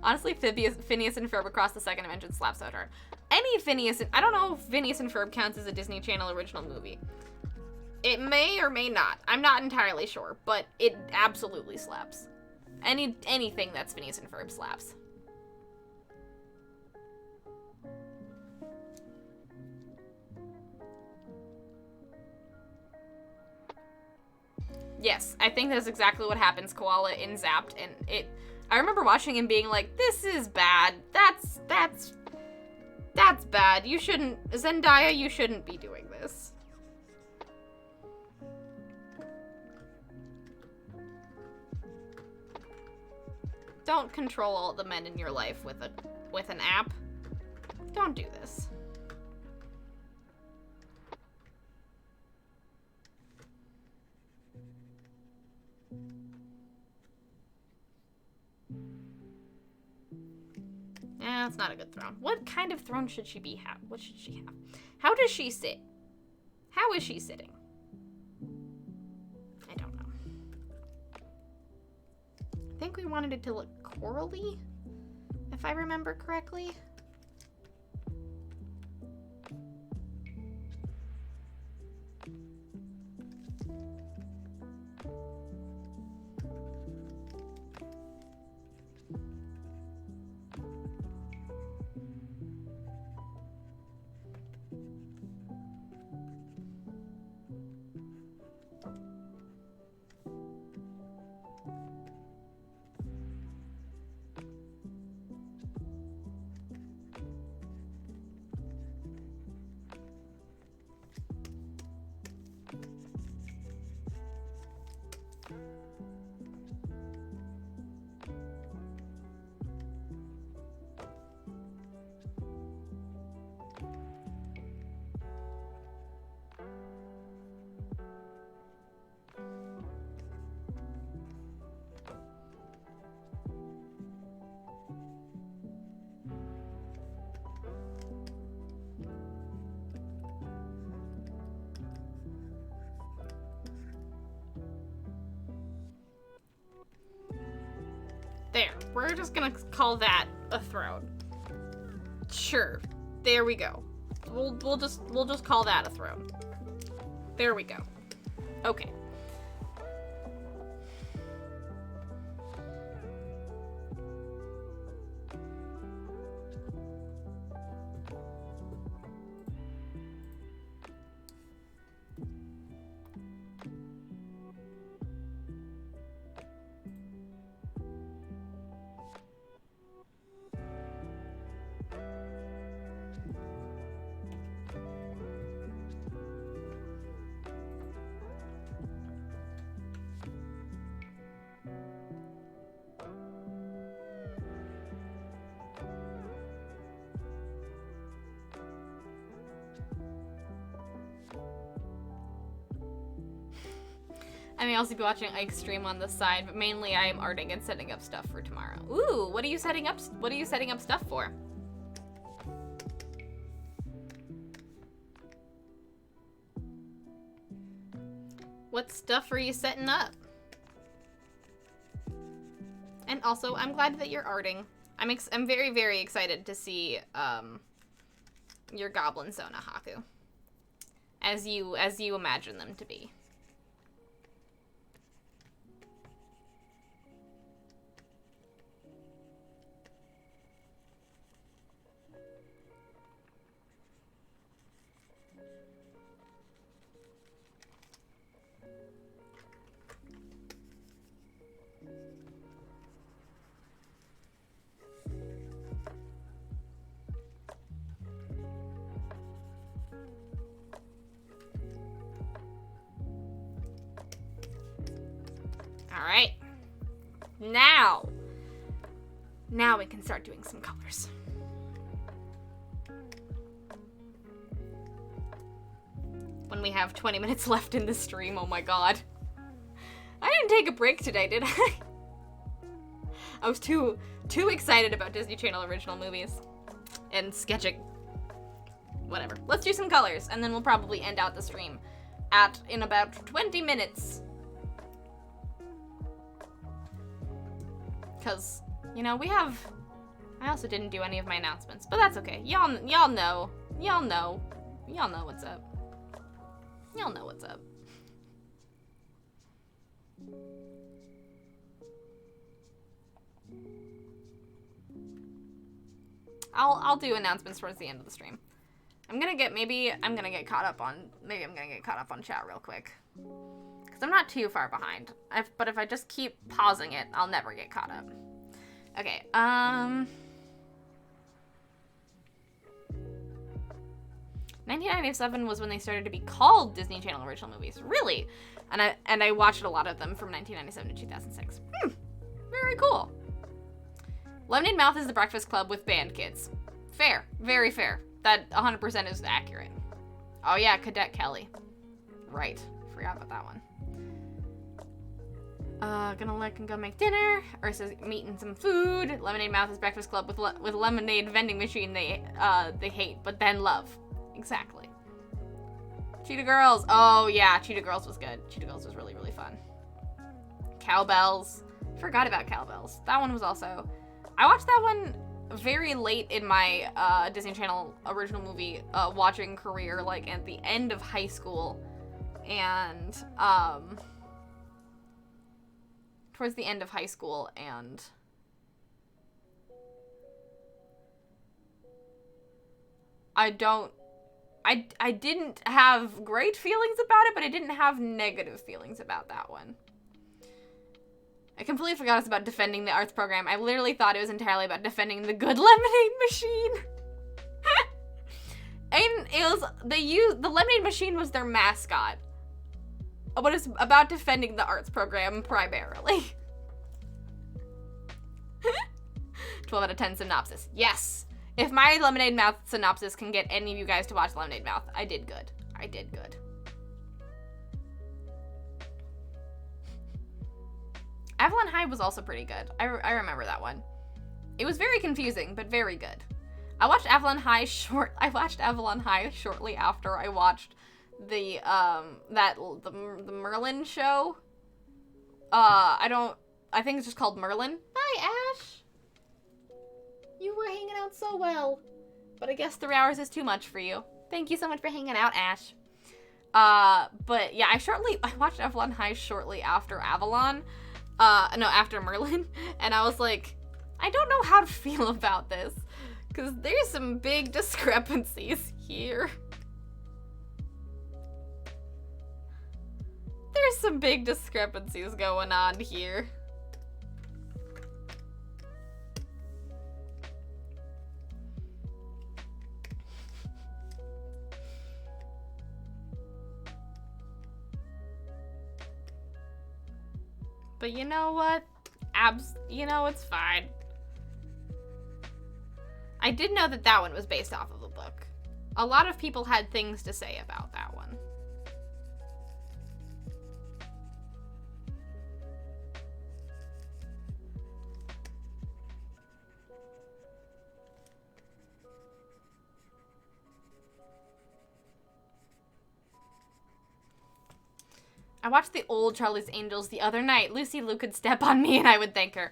A: Honestly, Phineas and Ferb Across the Second Dimension slaps out hard. Any Phineas, I don't know if Phineas and Ferb counts as a Disney Channel original movie. It may or may not. I'm not entirely sure, but it absolutely slaps. Anything that's Phineas and Ferb slaps. Yes, I think that's exactly what happens, Koala, in Zapped, and I remember watching and being like, this is bad. That's bad. You shouldn't, Zendaya, you shouldn't be doing this. Don't control all the men in your life with an app. Don't do this. That's not a good throne. What kind of throne should she be? What should she have? How does she sit? How is she sitting? I don't know. I think we wanted it to look corally, if I remember correctly. There, we're just gonna call that a throne. Sure, there we go. We'll just call that a throne. There we go. Okay. I may also be watching Ike's stream on the side, but mainly I am arting and setting up stuff for tomorrow. Ooh, what are you setting up? What are you setting up stuff for? What stuff are you setting up? And also, I'm glad that you're arting. I'm very, very excited to see your goblin Zona Haku, as you imagine them to be. Alright. Now we can start doing some colors. When we have 20 minutes left in the stream, oh my god. I didn't take a break today, did I? I was too excited about Disney Channel original movies and sketching. Whatever. Let's do some colors, and then we'll probably end out the stream in about 20 minutes. Because, you know, I also didn't do any of my announcements, but that's okay. Y'all know what's up. Y'all know what's up. I'll do announcements towards the end of the stream. Maybe I'm gonna get caught up on chat real quick. Because I'm not too far behind. But if I just keep pausing it, I'll never get caught up. Okay, 1997 was when they started to be called Disney Channel original movies. Really? And I watched a lot of them from 1997 to 2006. Very cool. Lemonade Mouth is the Breakfast Club with band kids. Fair. Very fair. That 100% is accurate. Oh yeah, Cadet Kelly. Right. Forgot about that one. Gonna go make dinner. Ursa's eating some food. Lemonade Mouth is breakfast club with lemonade vending machine they hate, but then love. Exactly. Cheetah Girls. Oh yeah, Cheetah Girls was good. Cheetah Girls was really, really fun. Cowbells. Forgot about Cowbells. That one was also... I watched that one very late in my Disney Channel original movie watching career, like at the end of high school. And, towards the end of high school, and I didn't have great feelings about it, but I didn't have negative feelings about that one. I completely forgot it's about defending the arts program. I literally thought it was entirely about defending the good lemonade machine. And it was, the lemonade machine was their mascot. But it's about defending the arts program primarily. 12 out of 10 synopsis. Yes! If my Lemonade Mouth synopsis can get any of you guys to watch Lemonade Mouth, I did good. I did good. Avalon High was also pretty good. I remember that one. It was very confusing, but very good. I watched Avalon High shortly after I watched the Merlin show. I think it's just called Merlin. Hi, Ash. You were hanging out so well. But I guess 3 hours is too much for you. Thank you so much for hanging out, Ash. But yeah, I watched Avalon High shortly after Avalon. After Merlin. And I was like, I don't know how to feel about this. Because there's some big discrepancies here. There's some big discrepancies going on here. But you know what? It's fine. I did know that one was based off of a book. A lot of people had things to say about that one. I watched the old Charlie's Angels the other night. Lucy Liu could step on me and I would thank her.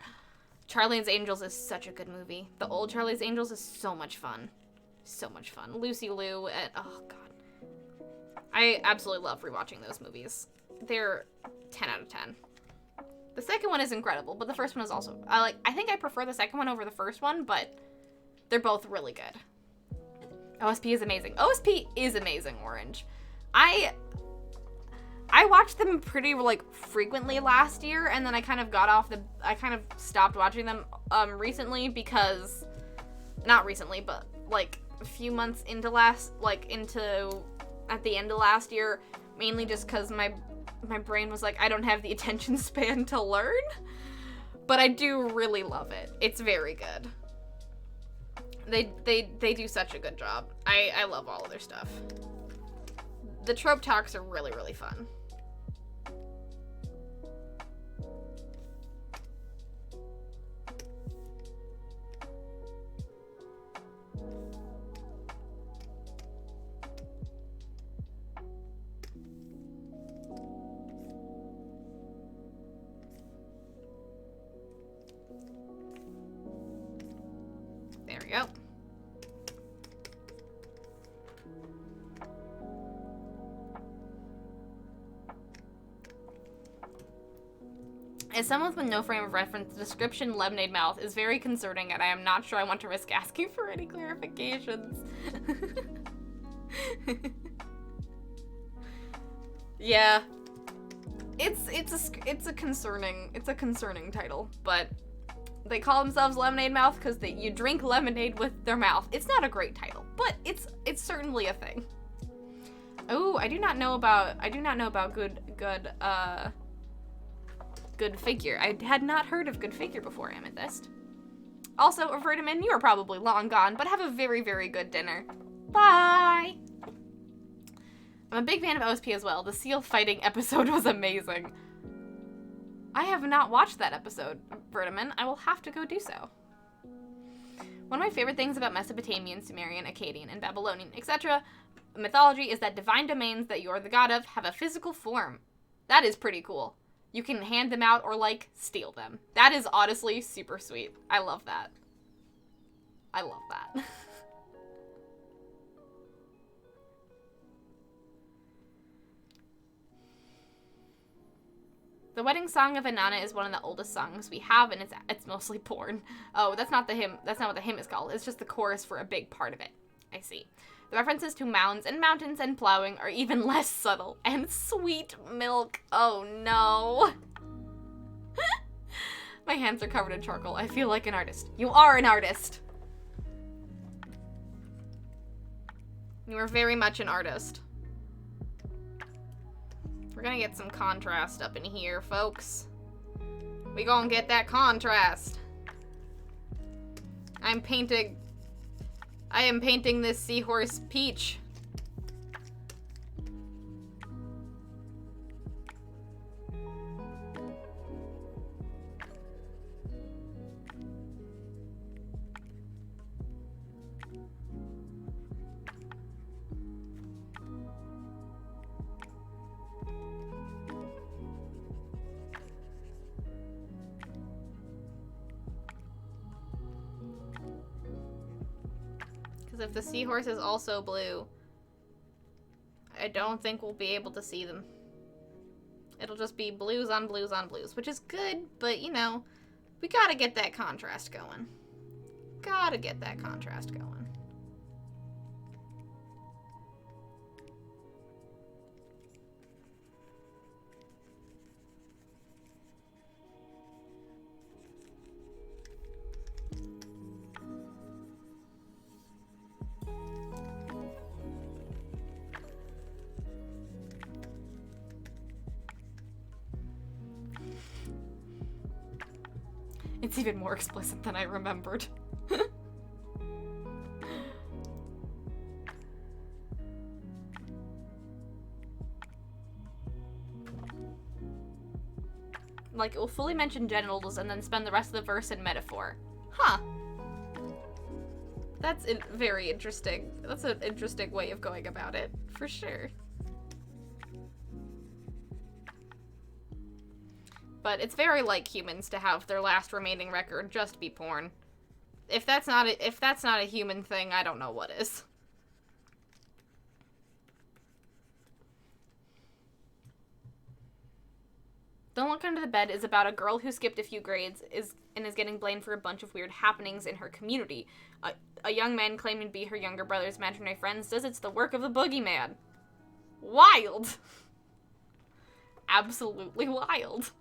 A: Charlie's Angels is such a good movie. The old Charlie's Angels is so much fun. So much fun. Lucy Liu and... oh, God. I absolutely love rewatching those movies. They're 10 out of 10. The second one is incredible, but the first one is also... I think I prefer the second one over the first one, but they're both really good. OSP is amazing. OSP is amazing, Orange. I watched them pretty, frequently last year, and then I kind of stopped watching them, recently because, not recently, but, a few months into at the end of last year, mainly just because my brain was like, I don't have the attention span to learn, but I do really love it. It's very good. They do such a good job. I love all of their stuff. The trope talks are really, really fun. There we go. As someone with no frame of reference, the description Lemonade Mouth is very concerning, and I am not sure I want to risk asking for any clarifications. Yeah. It's a concerning title, but they call themselves Lemonade Mouth because you drink lemonade with their mouth. It's not a great title, but it's certainly a thing. Oh, I do not know about Good Figure. I had not heard of Good Figure before, Amethyst. Also, Vertiman, you are probably long gone, but have a very, very good dinner. Bye! I'm a big fan of OSP as well. The seal fighting episode was amazing. I have not watched that episode, Vertiman. I will have to go do so. One of my favorite things about Mesopotamian, Sumerian, Akkadian, and Babylonian, etc. mythology is that divine domains that you're the god of have a physical form. That is pretty cool. You can hand them out or, like, steal them. That is honestly super sweet. I love that. I love that. The wedding song of Inanna is one of the oldest songs we have, and it's mostly porn. Oh, that's not the hymn. That's not what the hymn is called. It's just the chorus for a big part of it. I see. The references to mounds and mountains and plowing are even less subtle. And sweet milk. Oh no. My hands are covered in charcoal. I feel like an artist. You are an artist. You are very much an artist. We're gonna get some contrast up in here, folks. We gonna get that contrast. I am painting this seahorse peach. If the seahorse is also blue, I don't think we'll be able to see them. It'll just be blues on blues on blues, which is good, but, you know, we gotta get that contrast going. Gotta get that contrast going. It's even more explicit than I remembered. Like, it will fully mention genitals and then spend the rest of the verse in metaphor. Huh. That's very interesting. That's an interesting way of going about it, for sure. But it's very like humans to have their last remaining record just be porn. If that's not a human thing, I don't know what is. Don't Look Under the Bed is about a girl who skipped a few grades and is getting blamed for a bunch of weird happenings in her community. A young man claiming to be her younger brother's imaginary friend says it's the work of the boogeyman. Wild. Absolutely wild.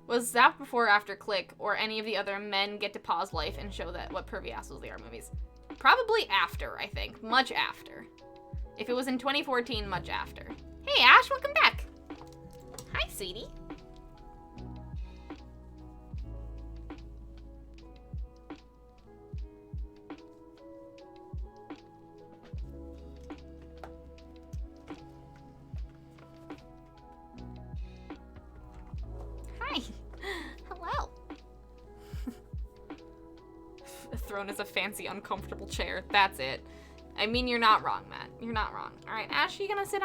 A: Was Zapped before or after Click or any of the other men get to pause life and show that what pervy assholes they are movies? Probably after, I think. Much after. If it was in 2014, much after. Hey, Ash, welcome back. Hi, sweetie. Hi. Hello. A throne is a fancy, uncomfortable chair. That's it. I mean, you're not wrong, Matt. You're not wrong. All right, Ash, you're gonna sit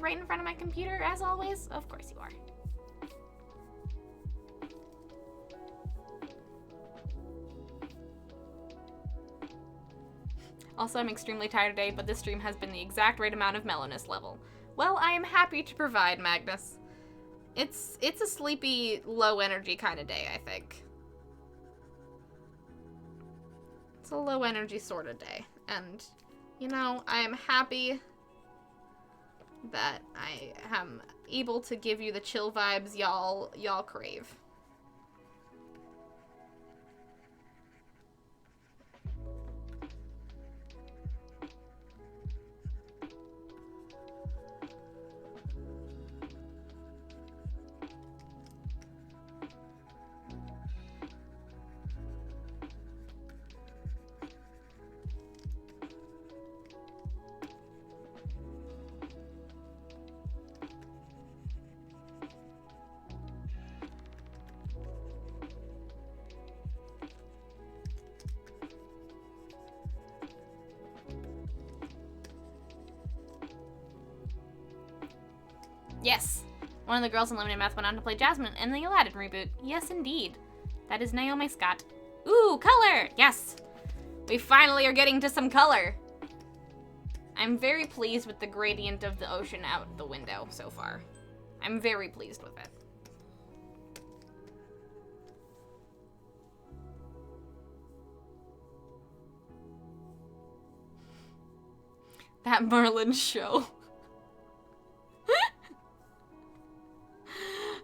A: right in front of my computer as always? Of course you are. Also, I'm extremely tired today, but this stream has been the exact right amount of mellowness level. Well, I am happy to provide, Magnus. It's a sleepy, low energy kind of day, I think. It's a low energy sort of day. And, you know, I am happy that I am able to give you the chill vibes y'all crave. Yes. One of the girls in Limited Math went on to play Jasmine in the Aladdin reboot. Yes, indeed. That is Naomi Scott. Ooh, color! Yes! We finally are getting to some color. I'm very pleased with the gradient of the ocean out the window so far. I'm very pleased with it. That Merlin show.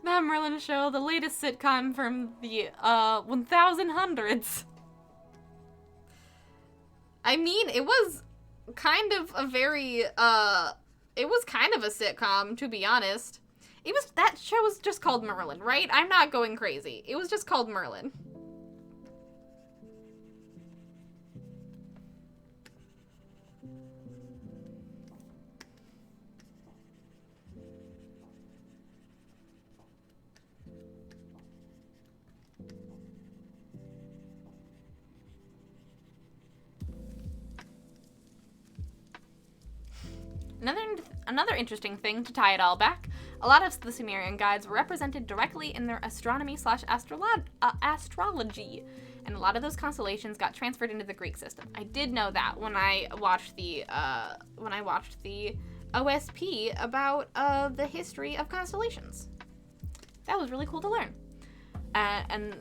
A: That Merlin show, the latest sitcom from the 1000s. I mean, it was kind of a very it was kind of a sitcom, to be honest. That show was just called Merlin, right? I'm not going crazy. It was just called Merlin. Another interesting thing to tie it all back, a lot of the Sumerian gods were represented directly in their astronomy/astrology, and a lot of those constellations got transferred into the Greek system. I did know that when I watched the OSP about the history of constellations. That was really cool to learn, and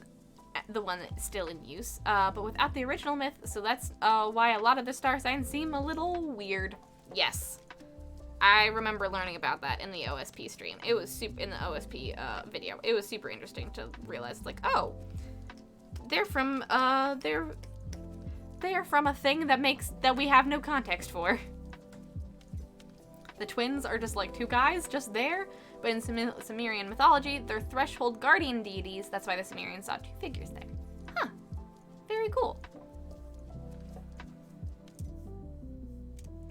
A: the one that's still in use, but without the original myth. So that's why a lot of the star signs seem a little weird. Yes. I remember learning about that in the OSP stream. It was in the OSP video. It was super interesting to realize, like, oh, they're from a thing that we have no context for. The twins are just like two guys just there, but in Sumerian mythology, they're threshold guardian deities. That's why the Sumerians saw two figures there. Huh. Very cool.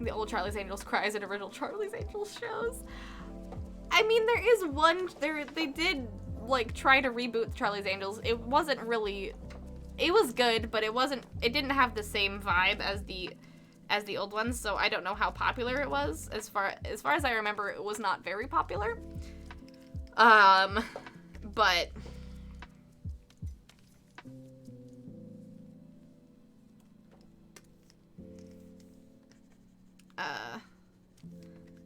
A: The old Charlie's Angels cries at original Charlie's Angels shows. I mean, there is one, they did, like, try to reboot Charlie's Angels. It wasn't really, it was good, but it didn't have the same vibe as the old ones, so I don't know how popular it was. As far as I remember, it was not very popular. But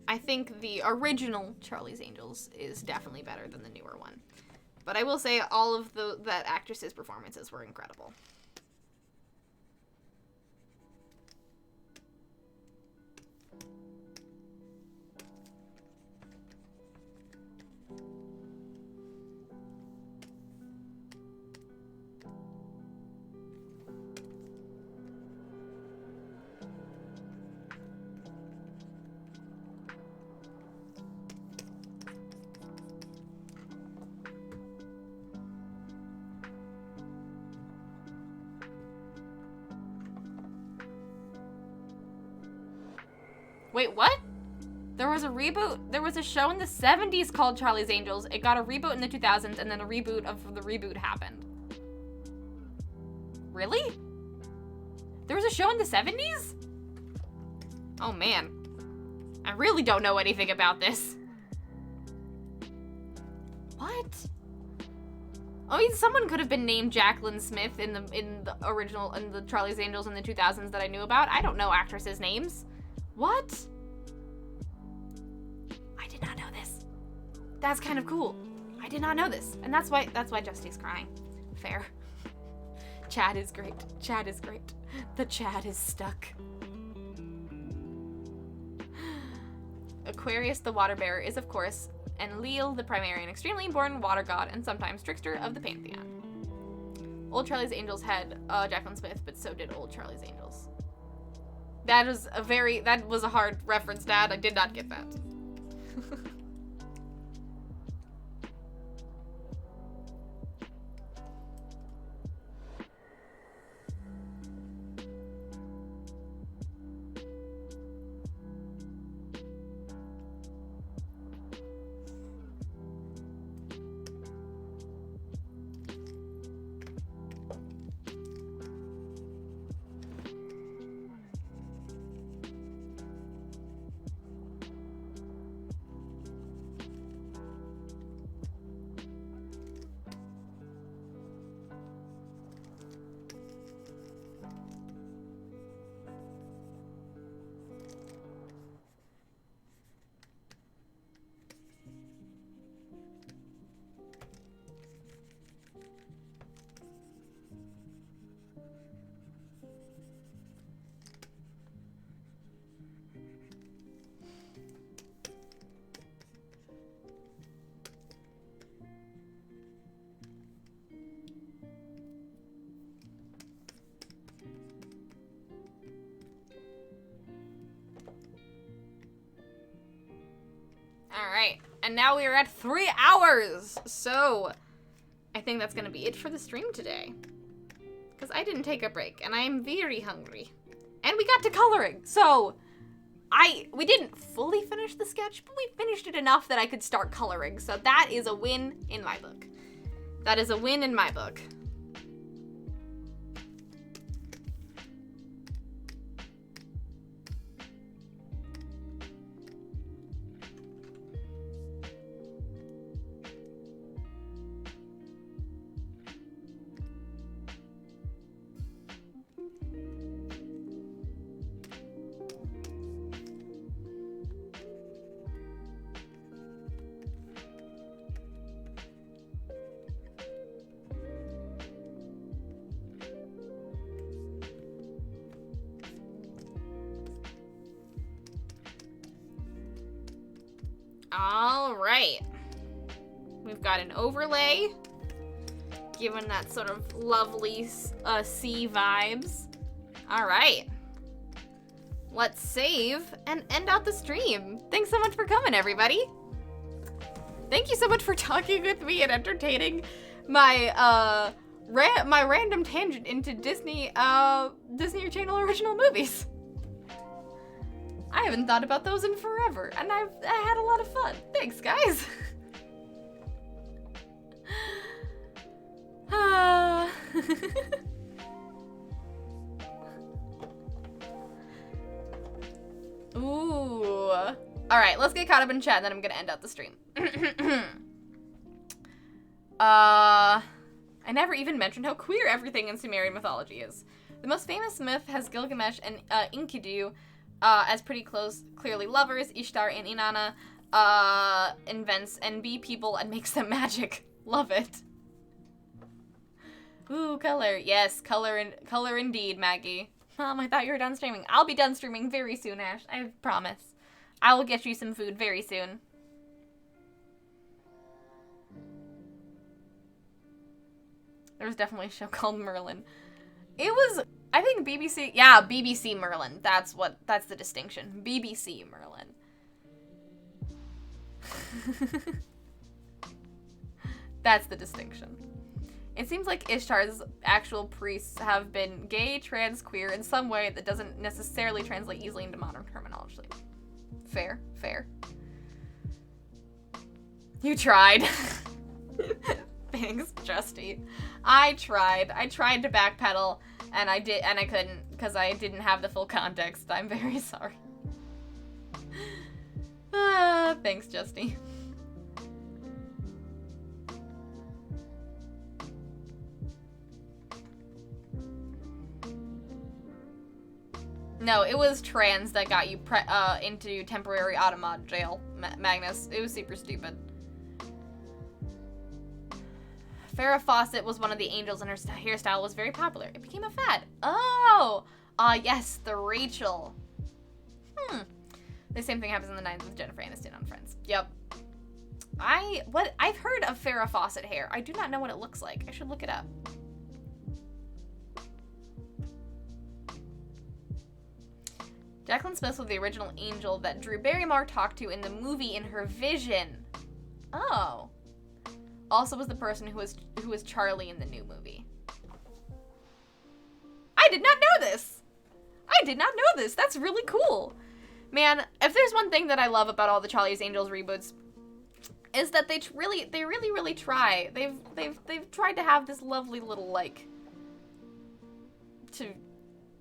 A: I think the original Charlie's Angels is definitely better than the newer one. But I will say all of that actress's performances were incredible. Wait, what? There was a reboot? There was a show in the 70s called Charlie's Angels. It got a reboot in the 2000s, and then a reboot of the reboot happened. Really? There was a show in the 70s? Oh, man. I really don't know anything about this. What? Oh, someone could have been named Jacqueline Smith in the original, in the Charlie's Angels in the 2000s that I knew about. I don't know actresses' names. What? I did not know this. That's kind of cool. I did not know this. And that's why Justy's crying. Fair. Chad is great. Chad is great. The Chad is stuck. Aquarius the water bearer is, of course, Enlil the primary and extremely important water god and sometimes trickster of the pantheon. Old Charlie's Angels had Jacqueline Smith, but so did Old Charlie's Angels. That was a hard reference, Dad. I did not get that. and now we are at 3 hours. So I think that's gonna be it for the stream today. Because I didn't take a break, and I am very hungry. And we got to coloring, so we didn't fully finish the sketch, but we finished it enough that I could start coloring. So that is a win in my book. That is a win in my book. All right. We've got an overlay, given that sort of lovely sea vibes. All right. Let's save and end out the stream. Thanks so much for coming, everybody. Thank you so much for talking with me and entertaining my my random tangent into Disney Channel original movies. I haven't thought about those in forever, and I had a lot of fun. Thanks, guys. Ooh. All right, let's get caught up in chat, and then I'm gonna end out the stream. I never even mentioned how queer everything in Sumerian mythology is. The most famous myth has Gilgamesh and Enkidu as pretty clearly lovers. Ishtar and Inanna invents NB people and makes them magic. Love it. Ooh, color. Yes, color indeed, Maggie. Mom, I thought you were done streaming. I'll be done streaming very soon, Ash. I promise. I will get you some food very soon. There was definitely a show called Merlin. It was, I think BBC, yeah, BBC Merlin. That's the distinction. BBC Merlin. That's the distinction. It seems like Ishtar's actual priests have been gay, trans, queer in some way that doesn't necessarily translate easily into modern terminology. Fair, fair. You tried. Thanks, Justy. I tried to backpedal, and I couldn't, because I didn't have the full context. I'm very sorry. Thanks, Justy. No, it was trans that got you into temporary automod jail, Magnus. It was super stupid. Farrah Fawcett was one of the angels, and her hairstyle was very popular. It became a fad. Oh! Yes, the Rachel. The same thing happens in the 90s with Jennifer Aniston on Friends. Yep. I've heard of Farrah Fawcett hair. I do not know what it looks like. I should look it up. Jacqueline Smith was the original angel that Drew Barrymore talked to in the movie in her vision. Oh. Also was the person who was Charlie in the new movie. I did not know this. I did not know this. That's really cool. Man, if there's one thing that I love about all the Charlie's Angels reboots, is that they really try. They've tried to have this lovely little, like,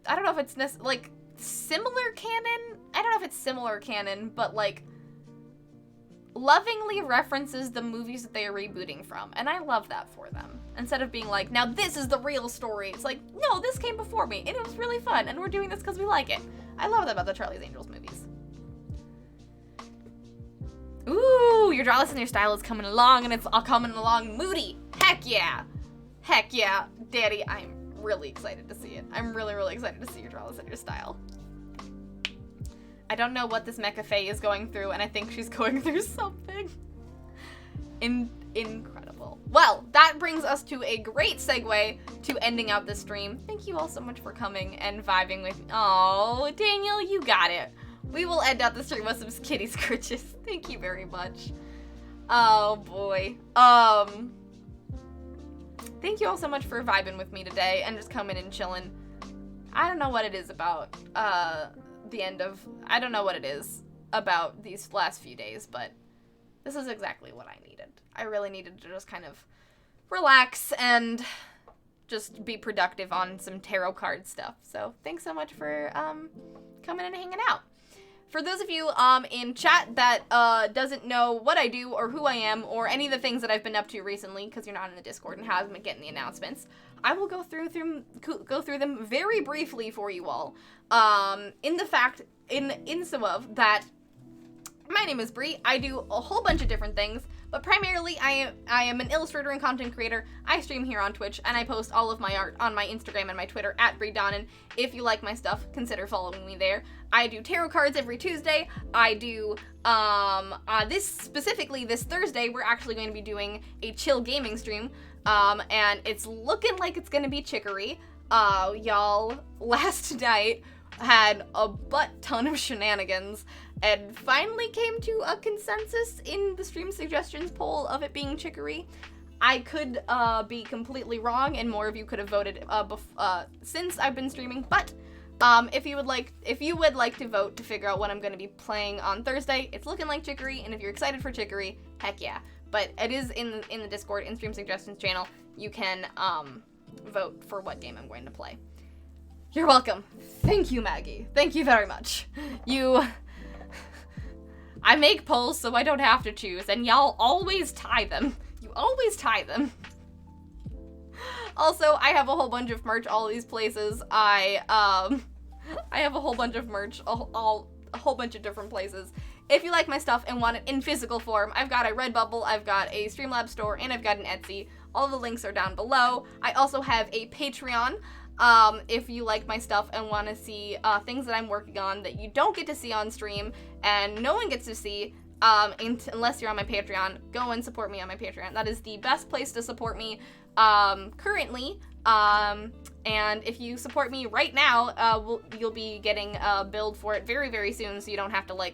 A: I don't know if it's like similar canon. I don't know if it's similar canon, but like lovingly references the movies that they are rebooting from, and I love that for them. Instead of being like, now this is the real story, it's like, no, this came before me, and it was really fun, and we're doing this because we like it. I love that about the Charlie's Angels movies. Ooh, your draw list and your style is coming along, and it's all coming along moody. Heck yeah. Heck yeah. Daddy, I'm really excited to see it. I'm really excited to see your draw list and your style. I don't know what this Mecha Faye is going through, and I think she's going through something incredible. Well, that brings us to a great segue to ending out this stream. Thank you all so much for coming and vibing with me. Oh, Daniel, you got it. We will end out the stream with some kitty scritches. Thank you very much. Oh boy. Thank you all so much for vibing with me today and just coming and chilling. I don't know what it is about I don't know what it is about these last few days, but this is exactly what I needed. I really needed to just kind of relax and just be productive on some tarot card stuff. So thanks so much for coming and hanging out. For those of you in chat that doesn't know what I do or who I am or any of the things that I've been up to recently, because you're not in the Discord and haven't been getting the announcements, I will go through them very briefly for you all. In so of that, my name is Bree. I do a whole bunch of different things, but primarily I am an illustrator and content creator. I stream here on Twitch, and I post all of my art on my Instagram and my Twitter at BreeDonnan. If you like my stuff, consider following me there. I do tarot cards every Tuesday. I do, this Thursday, we're actually going to be doing a chill gaming stream, and it's looking like it's gonna be chicory. Y'all, last night had a butt ton of shenanigans and finally came to a consensus in the stream suggestions poll of it being chicory. I could be completely wrong, and more of you could have voted since I've been streaming, but if you would like to vote to figure out what I'm going to be playing on Thursday, it's looking like chicory, and if you're excited for chicory, heck yeah. But it is in the Discord, in stream suggestions channel. You can vote for what game I'm going to play. You're welcome. Thank you, Maggie. Thank you very much. I make polls so I don't have to choose, and y'all always tie them. You always tie them. Also, I have a whole bunch of merch all these places. I have a whole bunch of merch, a whole bunch of different places. If you like my stuff and want it in physical form, I've got a Redbubble, I've got a Streamlabs store, and I've got an Etsy. All the links are down below. I also have a Patreon. If you like my stuff and want to see things that I'm working on that you don't get to see on stream and no one gets to see unless you're on my Patreon, go and support me on my Patreon. That is the best place to support me currently. And if you support me right now, you'll be getting billed for it very, very soon, so you don't have to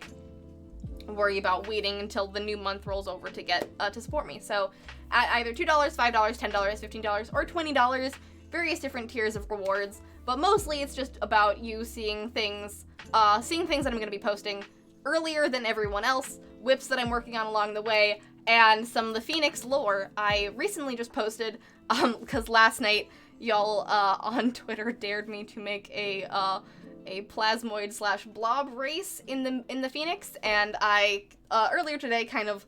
A: worry about waiting until the new month rolls over to get to support me. So at either $2, $5, $10, $15, or $20, various different tiers of rewards, but mostly it's just about you seeing things that I'm going to be posting earlier than everyone else, whips that I'm working on along the way, and some of the Phoenix lore. I recently just posted, because last night y'all on Twitter dared me to make a plasmoid / blob race in the Phoenix, and I earlier today kind of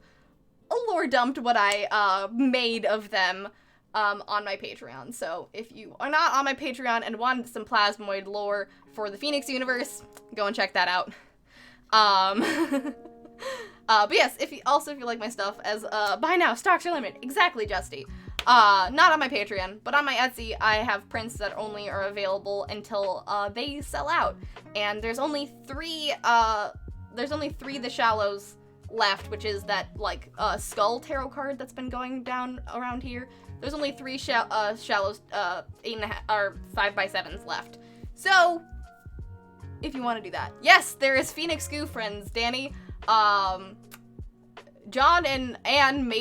A: lore dumped what I made of them on my Patreon. So if you are not on my Patreon and want some plasmoid lore for the Phoenix universe, go and check that out. But yes, if you like my stuff, as by now stocks are limited. Exactly, Justy. Not on my Patreon, but on my Etsy, I have prints that only are available until they sell out. And there's only three The Shallows left, which is that skull tarot card that's been going down around here. There's only 3 Shallows 8.5 or 5x7s left. So if you want to do that, yes, there is Phoenix Goo Friends, Danny. John and Anne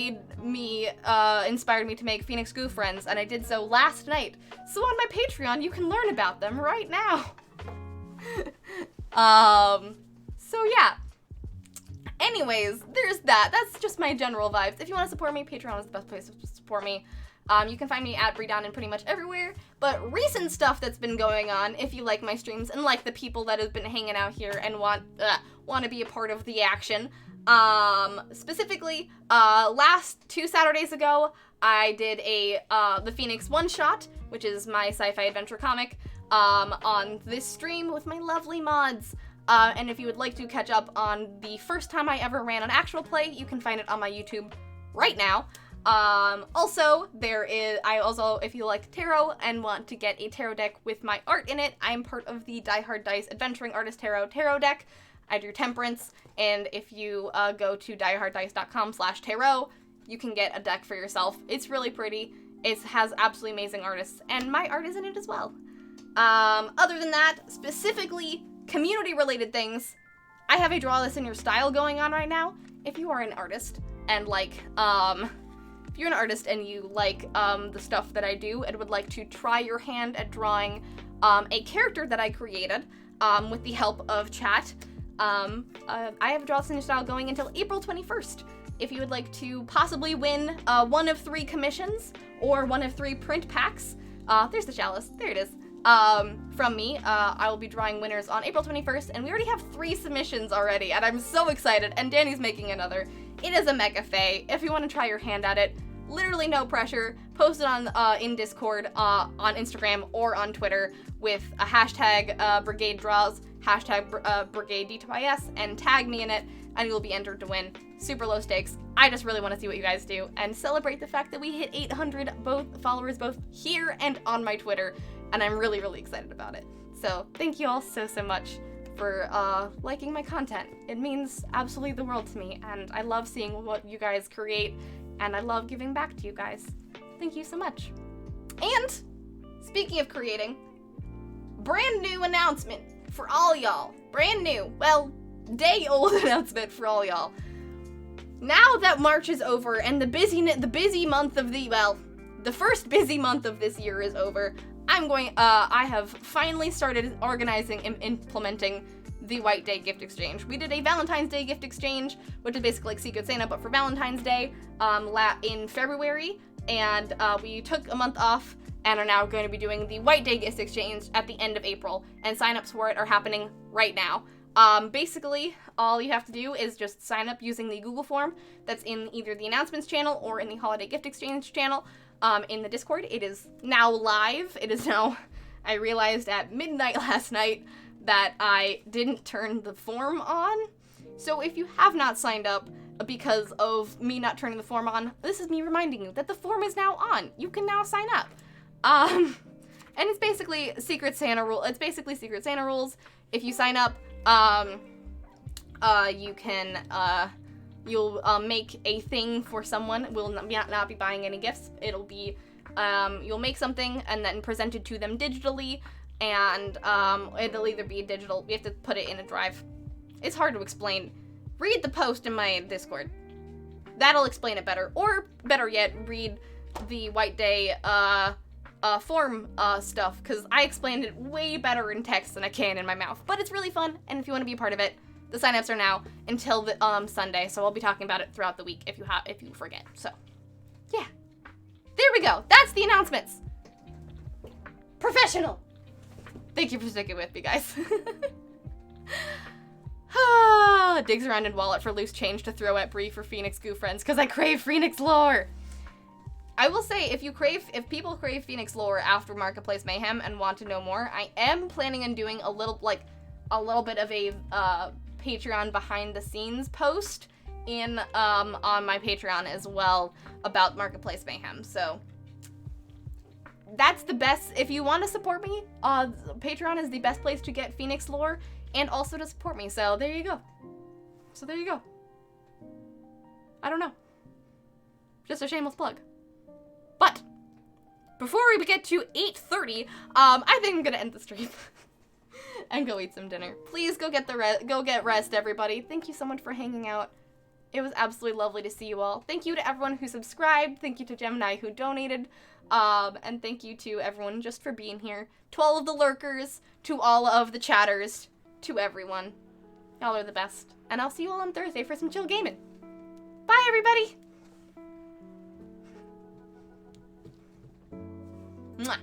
A: inspired me to make Phoenix Goo Friends, and I did so last night. So on my Patreon, you can learn about them right now. So yeah. Anyways, there's that. That's just my general vibes. If you want to support me, Patreon is the best place to support me. You can find me at BreeDonnan pretty much everywhere, but recent stuff that's been going on, if you like my streams and like the people that have been hanging out here and want to be a part of the action, specifically, last 2 Saturdays ago, I did the Phoenix one-shot, which is my sci-fi adventure comic, on this stream with my lovely mods. And if you would like to catch up on the first time I ever ran an actual play, you can find it on my YouTube right now. Also, if you like tarot and want to get a tarot deck with my art in it, I'm part of the Die Hard Dice Adventuring Artist Tarot deck. I do Temperance, and if you go to dieharddice.com/tarot, you can get a deck for yourself. It's really pretty. It has absolutely amazing artists, and my art is in it as well. Other than that, specifically community-related things, I have a Draw This in Your Style going on right now. If you are an artist, and like, if you're an artist and you like the stuff that I do and would like to try your hand at drawing a character that I created with the help of chat, I have a Draw Disney Style going until April 21st. If you would like to possibly win one of 3 commissions or one of 3 print packs, there's the chalice, there it is, from me, I will be drawing winners on April 21st, and we already have 3 submissions already, and I'm so excited, and Danny's making another. It is a mega fae. If you want to try your hand at it, literally no pressure, post it on in Discord, on Instagram, or on Twitter with a hashtag Brigade Draws, hashtag Brigade D2IS, and tag me in it, and you'll be entered to win. Super low stakes. I just really want to see what you guys do and celebrate the fact that we hit 800 followers both here and on my Twitter, and I'm really, really excited about it. So thank you all so much for liking my content. It means absolutely the world to me, and I love seeing what you guys create, and I love giving back to you guys. Thank you so much. And speaking of creating, brand new announcement for all y'all. Brand new, well, day-old announcement for all y'all. Now that March is over and the busy month of the first busy month of this year is over, I have finally started organizing and implementing the White Day gift exchange. We did a Valentine's Day gift exchange, which is basically like Secret Santa, but for Valentine's Day, in February, and we took a month off and are now going to be doing the White Day gift exchange at the end of April, and signups for it are happening right now. Basically, all you have to do is just sign up using the Google form that's in either the announcements channel or in the Holiday Gift Exchange channel, in the Discord. It is now live. It is now, I realized at midnight last night that I didn't turn the form on. So if you have not signed up because of me not turning the form on, this is me reminding you that the form is now on. You can now sign up. And it's basically Secret Santa rules. It's basically Secret Santa rules. If you sign up, you can, you'll make a thing for someone. We'll not be buying any gifts. It'll be, you'll make something and then present it to them digitally, and it'll either be digital, we have to put it in a drive. It's hard to explain. Read the post in my Discord. That'll explain it better. Or, better yet, read the White Day, form stuff, because I explained it way better in text than I can in my mouth. But it's really fun, and if you want to be a part of it, the signups are now until the Sunday, so I'll be talking about it throughout the week if you forget. So, yeah. There we go. That's the announcements. Professional. Thank you for sticking with me, guys. Digs around in wallet for loose change to throw at Bree for Phoenix Goo friends, because I crave Phoenix lore. I will say, if people crave Phoenix lore after Marketplace Mayhem and want to know more, I am planning on doing a little bit of a Patreon behind the scenes post on my Patreon as well about Marketplace Mayhem. So that's the best. If you want to support me, Patreon is the best place to get Phoenix lore and also to support me. So there you go. I don't know. Just a shameless plug. But before we get to 8:30, I think I'm gonna end the stream and go eat some dinner. Please go get rest, everybody. Thank you so much for hanging out. It was absolutely lovely to see you all. Thank you to everyone who subscribed. Thank you to Gemini who donated. And thank you to everyone just for being here. To all of the lurkers, to all of the chatters, to everyone. Y'all are the best. And I'll see you all on Thursday for some chill gaming. Bye, everybody! Mwah.